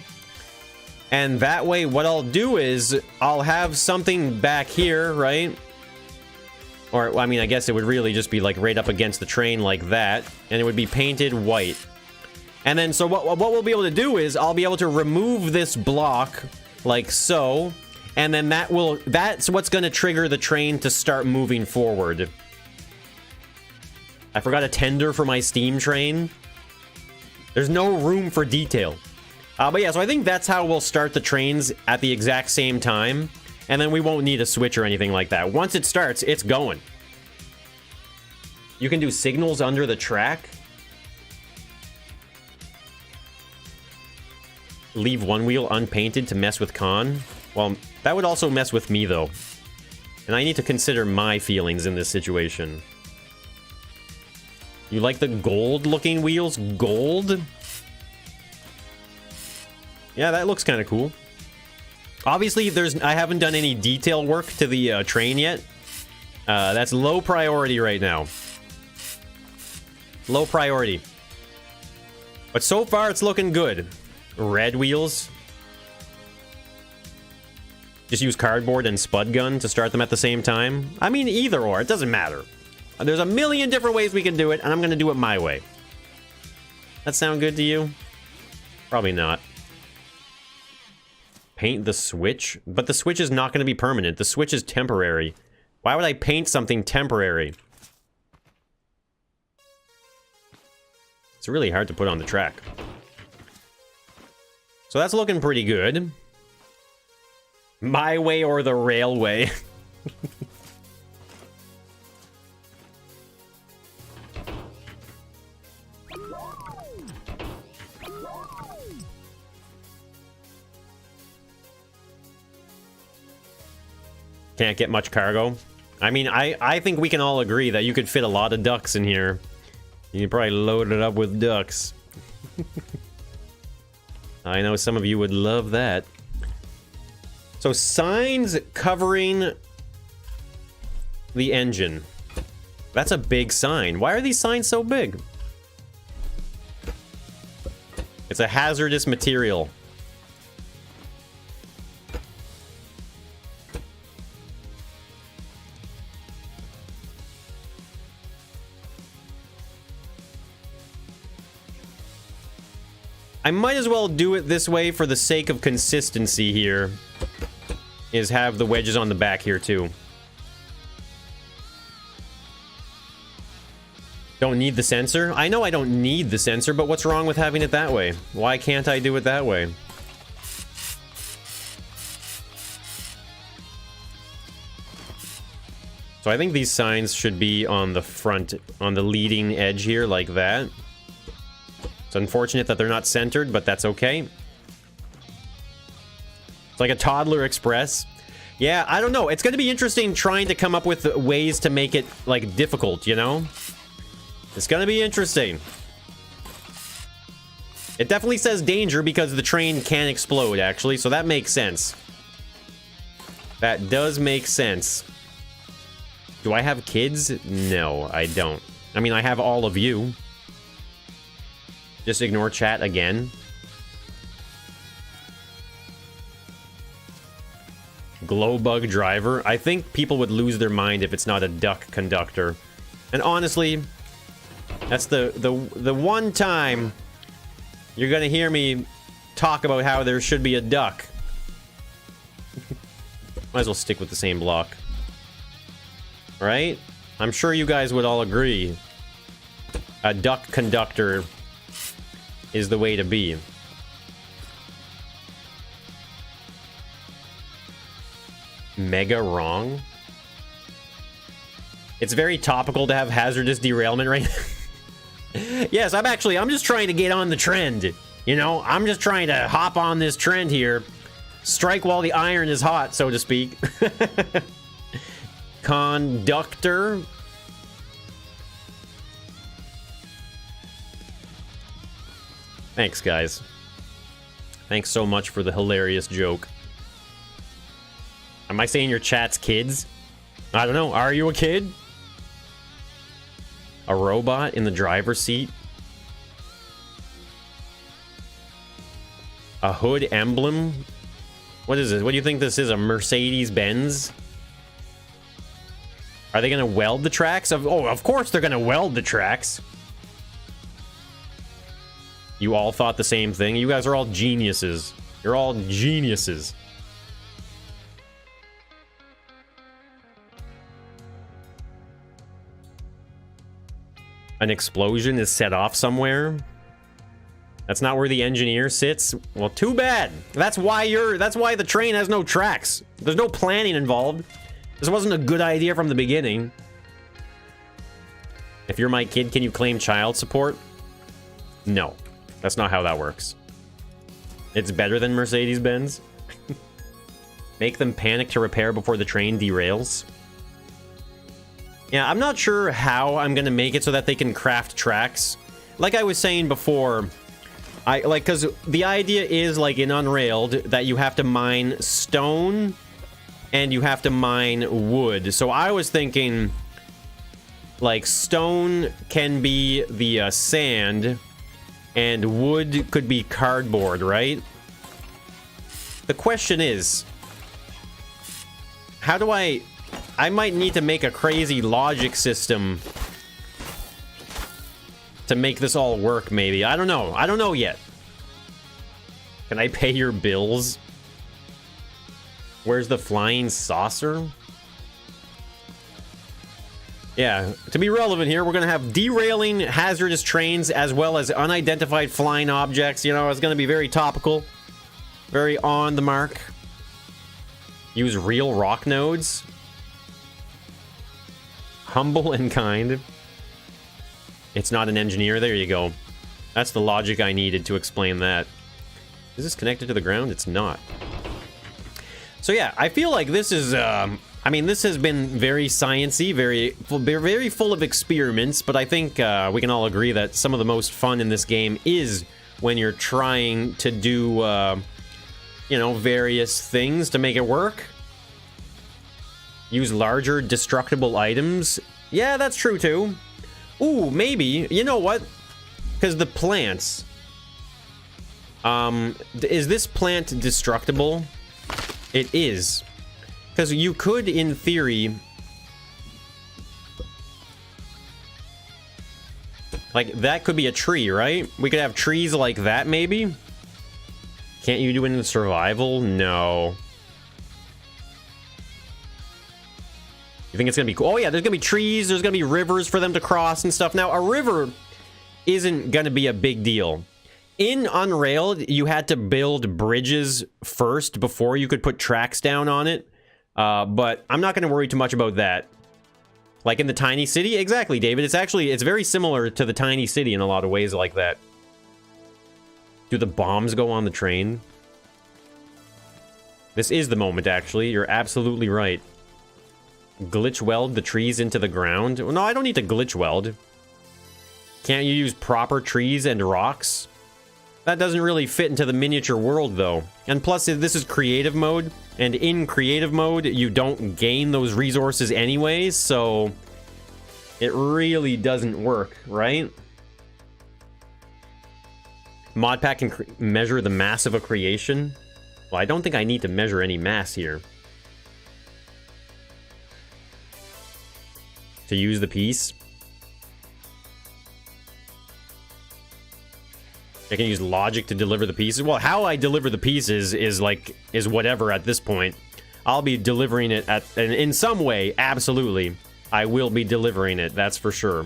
And that way, what I'll do is I'll have something back here, right? Or, I mean, I guess it would really just be like right up against the train like that. And it would be painted white. And then, so what we'll be able to do is I'll be able to remove this block like so. And then that's what's going to trigger the train to start moving forward. I forgot a tender for my steam train. There's no room for detail. But yeah, so I think that's how we'll start the trains at the exact same time. And then we won't need a switch or anything like that. Once it starts, it's going. You can do signals under the track. Leave one wheel unpainted to mess with Con. Well, that would also mess with me, though. And I need to consider my feelings in this situation. You like the gold-looking wheels? Gold? Yeah, that looks kind of cool. Obviously, I haven't done any detail work to the train yet. That's low priority right now. Low priority. But so far, it's looking good. Red wheels. Just use cardboard and spud gun to start them at the same time. I mean, either or. It doesn't matter. There's a million different ways we can do it, and I'm going to do it my way. That sound good to you? Probably not. Paint the switch? But the switch is not going to be permanent. The switch is temporary. Why would I paint something temporary? It's really hard to put on the track. So that's looking pretty good. My way or the railway. Can't get much cargo. I mean, I think we can all agree that you could fit a lot of ducks in here. You could probably load it up with ducks. I know some of you would love that. So signs covering the engine. That's a big sign. Why are these signs so big? It's a hazardous material. I might as well do it this way for the sake of consistency here. Is have the wedges on the back here too. Don't need the sensor? I know I don't need the sensor, but what's wrong with having it that way? Why can't I do it that way? So I think these signs should be on the front, on the leading edge here, like that. It's unfortunate that they're not centered, but that's okay. It's like a toddler express. Yeah, I don't know. It's going to be interesting trying to come up with ways to make it, like, difficult, you know? It's going to be interesting. It definitely says danger because the train can explode, actually, so that makes sense. That does make sense. Do I have kids? No, I don't. I mean, I have all of you. Just ignore chat again. Glowbug driver. I think people would lose their mind if it's not a duck conductor. And honestly, that's the one time you're gonna hear me talk about how there should be a duck. Might as well stick with the same block. Right? I'm sure you guys would all agree. A duck conductor is the way to be. Mega wrong? It's very topical to have hazardous derailment right now. Yes, I'm just trying to get on the trend. You know, I'm just trying to hop on this trend here. Strike while the iron is hot, so to speak. Conductor. Thanks, guys. Thanks so much for the hilarious joke. Am I saying your chat's kids? I don't know. Are you a kid? A robot in the driver's seat? A hood emblem? What is this? What do you think this is? A Mercedes-Benz? Are they going to weld the tracks? Oh, of course they're going to weld the tracks. You all thought the same thing? You guys are all geniuses. You're all geniuses. An explosion is set off somewhere. That's not where the engineer sits. Well, too bad. That's why the train has no tracks. There's no planning involved. This wasn't a good idea from the beginning. If you're my kid, can you claim child support? No. That's not how that works. It's better than Mercedes-Benz. Make them panic to repair before the train derails. Yeah, I'm not sure how I'm gonna make it so that they can craft tracks. Like I was saying before, because the idea is, like in Unrailed, that you have to mine stone and you have to mine wood. So I was thinking, like, stone can be the sand, and wood could be cardboard, right? The question is, how do I might need to make a crazy logic system to make this all work, maybe. I don't know. I don't know yet. Can I pay your bills? Where's the flying saucer? Yeah, to be relevant here, we're going to have derailing hazardous trains as well as unidentified flying objects. You know, it's going to be very topical. Very on the mark. Use real rock nodes. Humble and kind. It's not an engineer. There you go. That's the logic I needed to explain that. Is this connected to the ground? It's not. So yeah, I feel like this is... I mean, this has been very sciencey, very full of experiments, but I think we can all agree that some of the most fun in this game is when you're trying to do, you know, various things to make it work. Use larger destructible items. Yeah, that's true too. Ooh, maybe. You know what? Because the plants. Is this plant destructible? It is. Because you could, in theory... Like, that could be a tree, right? We could have trees like that, maybe? Can't you do it in survival? No. You think it's gonna be cool? Oh yeah, there's gonna be trees, there's gonna be rivers for them to cross and stuff. Now, a river isn't gonna be a big deal. In Unrailed, you had to build bridges first before you could put tracks down on it. But I'm not gonna worry too much about that. Like in the tiny city? Exactly, David. It's very similar to the tiny city in a lot of ways like that. Do the bombs go on the train? This is the moment, actually. You're absolutely right. Glitch weld the trees into the ground? Well, no, I don't need to glitch weld. Can't you use proper trees and rocks? That doesn't really fit into the miniature world, though. And plus, this is creative mode. And in creative mode, you don't gain those resources anyways, so... it really doesn't work, right? Modpack can measure the mass of a creation. Well, I don't think I need to measure any mass here. To use the piece. I can use logic to deliver the pieces. Well, how I deliver the pieces is whatever at this point. I'll be delivering it in some way, absolutely. I will be delivering it, that's for sure.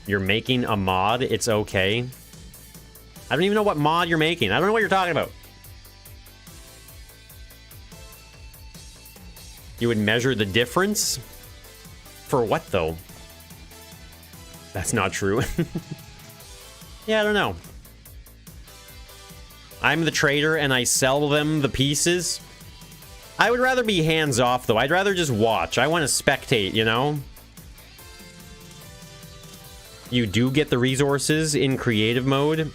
You're making a mod, it's okay. I don't even know what mod you're making. I don't know what you're talking about. You would measure the difference? For what, though? That's not true. Yeah, I don't know. I'm the trader and I sell them the pieces. I would rather be hands-off, though. I'd rather just watch. I want to spectate, you know? You do get the resources in creative mode?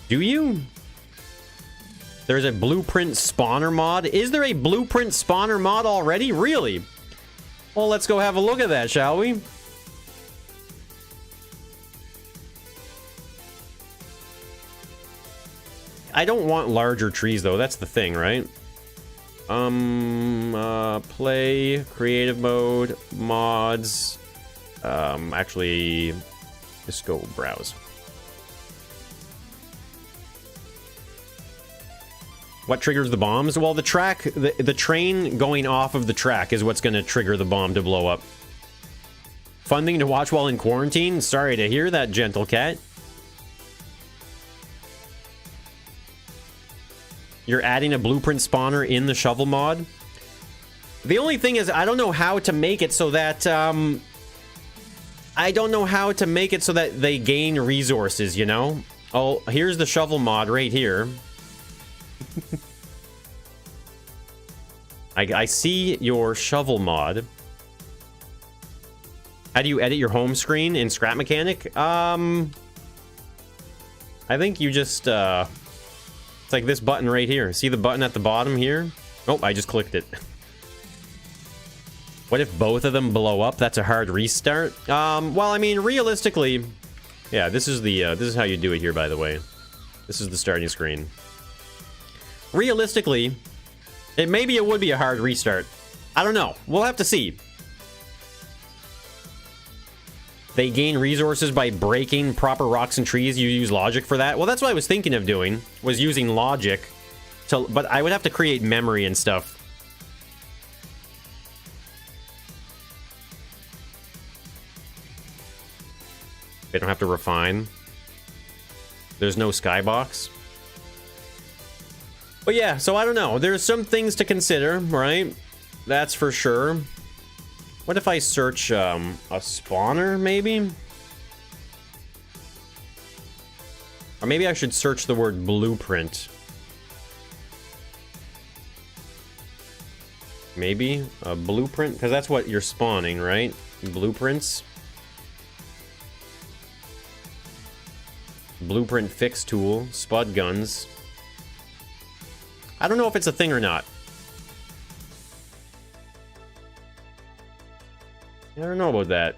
Do you? There's a blueprint spawner mod. Is there a blueprint spawner mod already? Really? Well, let's go have a look at that, shall we? I don't want larger trees, though. That's the thing, right? Play, creative mode, mods. Actually, just go browse. What triggers the bombs? Well, the track, the train going off of the track is what's going to trigger the bomb to blow up. Fun thing to watch while in quarantine? Sorry to hear that, gentle cat. You're adding a blueprint spawner in the shovel mod? The only thing is, I don't know how to make it so that, I don't know how to make it so that they gain resources, you know? Oh, here's the shovel mod right here. I see your shovel mod. How do you edit your home screen in Scrap Mechanic? I think you just, it's like this button right here. See the button at the bottom here? Oh, I just clicked it. What if both of them blow up? That's a hard restart. Well, I mean, realistically, yeah, this is how you do it here, by the way. This is the starting screen. Realistically, maybe it would be a hard restart. I don't know. We'll have to see. They gain resources by breaking proper rocks and trees. You use logic for that. Well, that's what I was thinking of doing, was using logic to, but I would have to create memory and stuff. They don't have to refine. There's no skybox. But yeah, so I don't know. There's some things to consider, right? That's for sure. What if I search a spawner, maybe? Or maybe I should search the word blueprint. Maybe a blueprint? Because that's what you're spawning, right? Blueprints. Blueprint fix tool, spud guns. I don't know if it's a thing or not. I don't know about that.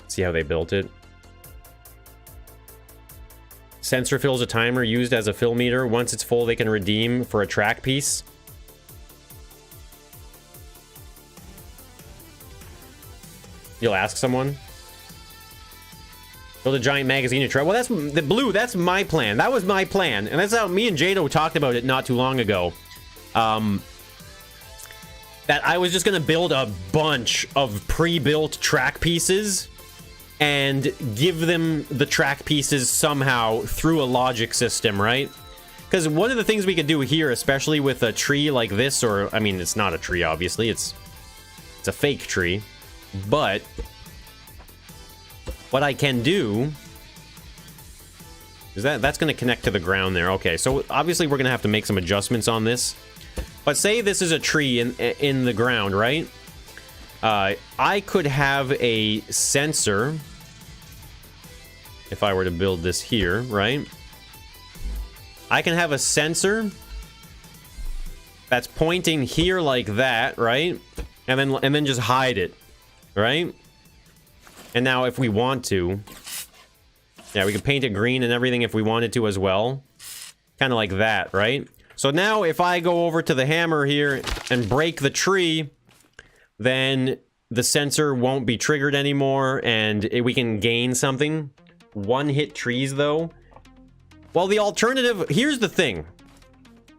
See how they built it. Sensor fills a timer used as a fill meter. Once it's full, they can redeem for a track piece. You'll ask someone. Build a giant magazine to try. Well, that's the blue. That's my plan. That was my plan. And that's how me and Jado talked about it not too long ago. That I was just going to build a bunch of pre-built track pieces and give them the track pieces somehow through a logic system, right? Because one of the things we could do here, especially with a tree like this, or, I mean, it's not a tree, obviously. It's a fake tree. But what I can do is that's going to connect to the ground there. Okay, so obviously we're going to have to make some adjustments on this. But say this is a tree in the ground, right? I could have a sensor if I were to build this here, right? I can have a sensor that's pointing here like that, right? And then just hide it, right? And now if we want to, yeah, we can paint it green and everything if we wanted to as well. Kind of like that, right? So now if I go over to the hammer here and break the tree, then the sensor won't be triggered anymore and we can gain something. One-hit trees, though. Well, the alternative, here's the thing.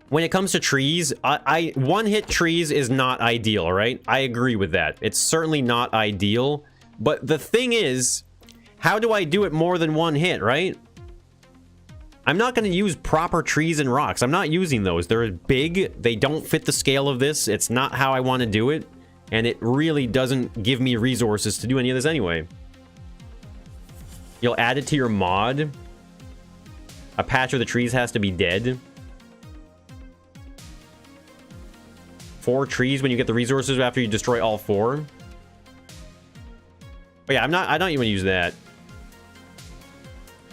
When it comes to trees, one-hit trees is not ideal, right? I agree with that. It's certainly not ideal. But the thing is, how do I do it more than one hit, right? I'm not going to use proper trees and rocks. I'm not using those. They're big. They don't fit the scale of this. It's not how I want to do it. And it really doesn't give me resources to do any of this anyway. You'll add it to your mod. A patch of the trees has to be dead. 4 trees when you get the resources after you destroy all 4. But yeah, I don't even use that.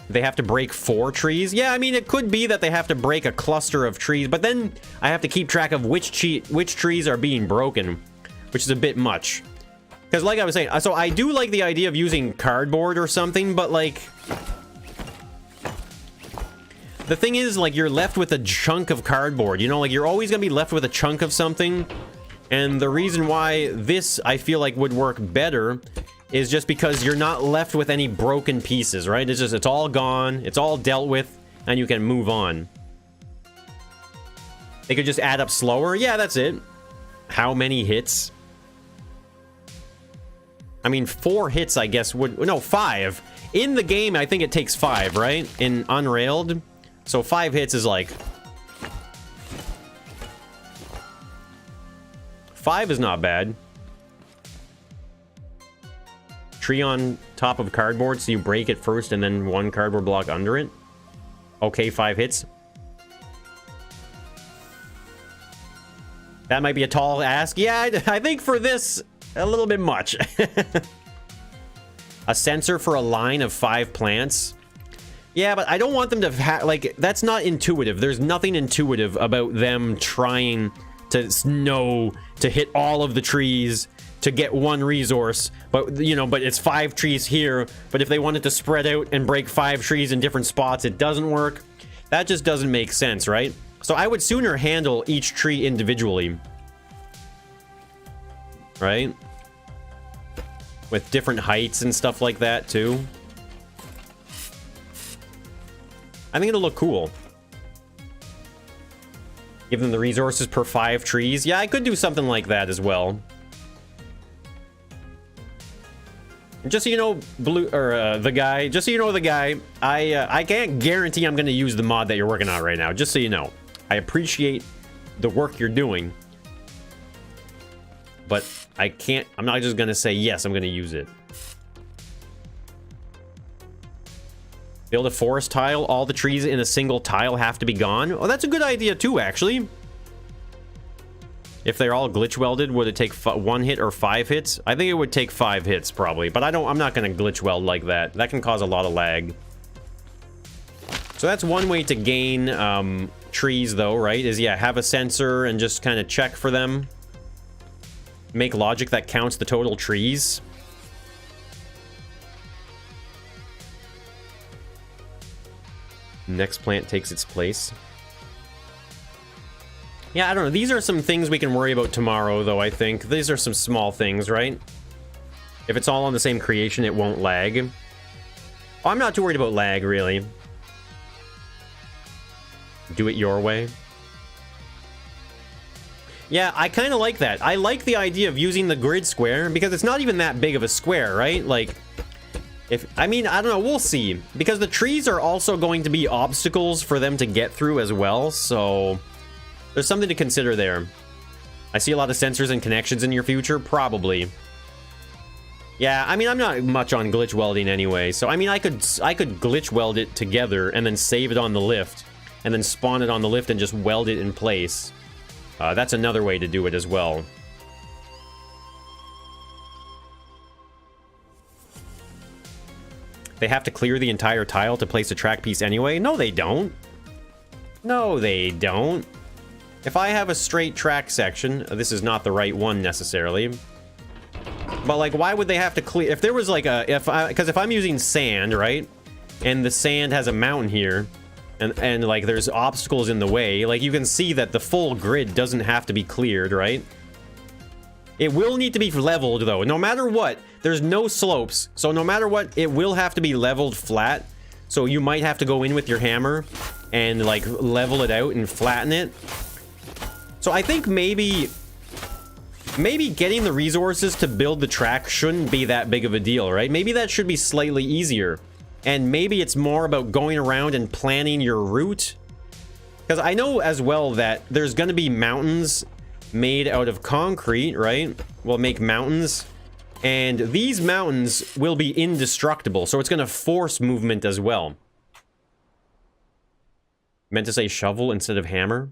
They have to break 4 trees? Yeah, I mean, it could be that they have to break a cluster of trees, but then I have to keep track of which trees are being broken, which is a bit much. Because like I was saying, so I do like the idea of using cardboard or something, but like... The thing is, like, you're left with a chunk of cardboard, you know? Like, you're always gonna be left with a chunk of something. And the reason why this, I feel like, would work better is just because you're not left with any broken pieces, right? It's just, it's all gone, it's all dealt with, and you can move on. They could just add up slower? Yeah, that's it. How many hits? I mean, 4 hits, I guess, would... No, 5. In the game, I think it takes 5, right? In Unrailed. So 5 hits is like... 5 is not bad. Tree on top of cardboard, so you break it first and then 1 cardboard block under it. Okay, 5 hits. That might be a tall ask. Yeah, I think for this, a little bit much. A sensor for a line of 5 plants. Yeah, but I don't want them to like, that's not intuitive. There's nothing intuitive about them trying to know to hit all of the trees to get 1 resource, but you know, but it's 5 trees here. But if they wanted to spread out and break 5 trees in different spots, it doesn't work. That just doesn't make sense, right? So I would sooner handle each tree individually, right? With different heights and stuff like that too. I think it'll look cool. Give them the resources per 5 trees. Yeah, I could do something like that as well. Just so you know, the guy, I can't guarantee I'm going to use the mod that you're working on right now, just so you know. I appreciate the work you're doing, but I'm not just going to say, yes, I'm going to use it. Build a forest tile, all the trees in a single tile have to be gone. Oh, that's a good idea too, actually. If they're all glitch welded, would it take 1 hit or 5 hits? I think it would take 5 hits probably, but I'm not going to glitch weld like that. That can cause a lot of lag. So that's one way to gain trees though, right? Is, yeah, have a sensor and just kind of check for them. Make logic that counts the total trees. Next plant takes its place. Yeah, I don't know. These are some things we can worry about tomorrow, though, I think. These are some small things, right? If it's all on the same creation, it won't lag. Oh, I'm not too worried about lag, really. Do it your way. Yeah, I kind of like that. I like the idea of using the grid square, because it's not even that big of a square, right? Like, I mean, I don't know, we'll see. Because the trees are also going to be obstacles for them to get through as well, so... There's something to consider there. I see a lot of sensors and connections in your future, probably. Yeah, I mean, I'm not much on glitch welding anyway, so I mean, I could glitch weld it together and then save it on the lift, and then spawn it on the lift and just weld it in place. That's another way to do it as well. They have to clear the entire tile to place a track piece anyway? No, they don't. No, they don't. If I have a straight track section, this is not the right one necessarily. But like, why would they have to clear? If there was like because if I'm using sand, right? And the sand has a mountain here, and like there's obstacles in the way, like you can see that the full grid doesn't have to be cleared, right? It will need to be leveled though, no matter what. There's no slopes, so no matter what, it will have to be leveled flat. So you might have to go in with your hammer and like level it out and flatten it. So I think maybe getting the resources to build the track shouldn't be that big of a deal, right? Maybe that should be slightly easier. And maybe it's more about going around and planning your route. Because I know as well that there's going to be mountains made out of concrete, right? We'll make mountains. And these mountains will be indestructible. So it's going to force movement as well. Meant to say shovel instead of hammer.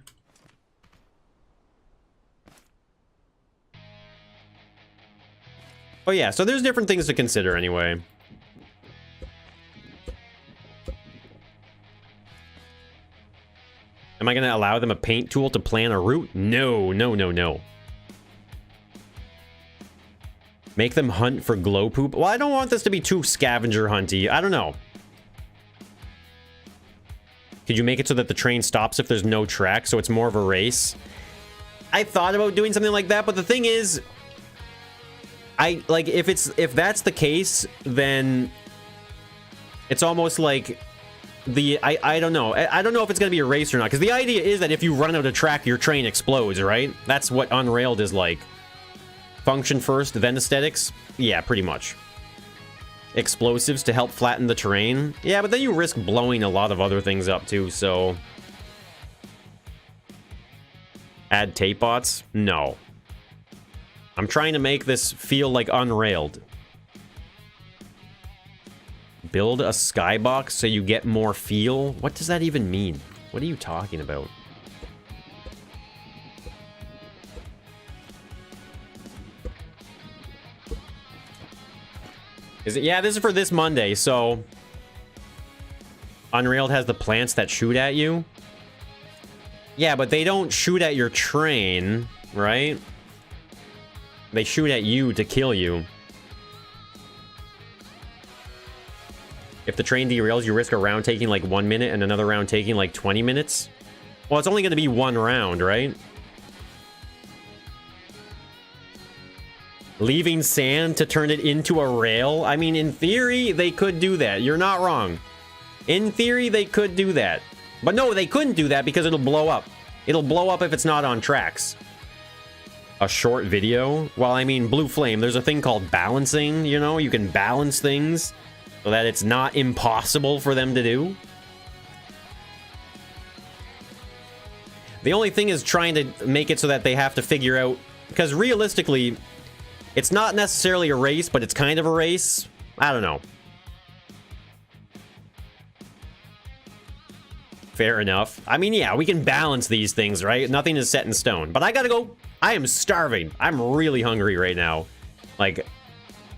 Oh yeah, so there's different things to consider anyway. Am I going to allow them a paint tool to plan a route? No, no, no, no. Make them hunt for glow poop? Well, I don't want this to be too scavenger hunty. I don't know. Could you make it so that the train stops if there's no track, so it's more of a race? I thought about doing something like that, but the thing is, if that's the case, then it's almost like I don't know. I don't know if it's going to be a race or not, because the idea is that if you run out of track, your train explodes, right? That's what Unrailed is like. Function first, then aesthetics? Yeah, pretty much. Explosives to help flatten the terrain? Yeah, but then you risk blowing a lot of other things up too, so... Add tape bots? No. I'm trying to make this feel like Unrailed. Build a skybox so you get more feel? What does that even mean? What are you talking about? Is it? Yeah, this is for this Monday, so... Unrailed has the plants that shoot at you? Yeah, but they don't shoot at your train, right? They shoot at you to kill you. If the train derails, you risk a round taking like 1 minute and another round taking like 20 minutes. Well, it's only going to be one round, right? Leaving sand to turn it into a rail? I mean, in theory, they could do that. You're not wrong. In theory, they could do that. But no, they couldn't do that because it'll blow up. It'll blow up if it's not on tracks. A short video? Well, I mean, Blue Flame, there's a thing called balancing, you know? You can balance things so that it's not impossible for them to do. The only thing is trying to make it so that they have to figure out... Because realistically, it's not necessarily a race, but it's kind of a race. I don't know. Fair enough. I mean, yeah, we can balance these things, right? Nothing is set in stone. But I gotta go. I am starving. I'm really hungry right now. Like...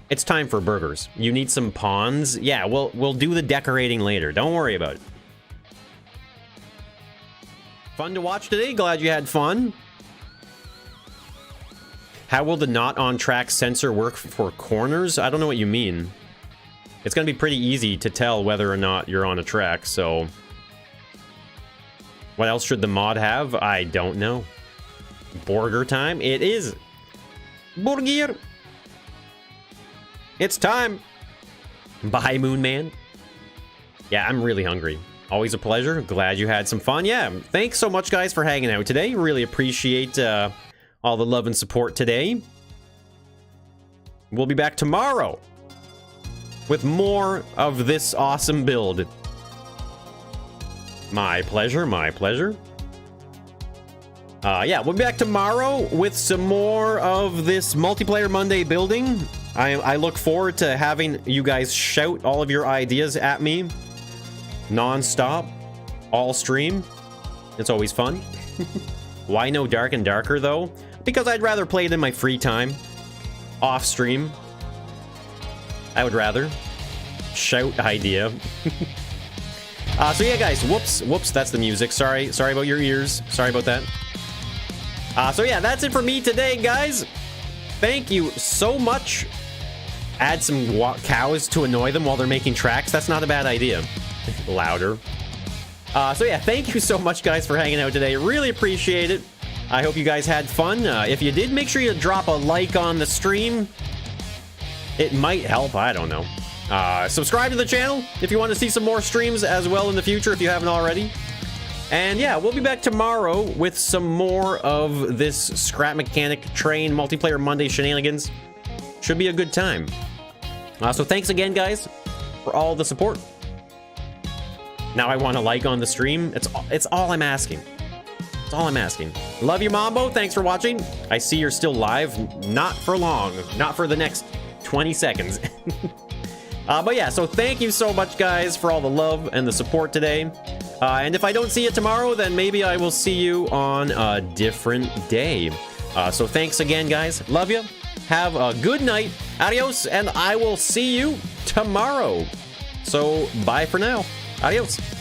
It's time for burgers. You need some pawns? Yeah, we'll do the decorating later. Don't worry about it. Fun to watch today. Glad you had fun. How will the not on track sensor work for corners? I don't know what you mean. It's going to be pretty easy to tell whether or not you're on a track, so... What else should the mod have? I don't know. Burger time? It is. Burger. It's time. Bye, Moon Man. Yeah, I'm really hungry. Always a pleasure. Glad you had some fun. Yeah, thanks so much, guys, for hanging out today. Really appreciate all the love and support today. We'll be back tomorrow with more of this awesome build. My pleasure, my pleasure. Yeah, we'll be back tomorrow with some more of this Multiplayer Monday building. I look forward to having you guys shout all of your ideas at me non-stop, all stream. It's always fun. Why no Dark and Darker, though? Because I'd rather play it in my free time, off stream. I would rather. Shout idea. So yeah, guys, whoops, that's the music. Sorry about your ears. Sorry about that. So yeah, that's it for me today, guys. Thank you so much. Add some cows to annoy them while they're making tracks. That's not a bad idea. Louder. So yeah, thank you so much, guys, for hanging out today. Really appreciate it. I hope you guys had fun. If you did, make sure you drop a like on the stream. It might help. I don't know. Subscribe to the channel if you want to see some more streams as well in the future if you haven't already. And yeah, we'll be back tomorrow with some more of this Scrap Mechanic Train Multiplayer Monday shenanigans. Should be a good time. So thanks again, guys, for all the support. Now I want a like on the stream. It's all I'm asking. It's all I'm asking. Love you, Mambo. Thanks for watching. I see you're still live. Not for long. Not for the next 20 seconds. But yeah, so thank you so much, guys, for all the love and the support today. And if I don't see you tomorrow, then maybe I will see you on a different day. So thanks again, guys. Love you. have a good night. Adios, and I will see you tomorrow. So, bye for now. Adios.